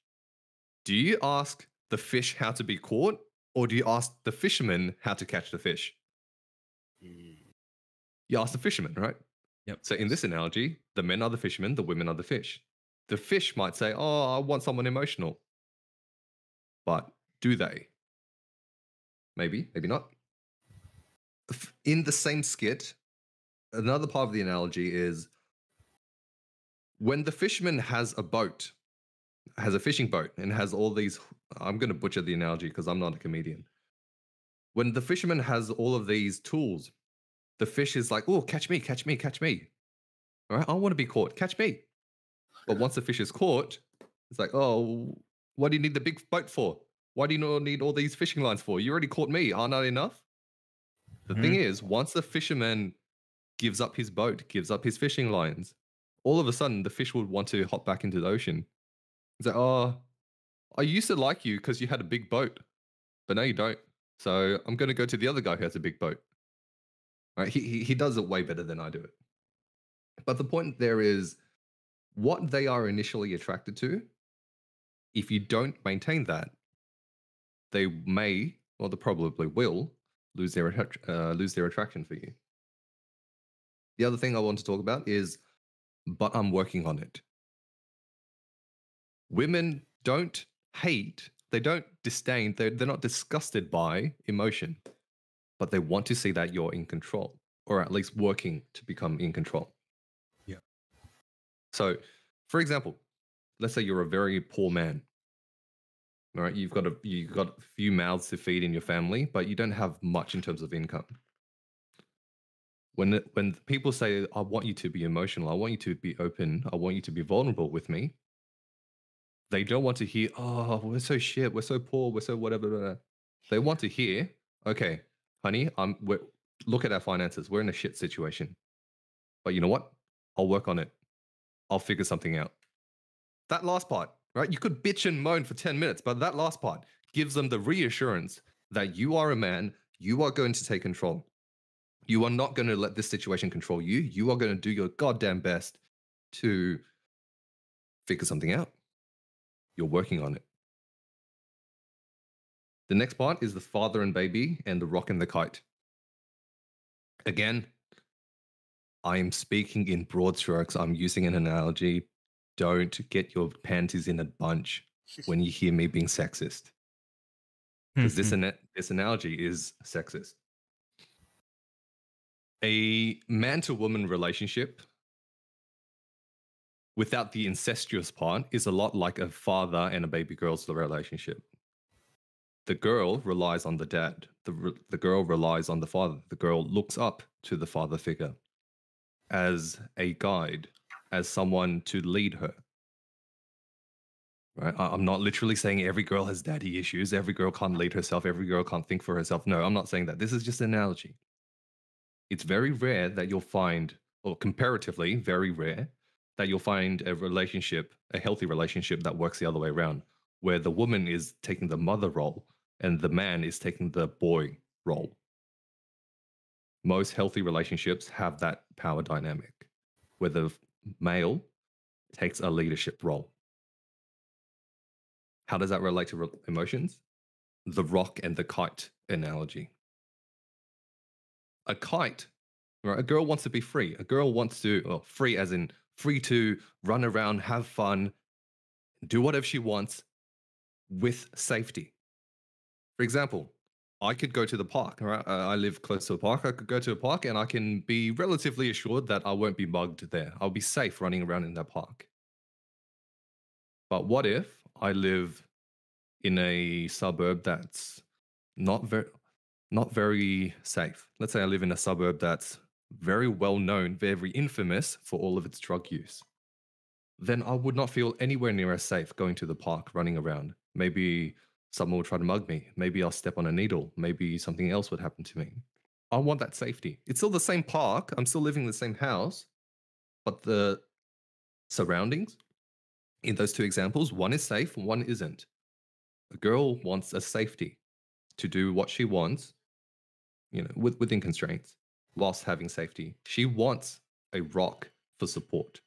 do you ask the fish how to be caught, or do you ask the fisherman how to catch the fish? You ask the fisherman, right? Yep. So in this analogy, the men are the fishermen, the women are the fish. The fish might say, "Oh, I want someone emotional." But do they? Maybe, maybe not. In the same skit, another part of the analogy is when the fisherman has a fishing boat, and has all these, I'm going to butcher the analogy because I'm not a comedian. When the fisherman has all of these tools, the fish is like, "Oh, catch me, catch me, catch me." All right, I want to be caught. Catch me. But once the fish is caught, it's like, "Oh, what do you need the big boat for? Why do you not need all these fishing lines for? You already caught me. Aren't I enough?" The thing is, once the fisherman gives up his boat, gives up his fishing lines, all of a sudden the fish would want to hop back into the ocean. It's like, "Oh, I used to like you because you had a big boat, but now you don't. So I'm going to go to the other guy who has a big boat." Right? He does it way better than I do it. But the point there is, what they are initially attracted to, if you don't maintain that, they may, or they probably will, lose their attraction for you. The other thing I want to talk about is, but I'm working on it. Women don't hate, they don't disdain, they're not disgusted by emotion, but they want to see that you're in control, or at least working to become in control. Yeah. So, for example, let's say you're a very poor man. All right, you've got a few mouths to feed in your family, but you don't have much in terms of income. When people say, "I want you to be emotional, I want you to be open, I want you to be vulnerable with me," they don't want to hear, "Oh, we're so shit, we're so poor, we're so whatever." Blah, blah. They want to hear, "Okay, honey, look at our finances. We're in a shit situation, but you know what? I'll work on it. I'll figure something out." That last part, right? You could bitch and moan for 10 minutes, but that last part gives them the reassurance that you are a man, you are going to take control. You are not going to let this situation control you. You are going to do your goddamn best to figure something out. You're working on it. The next part is the father and baby and the rock and the kite. Again, I am speaking in broad strokes. I'm using an analogy. Don't get your panties in a bunch when you hear me being sexist, because this analogy is sexist. A man to woman relationship without the incestuous part is a lot like a father and a baby girl's relationship. The girl relies on the dad. The girl relies on the father. The girl looks up to the father figure as a guide, as someone to lead her. Right? I'm not literally saying every girl has daddy issues. Every girl can't lead herself. Every girl can't think for herself. No, I'm not saying that. This is just an analogy. It's very rare that you'll find, or comparatively very rare, that you'll find a relationship, a healthy relationship that works the other way around, where the woman is taking the mother role and the man is taking the boy role. Most healthy relationships have that power dynamic where the male takes a leadership role. How does that relate to emotions? The rock and the kite analogy. A kite, right? A girl wants to be free. A girl wants to, well, free as in free to run around, have fun, do whatever she wants with safety. For example, I could go to the park, right? I live close to a park. I could go to a park and I can be relatively assured that I won't be mugged there. I'll be safe running around in that park. But what if I live in a suburb that's not very safe? Let's say I live in a suburb that's very well known, very infamous for all of its drug use. Then I would not feel anywhere near as safe going to the park, running around. Maybe someone will try to mug me. Maybe I'll step on a needle. Maybe something else would happen to me. I want that safety. It's still the same park. I'm still living in the same house, but the surroundings in those two examples, one is safe, one isn't. A girl wants a safety to do what she wants, within constraints, whilst having safety. She wants a rock for support.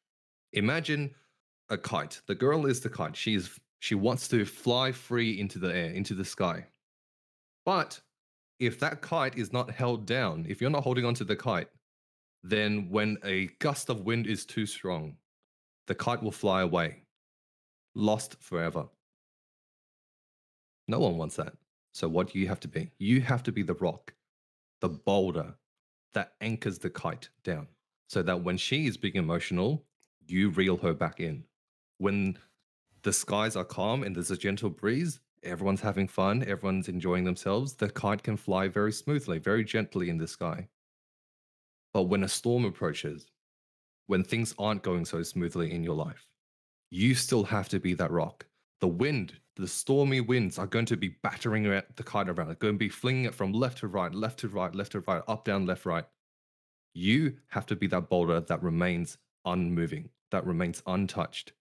Imagine a kite. The girl is the kite. She wants to fly free into the air, into the sky. But if that kite is not held down, if you're not holding onto the kite, then when a gust of wind is too strong, the kite will fly away, lost forever. No one wants that. So what do you have to be? You have to be the rock, the boulder that anchors the kite down, so that when she is being emotional, you reel her back in. When the skies are calm and there's a gentle breeze, everyone's having fun, everyone's enjoying themselves, the kite can fly very smoothly, very gently in the sky. But when a storm approaches, when things aren't going so smoothly in your life, you still have to be that rock. The wind, the stormy winds are going to be battering the kite around. They're going to be flinging it from left to right, left to right, left to right, up, down, left, right. You have to be that boulder that remains unmoving, that remains untouched,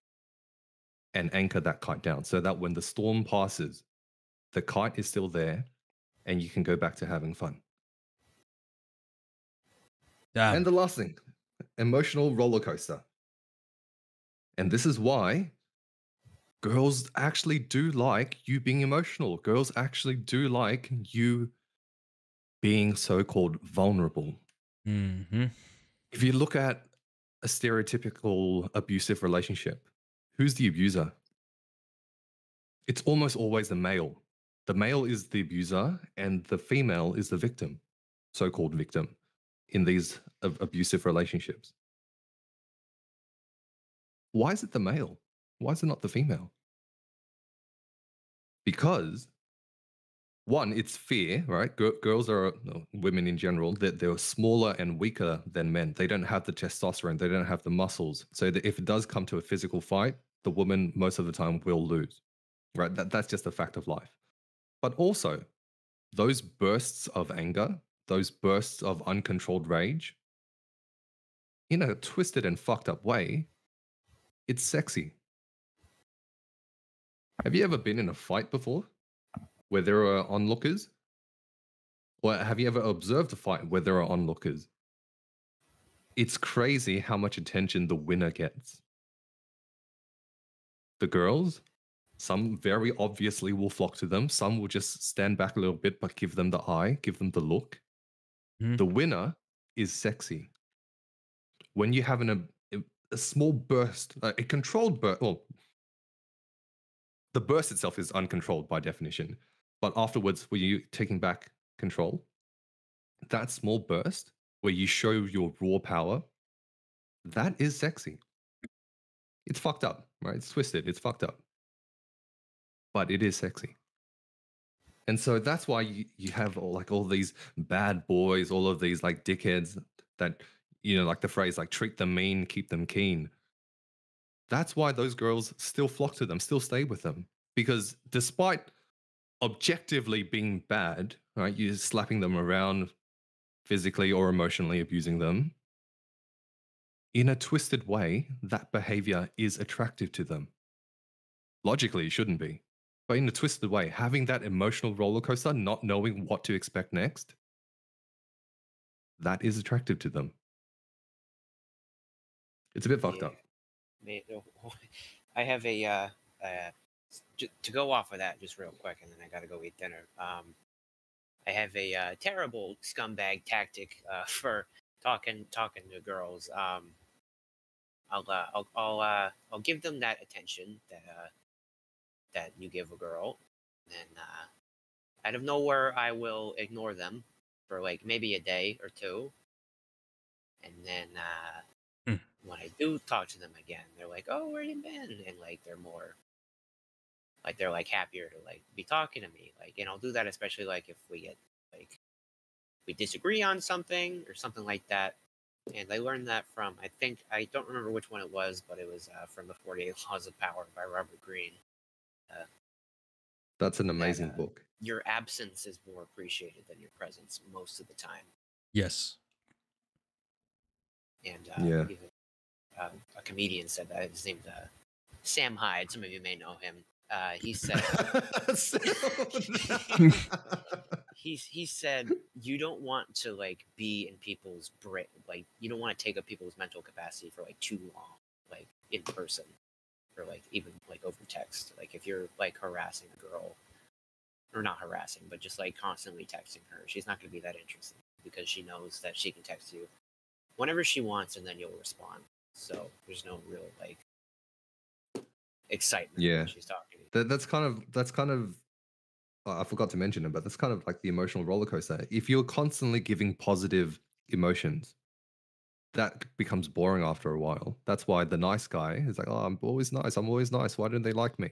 and anchor that kite down so that when the storm passes, the kite is still there and you can go back to having fun. Damn. And the last thing, emotional roller coaster. And this is why girls actually do like you being emotional. Girls actually do like you being so-called vulnerable. Mm-hmm. If you look at a stereotypical abusive relationship, who's the abuser? It's almost always the male. The male is the abuser and the female is the victim, so-called victim, in these abusive relationships. Why is it the male? Why is it not the female? Because, one, it's fear, right? Girls are, women in general, they're smaller and weaker than men. They don't have the testosterone. They don't have the muscles. So that if it does come to a physical fight, the woman most of the time will lose, right? That's just a fact of life. But also, those bursts of anger, those bursts of uncontrolled rage, in a twisted and fucked up way, it's sexy. Have you ever been in a fight before where there are onlookers? Or have you ever observed a fight where there are onlookers? It's crazy how much attention the winner gets. The girls, some very obviously will flock to them. Some will just stand back a little bit, but give them the eye, give them the look. The winner is sexy. When you have a small burst, a controlled burst, well, the burst itself is uncontrolled by definition, but afterwards, were you taking back control? That small burst where you show your raw power, that is sexy. It's fucked up, right? It's twisted, it's fucked up. But it is sexy. And so that's why you have all these bad boys, all of these like dickheads that, like the phrase, like treat them mean, keep them keen. That's why those girls still flock to them, still stay with them. Because despite objectively being bad, right? You're slapping them around physically or emotionally abusing them. In a twisted way, that behavior is attractive to them. Logically, it shouldn't be. But in a twisted way, having that emotional roller coaster, not knowing what to expect next, that is attractive to them. It's a bit fucked Yeah. up. I have to go off of that just real quick, and then I gotta go eat dinner. I have a terrible scumbag tactic for talking to girls. I'll give them that attention that you give a girl, then out of nowhere I will ignore them for like maybe a day or two, and then when I do talk to them again, they're like, "Oh, where you been?" And like they're more like they're like happier to like be talking to me. Like, and I'll do that especially like if we get like we disagree on something or something like that. And I learned that from I don't remember which one it was, but it was from the 48 Laws of Power by Robert Greene. That's an amazing that, book. Your absence is more appreciated than your presence most of the time. Yes. And Yeah. even, a comedian said that. His name's Sam Hyde. Some of you may know him. He said he said you don't want to like be in people's brain, like you don't want to take up people's mental capacity for like too long, like in person or like even like over text. Like if you're like harassing a girl, or not harassing, but just like constantly texting her, she's not going to be that interested because she knows that she can text you whenever she wants and then you'll respond. So there's no real like excitement when she's talking to you. That's kind of I forgot to mention it, but that's kind of like the emotional roller coaster. If you're constantly giving positive emotions, that becomes boring after a while. That's why the nice guy is like, "Oh, I'm always nice. I'm always nice. Why don't they like me?"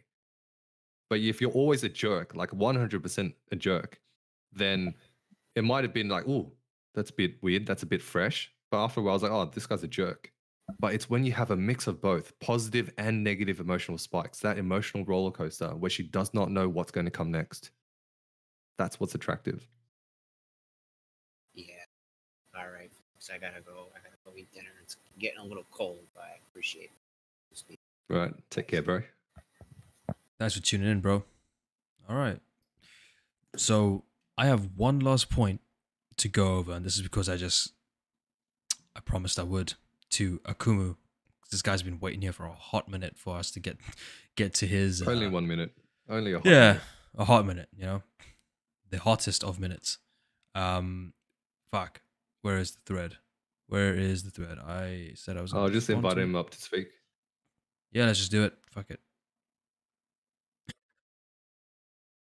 But if you're always a jerk, like 100% a jerk, then it might have been like, "Oh, that's a bit weird. That's a bit fresh." But after a while, I was like, "Oh, this guy's a jerk." But it's when you have a mix of both positive and negative emotional spikes, that emotional roller coaster where she does not know what's going to come next. That's what's attractive. Yeah. All right. So I gotta go eat dinner. It's getting a little cold, but I appreciate it. Right. Take care, bro. Thanks for tuning in, bro. All right. So I have one last point to go over, and this is because I promised I would, to Akumu. This guy's been waiting here for a hot minute for us to get to his. Only 1 minute. Only a hot yeah, minute. a hot minute. You know, the hottest of minutes. Fuck. Where is the thread? Where is the thread? I said I was. I'll just invite him up to speak. Yeah, let's just do it. Fuck it.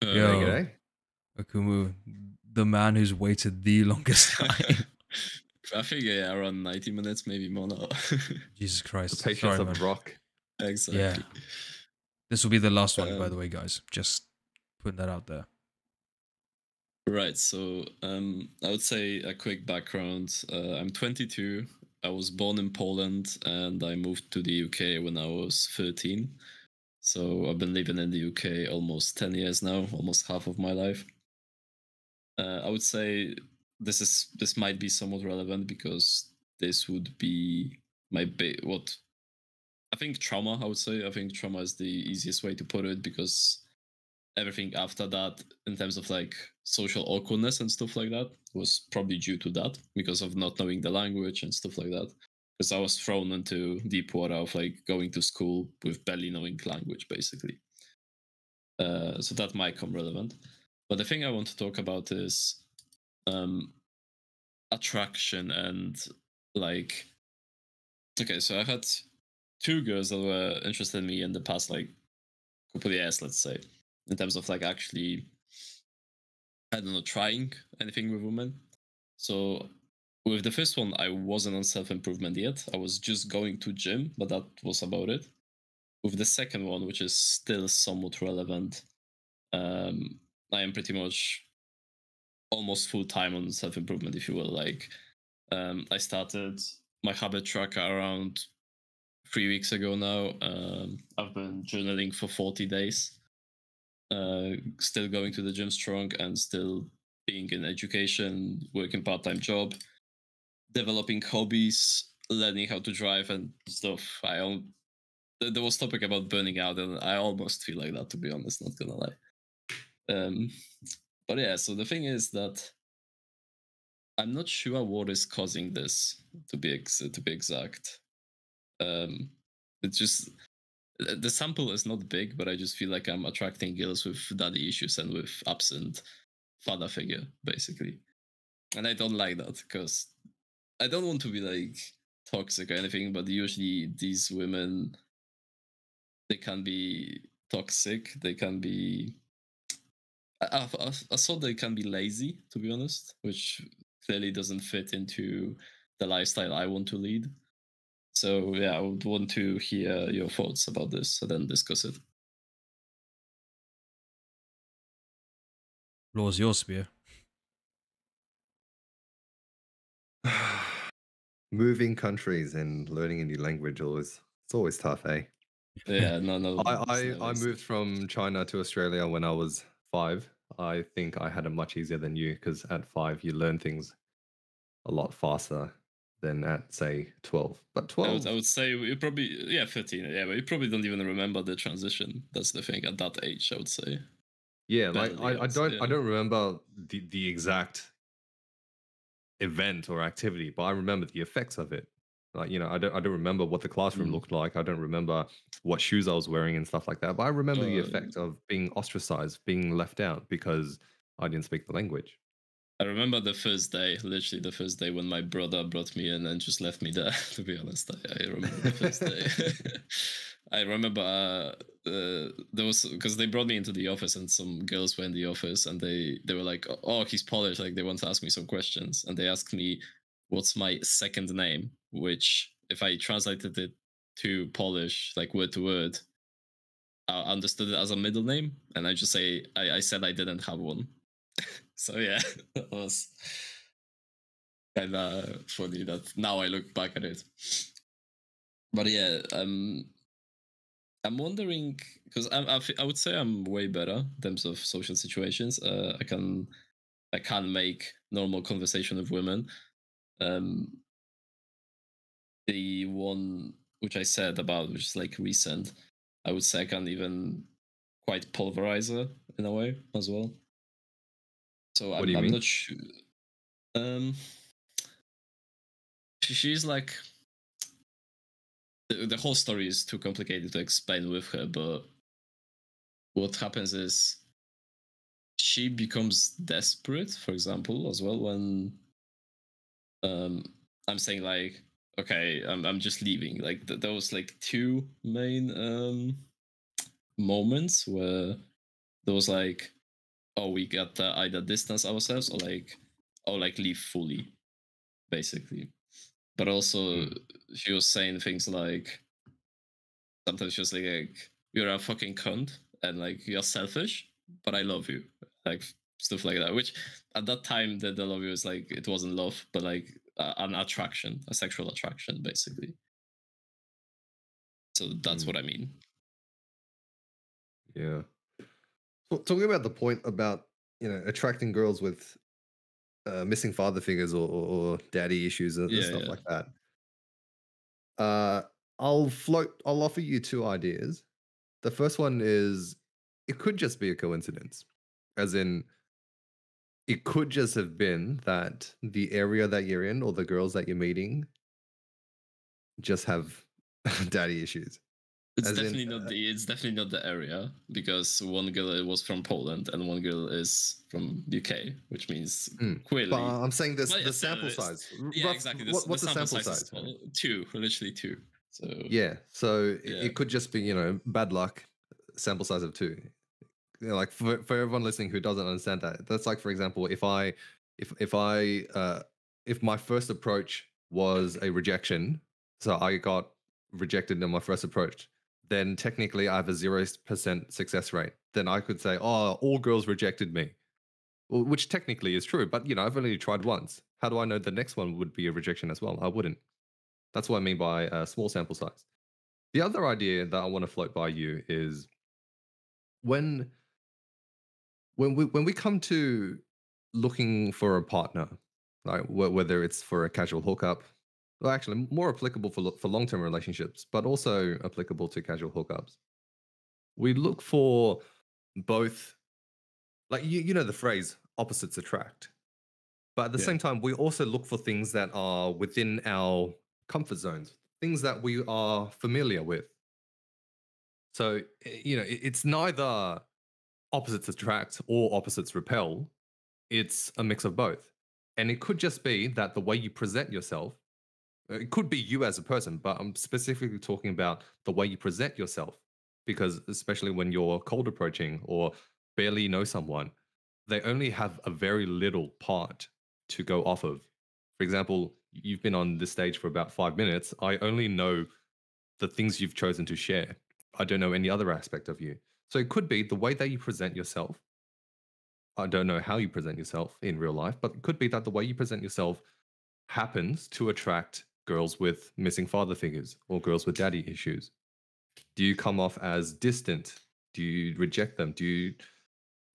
Yo, Akumu, the man who's waited the longest time. I figure around 90 minutes, maybe more now. Jesus Christ. The patience Sorry, of man. rock. Exactly. Yeah. This will be the last one, by the way, guys. Just putting that out there. Right. So I would say a quick background. I'm 22. I was born in Poland and I moved to the UK when I was 13. So I've been living in the UK almost 10 years now, almost half of my life. I would say this might be somewhat relevant because this would be what I think trauma. I would say I think trauma is the easiest way to put it because everything after that, in terms of like social awkwardness and stuff like that, was probably due to that because of not knowing the language and stuff like that. Because I was thrown into deep water of like going to school with barely knowing language, basically. So that might come relevant. But the thing I want to talk about is attraction and like. Okay, so I've had 2 girls that were interested in me in the past like couple of years, let's say, in terms of like actually, I don't know, trying anything with women. So with the first one, I wasn't on self-improvement yet. I was just going to gym, but that was about it. With the second one, which is still somewhat relevant, I am pretty much almost full-time on self-improvement, if you will. Like, I started my habit tracker around 3 weeks ago now. I've been journaling for 40 days. Still going to the gym strong and still being in education, working part-time job, developing hobbies, learning how to drive and stuff. There was topic about burning out, and I almost feel like that, to be honest, not gonna lie. But yeah, so the thing is that I'm not sure what is causing this. To be exact, it's just the sample is not big, but I just feel like I'm attracting girls with daddy issues and with absent father figure, basically. And I don't like that because I don't want to be like toxic or anything, but usually these women, they can be toxic. They can be. I thought they can be lazy, to be honest, which clearly doesn't fit into the lifestyle I want to lead. So yeah, I would want to hear your thoughts about this and then discuss it. Floor's your spear. Moving countries and learning a new language it's always tough, eh? Yeah, no. I moved from China to Australia when I was 5. I think I had it much easier than you because at 5 you learn things a lot faster than at say 12. But 12, I would say you probably 15. Yeah, but you probably don't even remember the transition. That's the thing at that age. I would say. yeah, like Barely, I don't yeah. I don't remember the exact event or activity, but I remember the effects of it. Like, you know, I don't remember what the classroom looked like. I don't remember what shoes I was wearing and stuff like that. But I remember the effect of being ostracized, being left out because I didn't speak the language. I remember the first day, literally the first day when my brother brought me in and just left me there, to be honest. I remember the first day. I remember there was, because they brought me into the office and some girls were in the office and they were like, oh, he's Polish. Like they want to ask me some questions. And they asked me, what's my second name? Which if I translated it to Polish, like word to word, I understood it as a middle name. And I just say, I said I didn't have one. So yeah, that was kind of funny that now I look back at it. But yeah, I'm wondering because I would say I'm way better in terms of social situations. I can make normal conversation with women. The one which I said about, which is like recent, I would say I can even quite pulverize her in a way as well. So What do you mean? I'm not sure. She's like the whole story is too complicated to explain with her, but what happens is she becomes desperate, for example, as well when I'm saying like, okay, I'm just leaving. Like there was like two main moments where there was like, oh, we got to either distance ourselves or like leave fully, basically. But also she was saying things like, sometimes she was like you're a fucking cunt and like you're selfish, but I love you, like stuff like that. Which at that time the love you was like, it wasn't love, but like an attraction, a sexual attraction, basically. So that's what I mean. Yeah. Well, talking about the point about, you know, attracting girls with missing father figures or daddy issues and stuff like that. I'll offer you 2 ideas. The first one is it could just be a coincidence, as in it could just have been that the area that you're in or the girls that you're meeting just have daddy issues. It's definitely not the area, because one girl was from Poland and one girl is from UK, which means clearly. But I'm saying this the sample size. Yeah, exactly. What's the sample size? 2, literally 2. So yeah, so it could just be, you know, bad luck. Sample size of 2. You know, like for everyone listening who doesn't understand that, that's like, for example, if my first approach was a rejection, so I got rejected in my first approach, then technically I have a 0% success rate. Then I could say, oh, all girls rejected me, which technically is true. But, you know, I've only tried once. How do I know the next one would be a rejection as well? I wouldn't. That's what I mean by a small sample size. The other idea that I want to float by you is when we come to looking for a partner, like whether it's for a casual hookup, well, actually more applicable for long-term relationships, but also applicable to casual hookups, we look for both, like, you know the phrase opposites attract. But at the Yeah. same time, we also look for things that are within our comfort zones, things that we are familiar with. So, it's neither opposites attract or opposites repel. It's a mix of both. And it could just be that the way you present yourself, it could be you as a person, but I'm specifically talking about the way you present yourself. Because especially when you're cold approaching or barely know someone, they only have a very little part to go off of. For example, you've been on this stage for about 5 minutes. I only know the things you've chosen to share. I don't know any other aspect of you. So it could be the way that you present yourself. I don't know how you present yourself in real life, but it could be that the way you present yourself happens to attract girls with missing father figures or girls with daddy issues. Do you come off as distant? Do you reject them? Do you,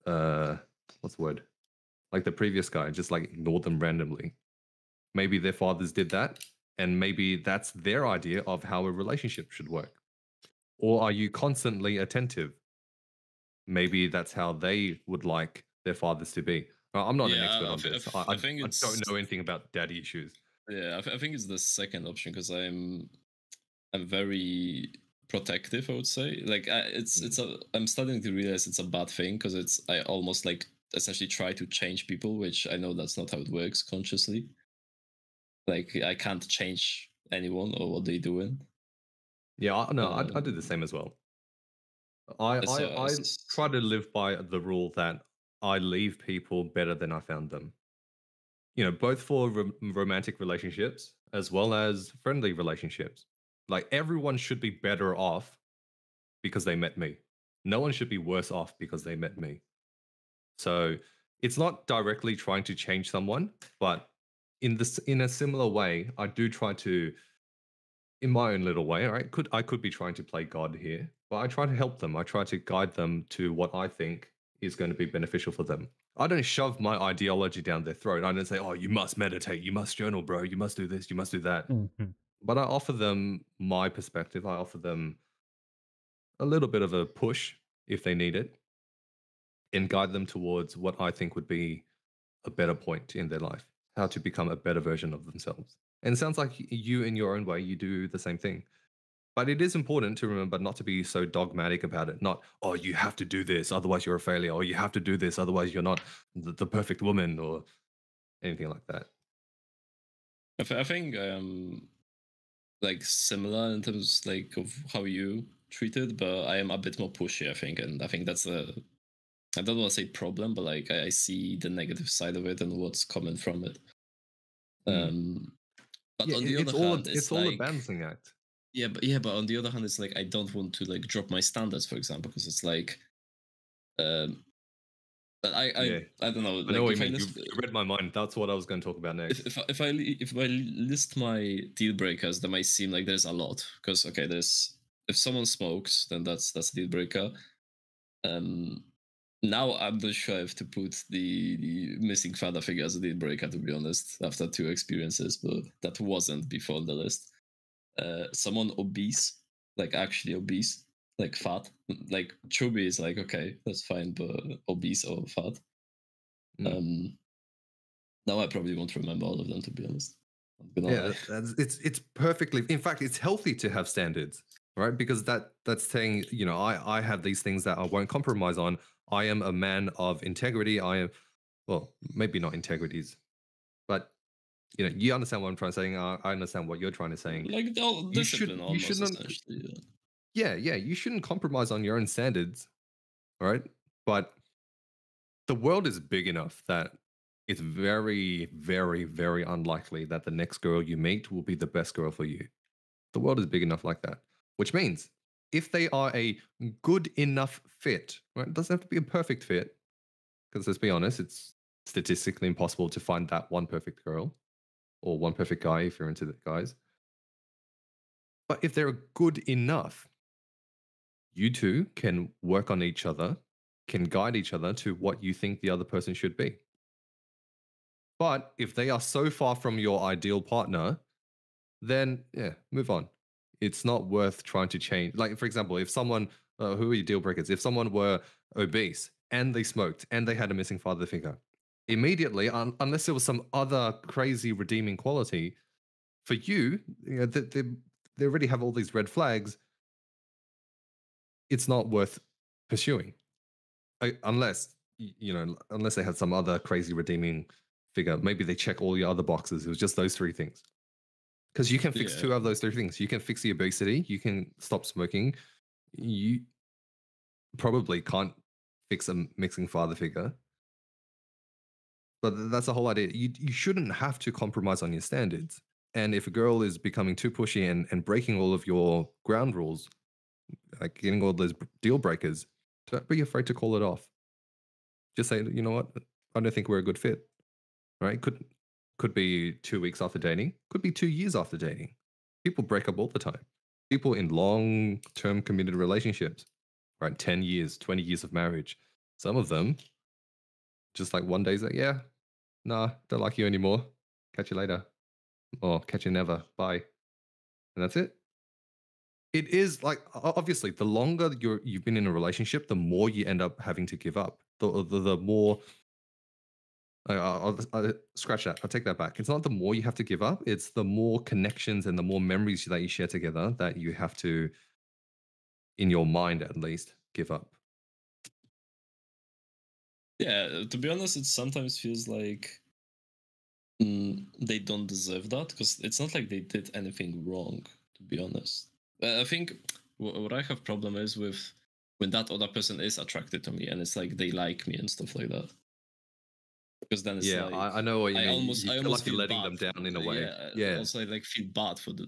what's the word? Like the previous guy, just like ignore them randomly. Maybe their fathers did that, and maybe that's their idea of how a relationship should work. Or are you constantly attentive? Maybe that's how they would like their fathers to be. I'm not an expert on this. I think I it's don't know anything about daddy issues. Yeah, I think it's the second option because I'm very protective. I would say, like, I'm starting to realize it's a bad thing because I almost like essentially try to change people, which I know that's not how it works consciously. Like, I can't change anyone or what they're doing. Yeah, I do the same as well. I try to live by the rule that I leave people better than I found them. Both for romantic relationships as well as friendly relationships. Like everyone should be better off because they met me. No one should be worse off because they met me. So it's not directly trying to change someone, but in a similar way, I do try to, in my own little way, I could be trying to play God here, but I try to help them. I try to guide them to what I think is going to be beneficial for them. I don't shove my ideology down their throat. I don't say, oh, you must meditate, you must journal, bro, you must do this, you must do that. Mm-hmm. But I offer them my perspective. I offer them a little bit of a push if they need it and guide them towards what I think would be a better point in their life, how to become a better version of themselves. And it sounds like you, in your own way, you do the same thing. But it is important to remember not to be so dogmatic about it. Not, oh, you have to do this, otherwise you're a failure, or you have to do this, otherwise you're not the perfect woman, or anything like that. I think like similar in terms like of how you treat it, but I am a bit more pushy, I think, and I think that's I don't want to say problem, but like I see the negative side of it and what's coming from it. But yeah, on the other hand, it's all a balancing act. Yeah, but on the other hand, it's like I don't want to like drop my standards, for example, because it's like, but I don't know. Like, I know what you mean. You read my mind. That's what I was going to talk about next. If I list my deal breakers, that might seem like there's a lot. Because okay, if someone smokes, then that's a deal breaker. Now I'm not sure if to put the missing father figure as a deal breaker, to be honest, after 2 experiences, but that wasn't before the list. Someone obese, like actually obese, like fat, like chubby is like okay, that's fine, but obese or fat. Now I probably won't remember all of them, to be honest. Yeah, it's perfectly. In fact, it's healthy to have standards, right? Because that's saying, I have these things that I won't compromise on. I am a man of integrity. I am, well, maybe not integrities, but you understand what I'm trying to say. I understand what you're trying to say. Like discipline, you shouldn't. Yeah, you shouldn't compromise on your own standards, right? But the world is big enough that it's very, very, very unlikely that the next girl you meet will be the best girl for you. The world is big enough like that, which means if they are a good enough fit, right? It doesn't have to be a perfect fit, because let's be honest, it's statistically impossible to find that one perfect girl or one perfect guy if you're into the guys. But if they're good enough, you two can work on each other, can guide each other to what you think the other person should be. But if they are so far from your ideal partner, then move on. It's not worth trying to change. Like, for example, if someone, who are your deal breakers? If someone were obese and they smoked and they had a missing father figure, immediately, unless there was some other crazy redeeming quality for you, they already have all these red flags. It's not worth pursuing, unless unless they had some other crazy redeeming figure. Maybe they check all your other boxes. It was just those three things. Because you can fix two of those three things. You can fix the obesity. You can stop smoking. You probably can't fix a mixing father figure. But that's the whole idea. You shouldn't have to compromise on your standards. And if a girl is becoming too pushy and breaking all of your ground rules, like getting all those deal breakers, don't be afraid to call it off. Just say, you know what, I don't think we're a good fit. Right? Could be 2 weeks after dating, could be 2 years after dating. People break up all the time. People in long-term committed relationships, right? 10 years, 20 years of marriage. Some of them, just like one day's like, yeah, nah, don't like you anymore. Catch you later. Or catch you never. Bye. And that's it. It is like, obviously, the longer you've been in a relationship, the more you end up having to give up. The more I'll scratch that. I'll take that back. It's not the more you have to give up. It's the more connections and the more memories that you share together that you have to, in your mind at least, give up. Yeah, to be honest, it sometimes feels like they don't deserve that, because it's not like they did anything wrong, to be honest. I think what I have problem is with when that other person is attracted to me and it's like they like me and stuff like that. Because then it's like, I know what you mean. Almost, you I feel almost like you're feel letting bad. them down in a way. Yeah. Also, I like feel bad for the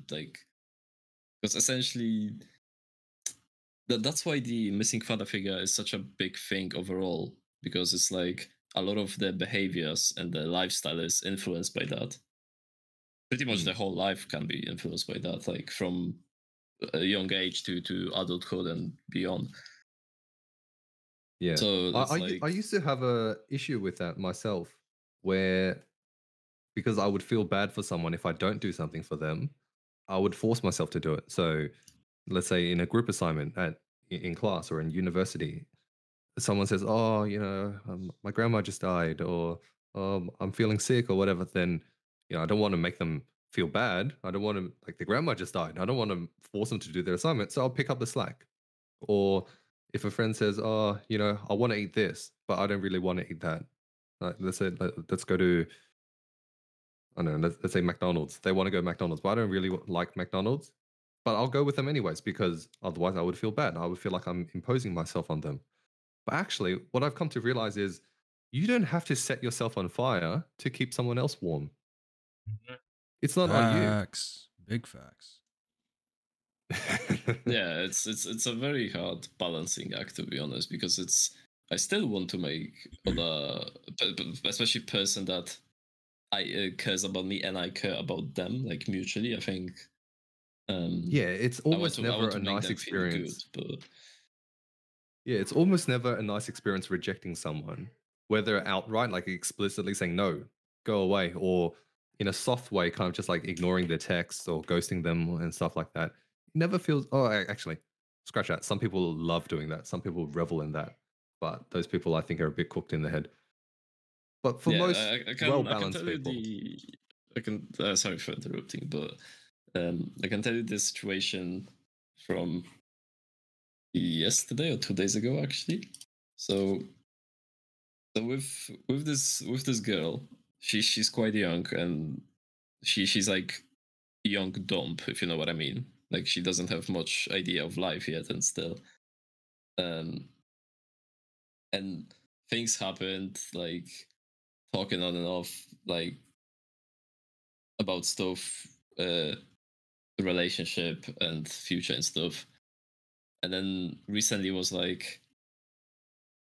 because essentially that's why the missing father figure is such a big thing overall, because it's like a lot of the behaviors and the lifestyle is influenced by that. Pretty much the whole life can be influenced by that, like from a young age to adulthood and beyond. Yeah. So I used to have a issue with that myself, where because I would feel bad for someone if I don't do something for them, I would force myself to do it. So let's say in a group assignment in class or in university, someone says, "Oh, my grandma just died," or "I'm feeling sick," or whatever. Then I don't want to make them feel bad. I don't want to, like, the grandma just died. I don't want to force them to do their assignment, so I'll pick up the slack. Or if a friend says, "Oh, I want to eat this, but I don't really want to eat that," like, let's go to, I don't know, let's say McDonald's. They want to go McDonald's, but I don't really like McDonald's. But I'll go with them anyways, because otherwise I would feel bad. I would feel like I'm imposing myself on them. But actually, what I've come to realize is you don't have to set yourself on fire to keep someone else warm. It's not on you. Facts. Big facts. Yeah, it's a very hard balancing act, to be honest, because I still want to make other, especially person that I cares about me and I care about them, like, mutually. I think yeah, it's almost never a nice experience. But yeah, it's almost never a nice experience rejecting someone, whether outright, like explicitly saying no, go away, or in a soft way, kind of just like ignoring their texts or ghosting them and stuff like that. It never feels. Oh, actually, scratch that. Some people love doing that. Some people revel in that. But those people, I think, are a bit cooked in the head. But for most well-balanced people, sorry for interrupting, but I can tell you this situation from yesterday or 2 days ago, actually. So with this girl, she's quite young, and she's like young dump, if you know what I mean. Like, she doesn't have much idea of life yet, and still, and things happened, like talking on and off, like about stuff, relationship and future and stuff. And then recently was like,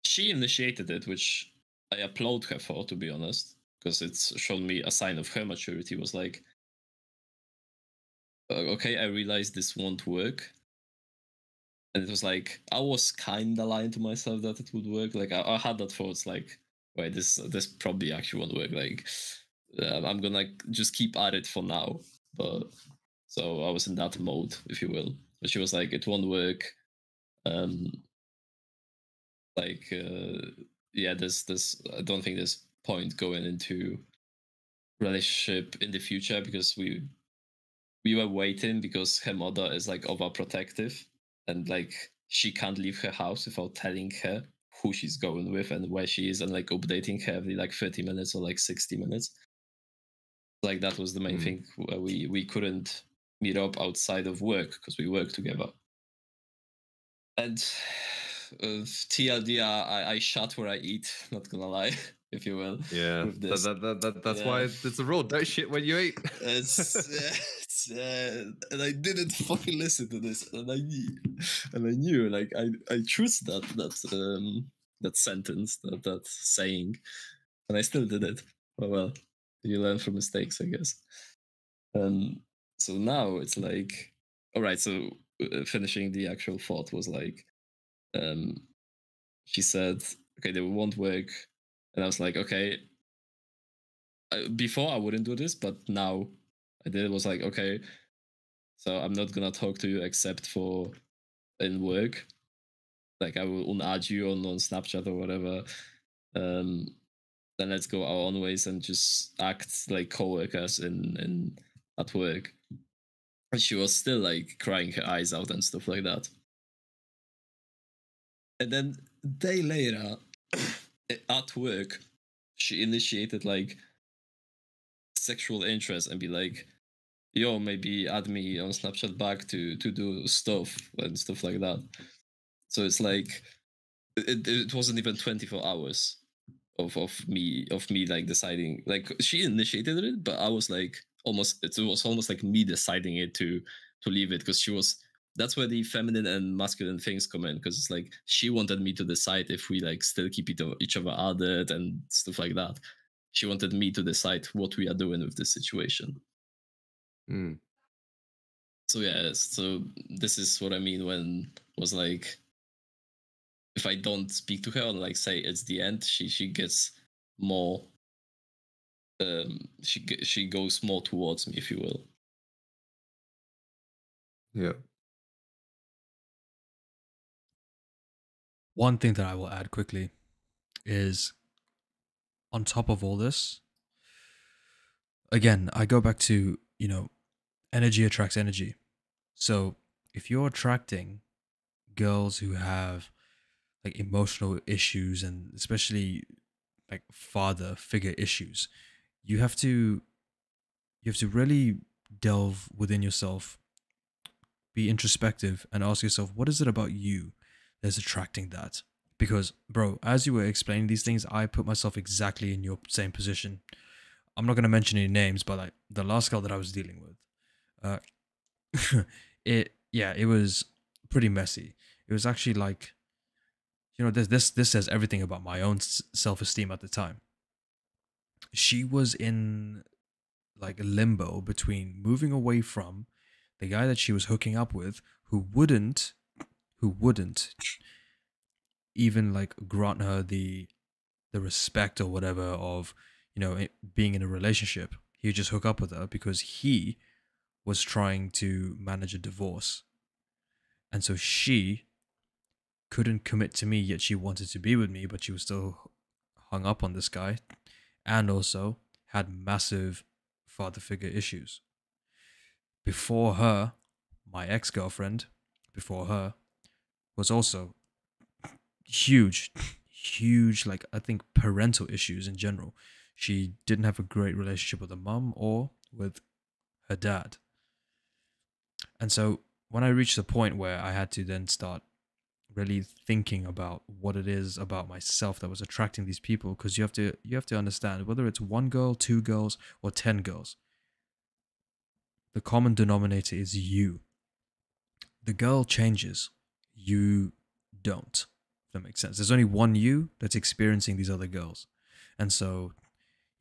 she initiated it, which I applaud her for, to be honest, because it's shown me a sign of her maturity. Was like, okay, I realized this won't work. And it was like, I was kind of lying to myself that it would work. Like, I had that thoughts like, wait, this probably actually won't work. Like, I'm gonna just keep at it for now. But so I was in that mode, if you will. But she was like, it won't work. Yeah, this I don't think there's point going into relationship in the future, because we were waiting because her mother is like overprotective, and like she can't leave her house without telling her who she's going with and where she is, and like updating her every like 30 minutes or like 60 minutes. Like that was the main thing. We couldn't meet up outside of work because we work together. And TLD, I shot where I eat, not gonna lie, if you will. Yeah, with this. that's why it's a rule. Don't shit when you eat. And I didn't fucking listen to this, and I knew, like I chose that sentence, that saying, and I still did it. Oh well, you learn from mistakes, I guess. So now it's like, all right. So finishing the actual thought was like, she said, okay, they won't work, and I was like, okay. Before I wouldn't do this, but now I did. It was like, okay, so I'm not gonna talk to you except for in work. Like I will unadd you on Snapchat or whatever. Then let's go our own ways and just act like co-workers in at work. And she was still like crying her eyes out and stuff like that. And then a day later, at work, she initiated like sexual interest and be like, yo, maybe add me on Snapchat back to do stuff and stuff like that. So it's like it wasn't even 24 hours of me like deciding, like she initiated it, but I was like it was almost like me deciding it to leave it, because she was, that's where the feminine and masculine things come in, because it's like she wanted me to decide if we like still keep each other added and stuff like that. She wanted me to decide what we are doing with this situation. So yeah, so this is what I mean when was like, if I don't speak to her and like say it's the end, she gets more. She goes more towards me, if you will. Yeah. One thing that I will add quickly is, on top of all this, again, I go back to, energy attracts energy. So if you're attracting girls who have like emotional issues, and especially like father figure issues, you have to really delve within yourself, be introspective, and ask yourself, what is it about you that's attracting that? Because, bro, as you were explaining these things, I put myself exactly in your same position. I'm not going to mention any names, but like the last girl that I was dealing with, it was pretty messy. It was actually like, this says everything about my own self-esteem at the time. She was in like limbo between moving away from the guy that she was hooking up with, who wouldn't even like grant her the respect or whatever of, being in a relationship. He would just hook up with her because he was trying to manage a divorce. And so she couldn't commit to me, yet she wanted to be with me, but she was still hung up on this guy, and also had massive father figure issues. Before her, my ex-girlfriend, before her, was also huge, like I think parental issues in general. She didn't have a great relationship with her mum or with her dad. And so when I reached the point where I had to then start really thinking about what it is about myself that was attracting these people, because you have to understand, whether it's one girl, two girls, or 10 girls, the common denominator is you. The girl changes, you don't. If that makes sense. There's only one you that's experiencing these other girls. And so,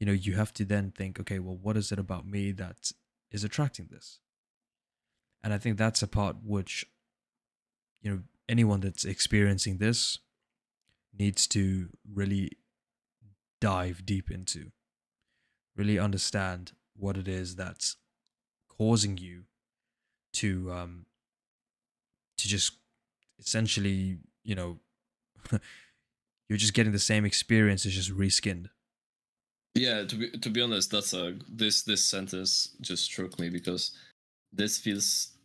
you have to then think, okay, well, what is it about me that is attracting this? And I think that's a part which, anyone that's experiencing this needs to really dive deep into, really understand what it is that's causing you to just essentially, you're just getting the same experience, it's just reskinned. Yeah, to be honest, that's this sentence just struck me because this feels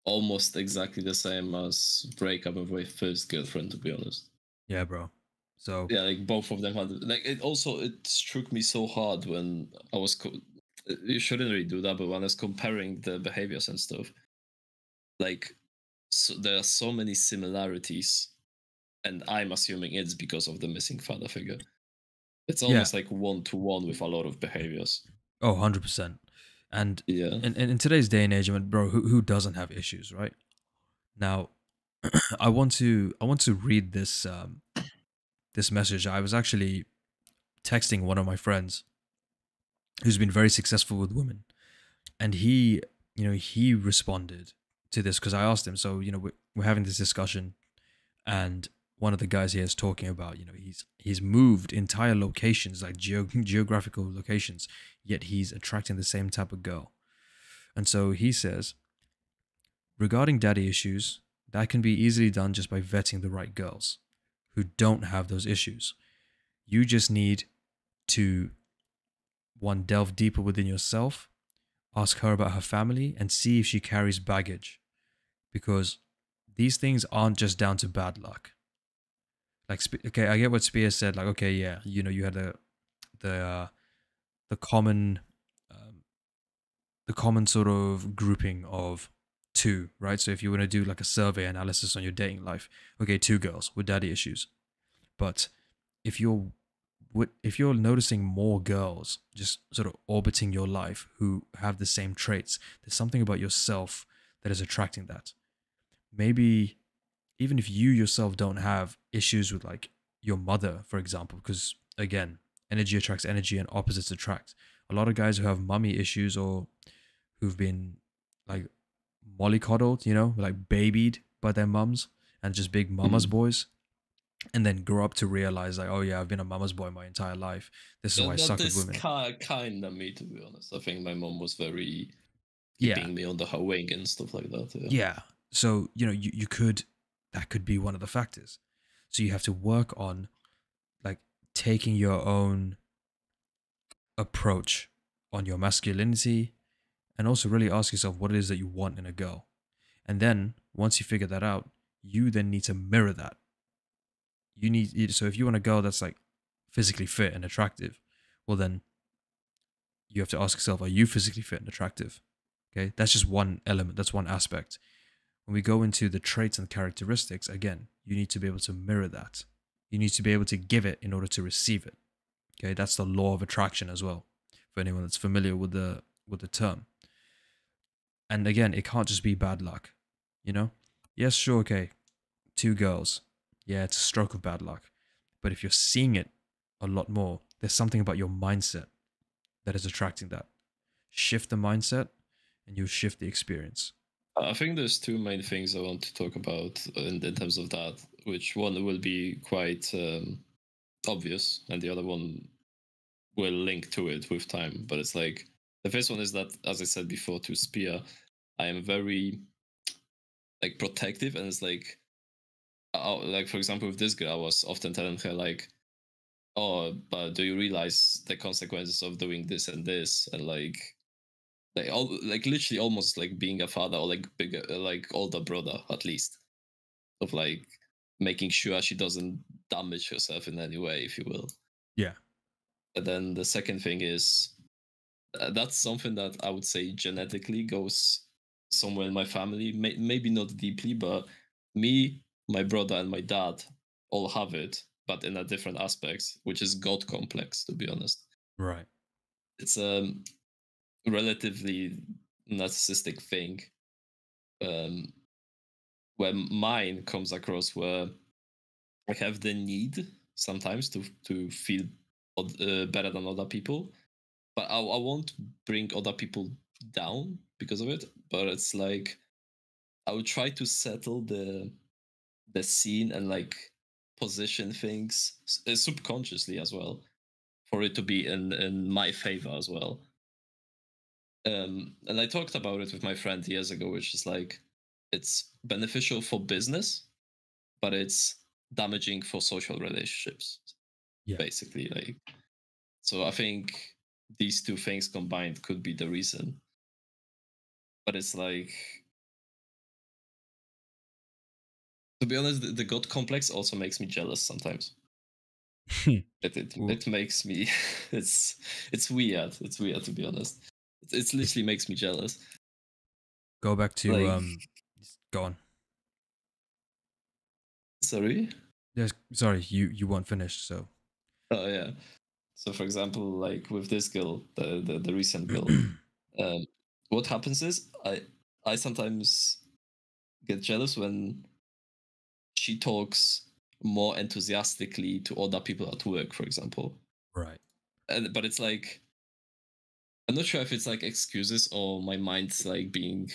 almost exactly the same as breakup of my first girlfriend, to be honest. Yeah, bro. So Yeah, like both of them had like it struck me so hard when I was you shouldn't really do that, but when I was comparing the behaviors and stuff, like there are so many similarities, and I'm assuming it's because of the missing father figure. It's yeah, almost like one to one with a lot of behaviors. oh, 100%. And Yeah. in today's day and age, I mean, bro, who doesn't have issues, right? Now, I want to read this this message. I was actually texting one of my friends who's been very successful with women, and he responded to this because I asked him. So we're having this discussion, and one of the guys here is talking about he's moved entire locations, like geographical locations, yet he's attracting the same type of girl. And so he says, regarding daddy issues, that can be easily done just by vetting the right girls who don't have those issues. You just need to, one, delve deeper within yourself, ask her about her family, and see if she carries baggage. Because these things aren't just down to bad luck. Like, okay, I get what Spears said. Like, okay, yeah, you had the common the common sort of grouping of two, right? So if you want to do like a survey analysis on your dating life, okay, two girls with daddy issues. But if you're noticing more girls just sort of orbiting your life who have the same traits, there's something about yourself that is attracting that. Maybe even if you yourself don't have issues with like your mother, for example, because again, energy attracts energy and opposites attract. A lot of guys who have mummy issues or who've been like mollycoddled, like babied by their mums and just big mama's boys, and then grow up to realize like, oh yeah, I've been a mama's boy my entire life. This is why I suck with women. Kind of me, to be honest. I think my mom was very Yeah. keeping me on the her wing and stuff like that. Yeah. So, you could, that could be one of the factors. So you have to work on like taking your own approach on your masculinity and also really ask yourself what it is that you want in a girl. And then once you figure that out, you then need to mirror that. So if you want a girl that's like physically fit and attractive, well then you have to ask yourself, are you physically fit and attractive? Okay, that's just one element, that's one aspect. When we go into the traits and characteristics, again, you need to be able to mirror that. You need to be able to give it in order to receive it. Okay, that's the law of attraction as well, for anyone that's familiar with the term. And again, it can't just be bad luck, Yes, sure, okay, two girls. Yeah, it's a stroke of bad luck. But if you're seeing it a lot more, there's something about your mindset that is attracting that. Shift the mindset and you shift the experience. I think there's two main things I want to talk about in terms of that, which one will be quite obvious and the other one will link to it with time. But it's like, the first one is that, as I said before to Spear, I am very like protective, and it's like for example with this girl, I was often telling her like, oh, but do you realize the consequences of doing this and this, and like literally almost like being a father or like bigger, like older brother at least, of like making sure she doesn't damage herself in any way, if you will. Yeah. And then the second thing is that's something that I would say genetically goes somewhere in my family. Maybe not deeply, but me, my brother, and my dad all have it, but in a different aspects, which is God complex, to be honest. Right. It's a relatively narcissistic thing, where mine comes across where I have the need sometimes to feel better than other people, but I won't bring other people down because of it. But it's like I would try to settle the scene and like position things subconsciously as well for it to be in my favor as well. And I talked about it with my friend years ago, which is like, it's beneficial for business, but it's damaging for social relationships. Yeah. Basically, like, So I think these two things combined could be the reason. But it's like, to be honest, the God complex also makes me jealous sometimes. It makes me it's weird. It's weird, to be honest. It literally makes me jealous. Go back to Like, go on. Sorry? Yes, sorry, you weren't finished, so. Oh yeah. So for example, like with this girl, the recent girl, what happens is I sometimes get jealous when she talks more enthusiastically to other people at work, for example. Right. But it's like, I'm not sure if it's like excuses or my mind's like being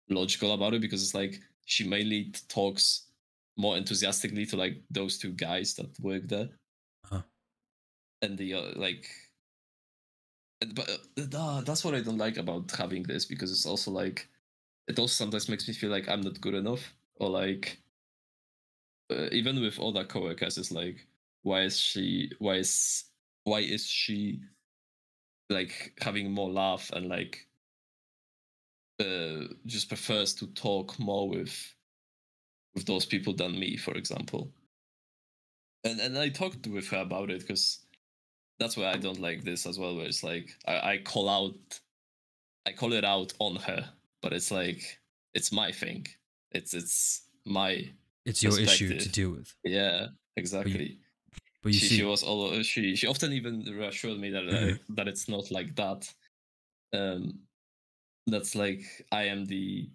logical about it, because it's like she mainly talks more enthusiastically to like those two guys that work there. Uh-huh. And the like, but that's what I don't like about having this, because it's also like, it also sometimes makes me feel like I'm not good enough, or like even with other coworkers, it's like, why is she like having more laugh and like just prefers to talk more with those people than me, for example. And I talked with her about it, because that's where I don't like this as well, where it's like I call it out on her, but it's like, it's my thing. It's my It's your issue to deal with. Yeah, exactly. But you see, she often even reassured me that that it's not like that. That's like, I am the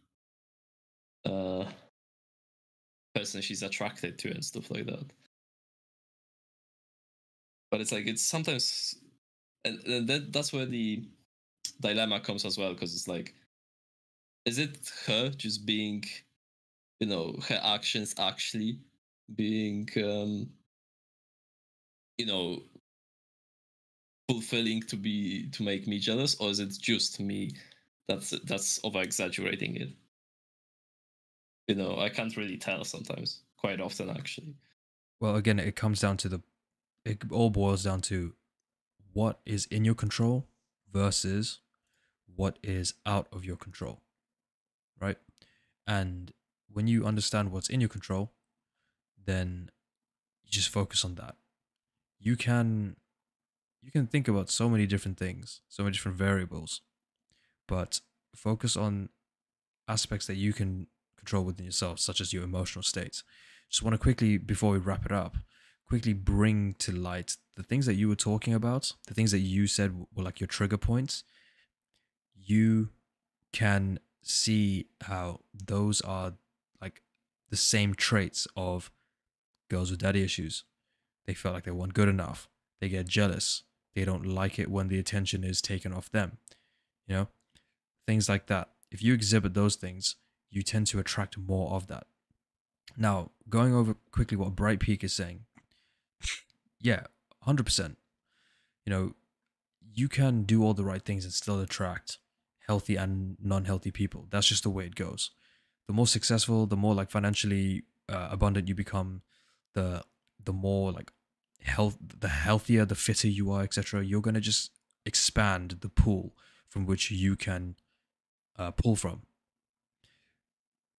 person she's attracted to and stuff like that. But it's like, it's sometimes, and that's where the dilemma comes as well, because it's like, is it her just being, her actions actually being fulfilling to make me jealous, or is it just me that's over exaggerating it? I can't really tell sometimes, quite often actually. well, again, it comes down to it all boils down to what is in your control versus what is out of your control, right? And when you understand what's in your control, then you just focus on that. You can think about so many different things, so many different variables, but focus on aspects that you can control within yourself, such as your emotional states. Just want to quickly, before we wrap it up, quickly bring to light the things that you were talking about, the things that you said were like your trigger points. You can see how those are like the same traits of girls with daddy issues. They feel like they weren't good enough. They get jealous. They don't like it when the attention is taken off them. Things like that. If you exhibit those things, you tend to attract more of that. Now, going over quickly what Bright Peak is saying. Yeah, 100%. You can do all the right things and still attract healthy and non-healthy people. That's just the way it goes. The more successful, the more like financially abundant you become, the more like the healthier, the fitter you are, etc. You're gonna just expand the pool from which you can pull from.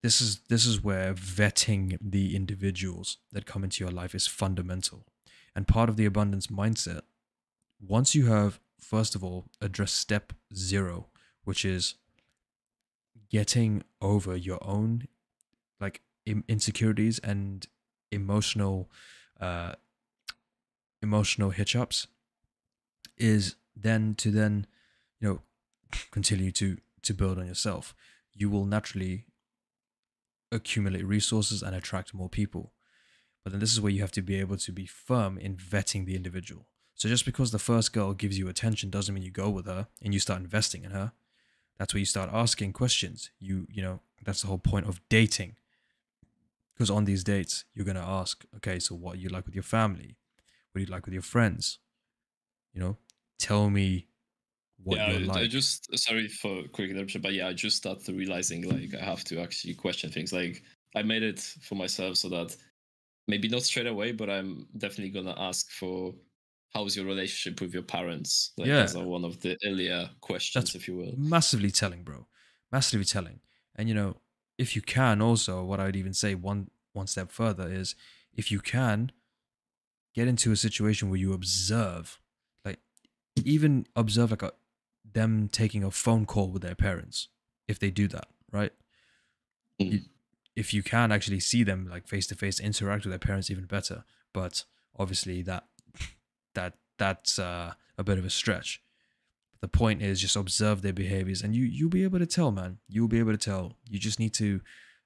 This is where vetting the individuals that come into your life is fundamental, and part of the abundance mindset. Once you have, first of all, addressed step 0, which is getting over your own like insecurities and emotional hitch-ups, is then continue to build on yourself. You will naturally accumulate resources and attract more people. But then this is where you have to be able to be firm in vetting the individual. So just because the first girl gives you attention doesn't mean you go with her and you start investing in her. That's where you start asking questions. That's the whole point of dating. Because on these dates, you're going to ask, okay, so what you like with your family? What do you like with your friends? Tell me what you're like. I just, sorry for quick interruption, but yeah, I just started realizing like I have to actually question things. Like, I made it for myself so that maybe not straight away, but I'm definitely gonna ask for how's your relationship with your parents? Like, Yeah. as one of the earlier questions, That's if you will. massively telling, bro. Massively telling. And you know, if you can also, what I would even say one step further is, if you can get into a situation where you observe, like even observe like them taking a phone call with their parents, if they do that, right? Mm. If you can actually see them like face to face, interact with their parents, even better. But obviously that's a bit of a stretch. The point is just observe their behaviors, and you'll be able to tell, man. You'll be able to tell. You just need to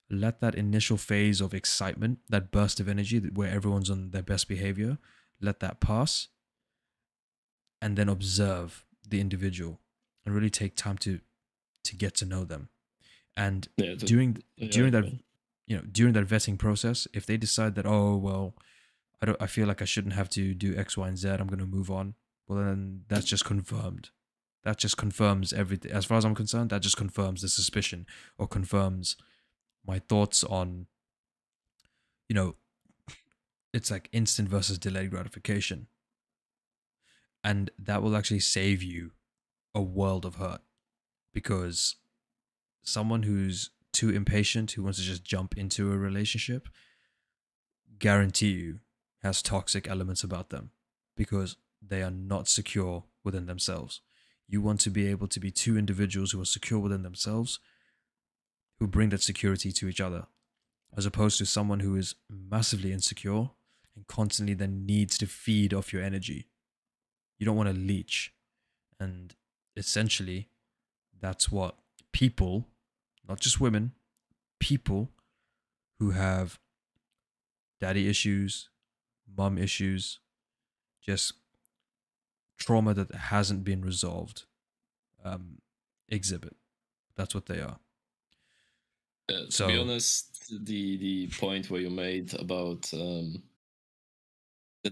let that initial phase of excitement, that burst of energy where everyone's on their best behavior, let that pass, and then observe the individual and really take time to get to know them. And during that, during that vetting process, if they decide that, oh well, I feel like I shouldn't have to do X, Y, and Z, I'm going to move on. Well, then that's just confirmed. That just confirms everything. As far as I'm concerned, that just confirms the suspicion, or confirms my thoughts on, you know, it's like instant versus delayed gratification. And that will actually save you a world of hurt, because someone who's too impatient, who wants to just jump into a relationship, guarantee you has toxic elements about them, because they are not secure within themselves. You want to be able to be two individuals who are secure within themselves, who bring that security to each other, as opposed to someone who is massively insecure and constantly then needs to feed off your energy. You don't want to leech. And essentially, that's what people, not just women, people who have daddy issues, mom issues, just trauma that hasn't been resolved, exhibit. That's what they are. To be honest, the point where you made about the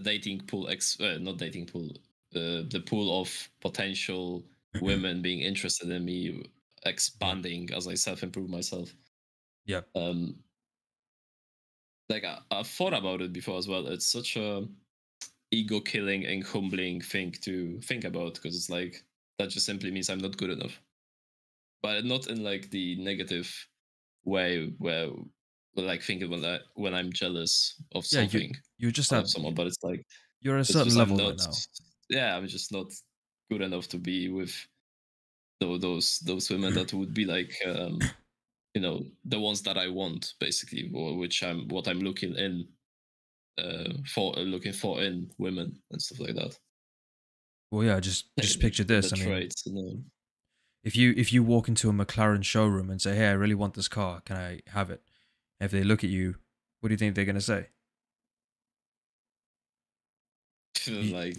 dating pool, not dating pool, the pool of potential women being interested in me expanding as I self-improve myself. Yeah. Like I've thought about it before as well. It's such a ego-killing and humbling thing to think about, because it's like that just simply means I'm not good enough, but not in like the negative way where like thinking when I'm jealous of something. You're just of someone, but it's like you're at a certain level right now. Yeah, I'm just not good enough to be with those women that would be like you know, the ones that I want, basically, or what I'm looking for in women and stuff like that. Well, yeah, just picture this. I mean, traits, if you walk into a McLaren showroom and say, "Hey, I really want this car. Can I have it?" If they look at you, what do you think they're gonna say? Like,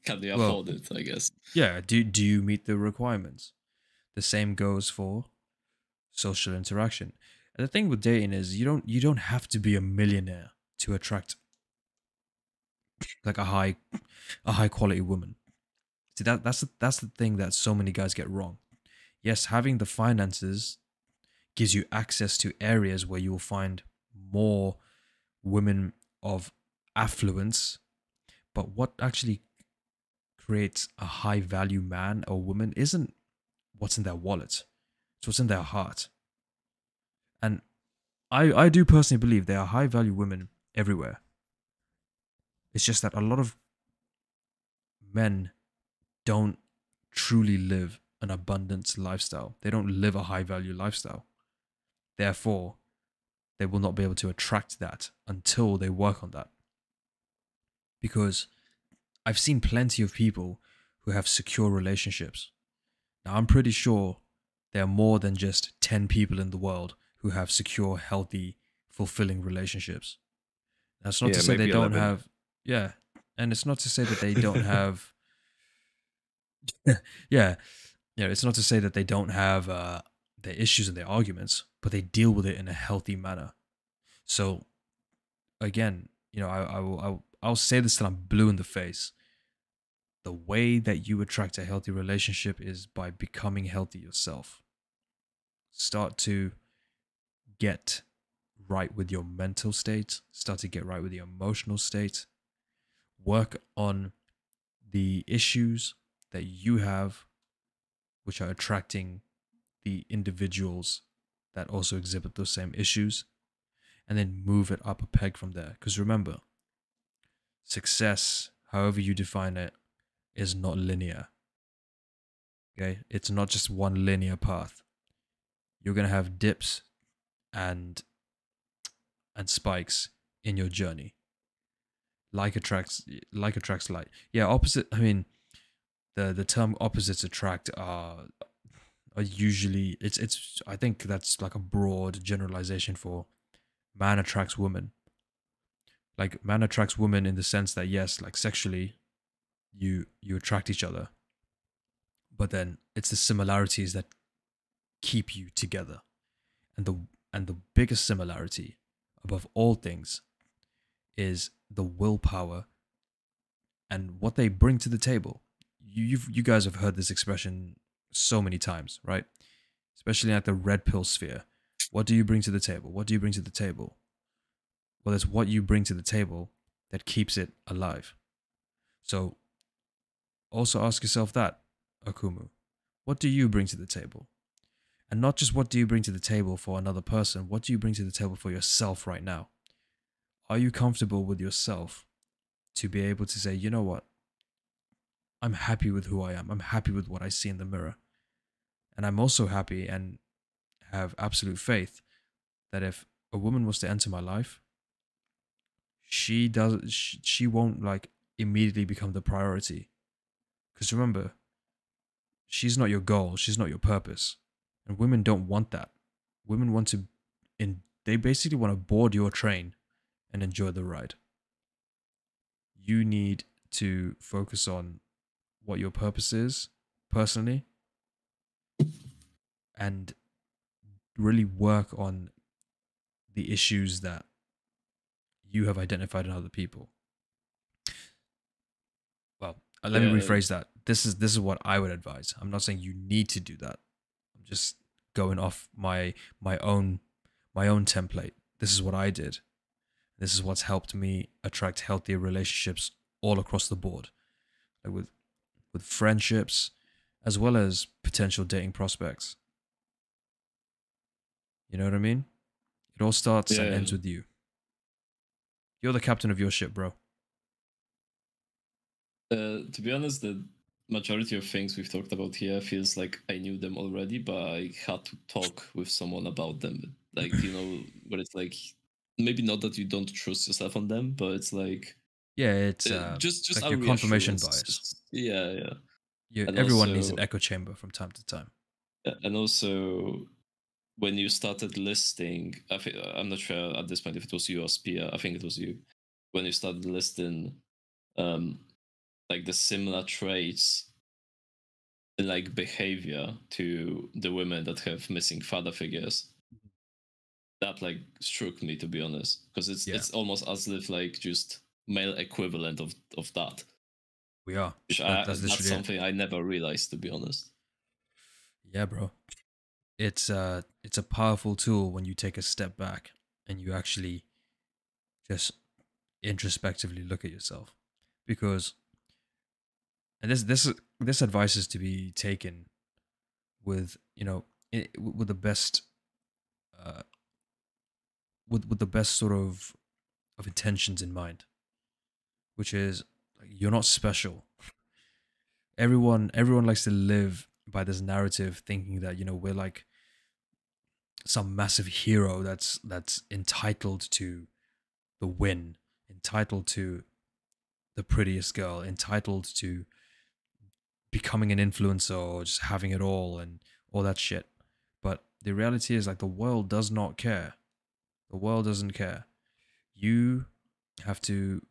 can they afford it? I guess. Yeah. Do you meet the requirements? The same goes for social interaction. And the thing with dating is you don't have to be a millionaire to attract like a high quality woman. See, that's the thing that so many guys get wrong. Yes, having the finances gives you access to areas where you will find more women of affluence, but what actually creates a high value man or woman isn't what's in their wallet. It's what's in their heart. And I do personally believe there are high value women everywhere. It's just that a lot of men don't truly live an abundance lifestyle. They don't live a high value lifestyle. Therefore, they will not be able to attract that until they work on that. Because I've seen plenty of people who have secure relationships. Now, I'm pretty sure there are more than just 10 people in the world who have secure, healthy, fulfilling relationships. That's not to say they don't 11. Have... Yeah. And it's not to say that they don't have... yeah. It's not to say that they don't have their issues and their arguments, but they deal with it in a healthy manner. So, again, I'll say this till I'm blue in the face. The way that you attract a healthy relationship is by becoming healthy yourself. Start to get right with your mental state. Start to get right with your emotional state. Work on the issues that you have, which are attracting the individuals that also exhibit those same issues, and then move it up a peg from there. Because remember, success, however you define it, is not linear. Okay? It's not just one linear path. You're going to have dips and spikes in your journey. Like attracts like. Yeah, opposite. I mean, the term opposites attract are usually it's. I think that's like a broad generalization for man attracts woman. Like man attracts woman in the sense that yes, like sexually, you attract each other, but then it's the similarities that keep you together, and the biggest similarity above all things is the willpower and what they bring to the table. You guys have heard this expression so many times, right? Especially like the red pill sphere. What do you bring to the table? What do you bring to the table? Well, it's what you bring to the table that keeps it alive. So also ask yourself that, Akumu. What do you bring to the table? And not just what do you bring to the table for another person, what do you bring to the table for yourself right now? Are you comfortable with yourself to be able to say, you know what? I'm happy with who I am. I'm happy with what I see in the mirror. And I'm also happy and have absolute faith that if a woman was to enter my life, she won't like immediately become the priority. Because remember, she's not your goal. She's not your purpose. And women don't want that. Women want to, they basically want to board your train and enjoy the ride. You need to focus on what your purpose is personally and really work on the issues that you have identified in other people. Well, let me rephrase that. This is what I would advise. I'm not saying you need to do that. I'm just going off my own template. This is what I did. This is what's helped me attract healthier relationships all across the board, like with friendships, as well as potential dating prospects. You know what I mean? It all starts and ends with you. You're the captain of your ship, bro. To be honest, the majority of things we've talked about here feels like I knew them already, but I had to talk with someone about them. Like, you know, but it's like maybe not that you don't trust yourself on them, but it's like it's just like your confirmation bias. Just, yeah. Everyone needs an echo chamber from time to time. And also, when you started listing, I'm not sure at this point if it was you or Spia. I think it was you. When you started listing, like the similar traits in like behavior to the women that have missing father figures, that like struck me, to be honest, because it's almost as if like just male equivalent of that. We are. That's something I never realized, to be honest. Yeah, bro. It's a powerful tool when you take a step back and you actually just introspectively look at yourself, because and this advice is to be taken with, you know, with the best with the best sort of intentions in mind, which is like, you're not special. Everyone likes to live by this narrative, thinking that, you know, we're like some massive hero that's entitled to the win, entitled to the prettiest girl, entitled to becoming an influencer or just having it all and all that shit. But the reality is, like, the world does not care. The world doesn't care. You have to,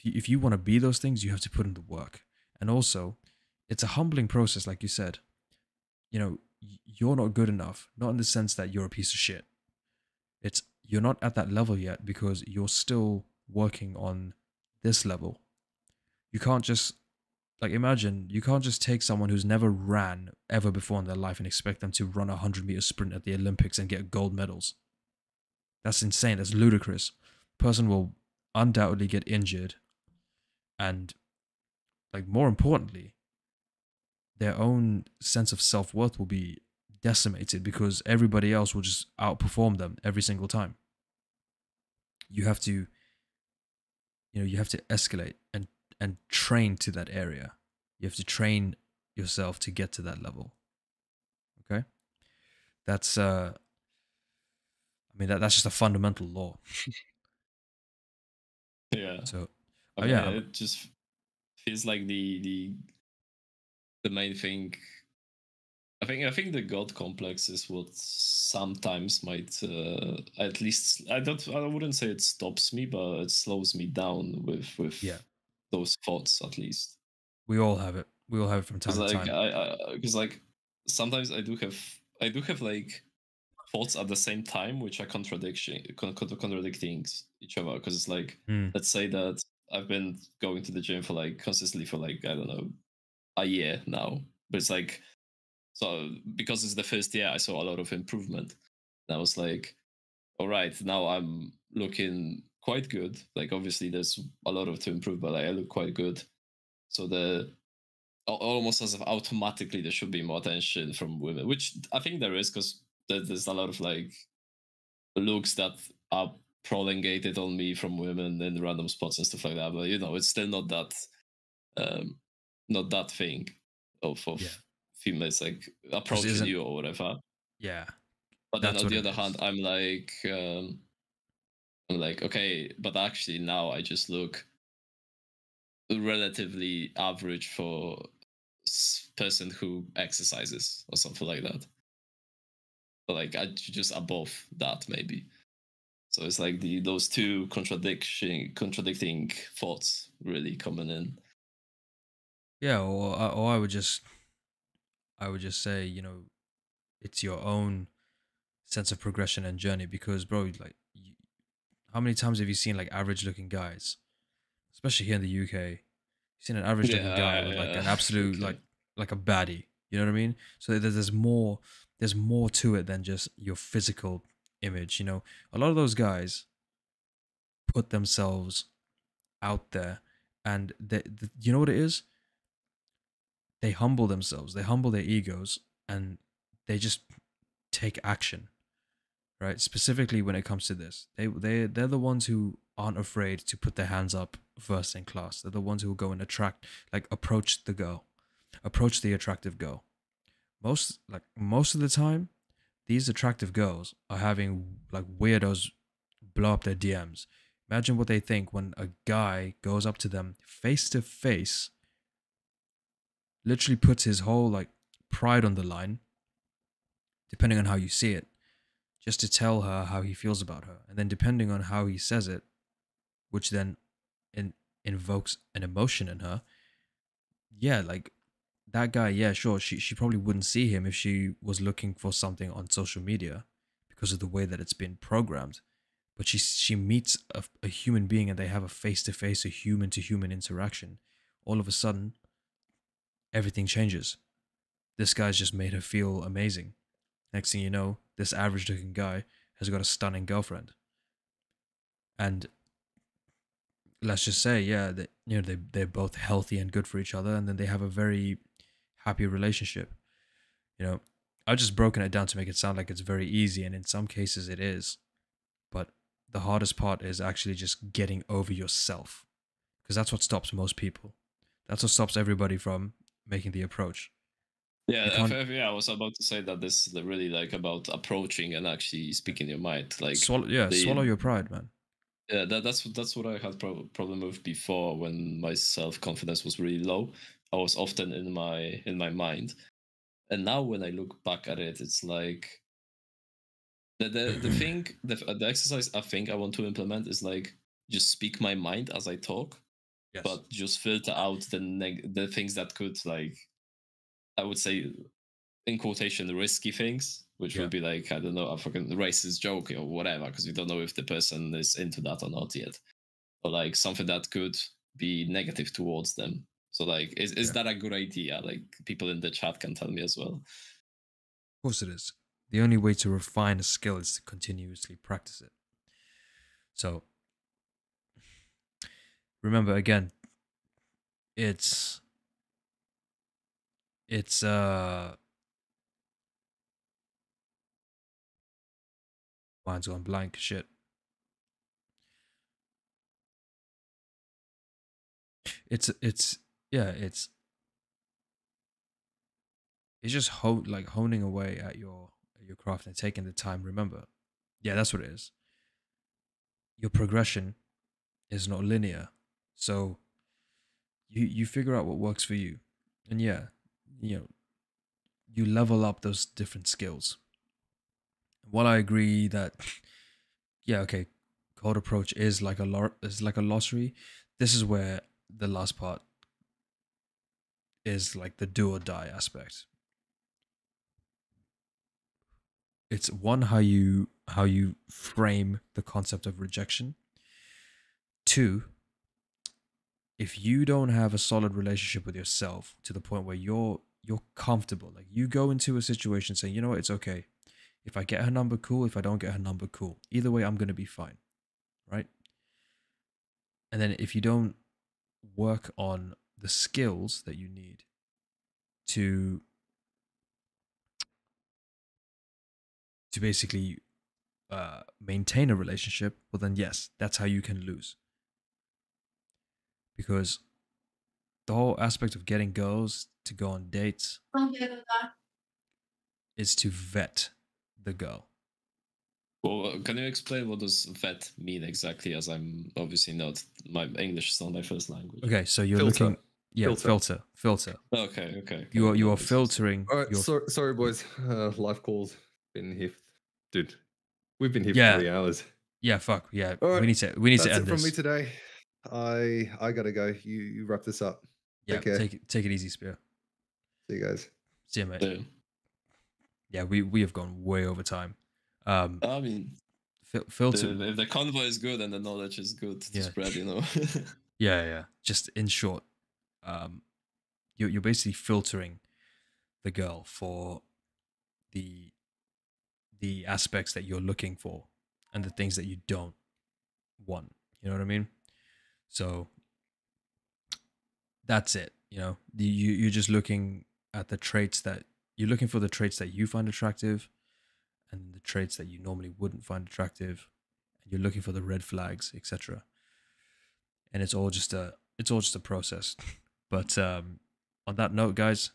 if you want to be those things, you have to put in the work. And also, it's a humbling process, like you said. You know, you're not good enough, not in the sense that you're a piece of shit. It's you're not at that level yet because you're still working on this level. You can't just, like, imagine, you can't just take someone who's never ran ever before in their life and expect them to run a 100-meter sprint at the Olympics and get gold medals. That's insane. That's ludicrous. Person will undoubtedly get injured and like more importantly, their own sense of self-worth will be decimated because everybody else will just outperform them every single time. You have to, you have to escalate and train to that area. You have to train yourself to get to that level. Okay? That's that's just a fundamental law. Yeah. So I mean, yeah, it just feels like the main thing. I think the god complex is what sometimes might at least I wouldn't say it stops me, but it slows me down with yeah, those thoughts at least. we all have it. We all have it from time Because to like time. because like sometimes I do have like thoughts at the same time which are contradicting each other. Because it's like, Mm, let's say that I've been going to the gym for like consistently for like, I don't know, a year now, but it's like, so because it's the first year I saw a lot of improvement, and I was like, all right, now I'm looking quite good. Like obviously there's a lot of to improve, but like, I look quite good. So almost as if automatically there should be more attention from women, which I think there is, because there's a lot of like looks that are prolongated on me from women in random spots and stuff like that. But it's still um not that thing of yeah, females like just approaching isn't. you or whatever. Yeah, But then that's on what the it other hand, is. I'm like, okay, but actually now I just look relatively average for person who exercises or something like that. But like I just above that maybe. So it's like those two contradicting thoughts really coming in. Yeah, or I would just say, it's your own sense of progression and journey because, bro, like, how many times have you seen like average looking guys, especially here in the UK? You've seen an average looking guy with like Yeah. an absolute Okay. like a baddie. You know what I mean? So there's more to it than just your physical image. A lot of those guys put themselves out there, and you know what it is? They humble themselves, they humble their egos, and they just take action, right? Specifically when it comes to this, they're the ones who aren't afraid to put their hands up first in class. They're the ones who will go and approach the girl, approach the attractive girl. Most of the time, these attractive girls are having like weirdos blow up their DMs. Imagine what they think when a guy goes up to them face to face, literally puts his whole like pride on the line, depending on how you see it, just to tell her how he feels about her. And then depending on how he says it, which then invokes an emotion in her, yeah, like that guy, yeah, sure, she probably wouldn't see him if she was looking for something on social media because of the way that it's been programmed. But she meets a human being and they have a face-to-face, a human-to-human interaction. All of a sudden, everything changes. This guy's just made her feel amazing. Next thing you know, this average-looking guy has got a stunning girlfriend. And let's just say, yeah, that they're both healthy and good for each other, and then they have a very happy relationship. I've just broken it down to make it sound like it's very easy, and in some cases it is. But the hardest part is actually just getting over yourself, because that's what stops most people. That's what stops everybody from making the approach. You Yeah, can't yeah. I was about to say that this is really like about approaching and actually speaking your mind. Like swallow the your pride, man. yeah, that's what I had problem with before when my self confidence was really low. I was often in my mind, and now when I look back at it, it's like the thing the exercise I think I want to implement is like just speak my mind as I talk, Yes. but just filter out the things that could, like, I would say, in quotation, risky things, which Yeah. would be like, I don't know, a fucking racist joke or whatever, because we don't know if the person is into that or not yet, or like something that could be negative towards them. So like, is Yeah. that a good idea? Like, people in the chat can tell me as well. Of course it is. The only way to refine a skill is to continuously practice it. So remember, again, it's It's mine's gone blank. Shit. It's yeah. It's just honing away at your craft and taking the time. Remember, yeah, that's what it is. Your progression is not linear, so you figure out what works for you, and yeah, you know, you level up those different skills. While I agree that yeah, okay, cold approach is like a lottery. This is where the last part is like the do or die aspect. It's one, how you frame the concept of rejection. Two, if you don't have a solid relationship with yourself to the point where you're comfortable, like you go into a situation saying, you know what, it's okay. If I get her number, cool. If I don't get her number, cool. Either way, I'm gonna be fine, right? And then if you don't work on the skills that you need to basically maintain a relationship, well then yes, that's how you can lose. Because the whole aspect of getting girls to go on dates is to vet the girl. Well, can you explain what does vet mean exactly? As I'm obviously not, my English is not my first language. Okay, so you're Filter. looking, yeah, filter. Okay. You are filtering. All right, sorry, boys. Life calls. Been here, dude. We've been here for Yeah. 3 hours. Yeah, fuck. Yeah, All right, we need to That's end it from this. me today. I gotta go. You wrap this up. Yeah, Take care. take it easy, Spear. See you guys. See you, mate. Yeah, we have gone way over time. I mean, filter. If the convo is good and the knowledge is good to spread, you know. yeah. Just in short, you're basically filtering the girl for the aspects that you're looking for and the things that you don't want. You know what I mean? So that's it. You know, you're just looking at the traits that you're looking for, the traits that you find attractive and the traits that you normally wouldn't find attractive, and you're looking for the red flags, etc. And it's all just a process. But on that note, guys,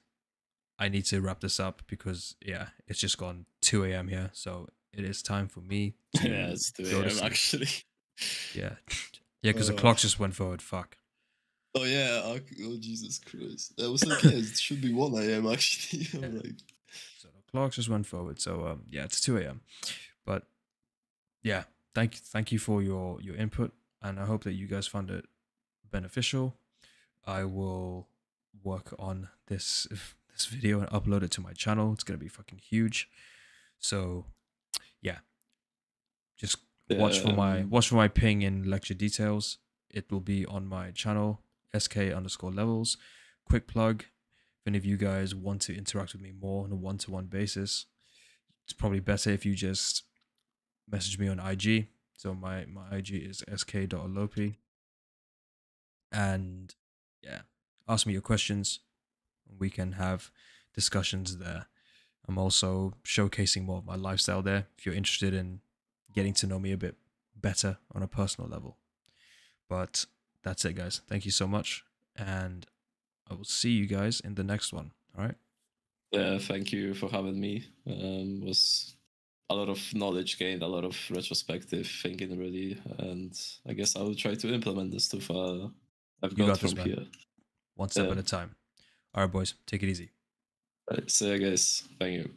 I need to wrap this up because yeah, it's just gone 2 a.m. here, so it is time for me to yeah, it's 2 a.m. actually. Yeah, because the clock just went forward. Fuck. Oh yeah! Oh Jesus Christ! I was like, yeah, it should be 1 a.m. actually. I'm like, so the clock just went forward. So yeah, it's 2 a.m. But yeah, thank you for your input, and I hope that you guys found it beneficial. I will work on this video and upload it to my channel. It's gonna be fucking huge. So yeah, just watch for my ping in lecture details. It will be on my channel, sk_levels. Quick plug, if any of you guys want to interact with me more on a one-to-one basis, it's probably better if you just message me on IG. So my IG is sk.allopi. And yeah, ask me your questions. We can have discussions there. I'm also showcasing more of my lifestyle there if you're interested in getting to know me a bit better on a personal level. But that's it, guys. Thank you so much, and I will see you guys in the next one. All right? Yeah, thank you for having me. Was a lot of knowledge gained, a lot of retrospective thinking, really, and I guess I will try to implement the stuff I've got from here. One step at a time. All right, boys. Take it easy. All right, see you guys. Thank you.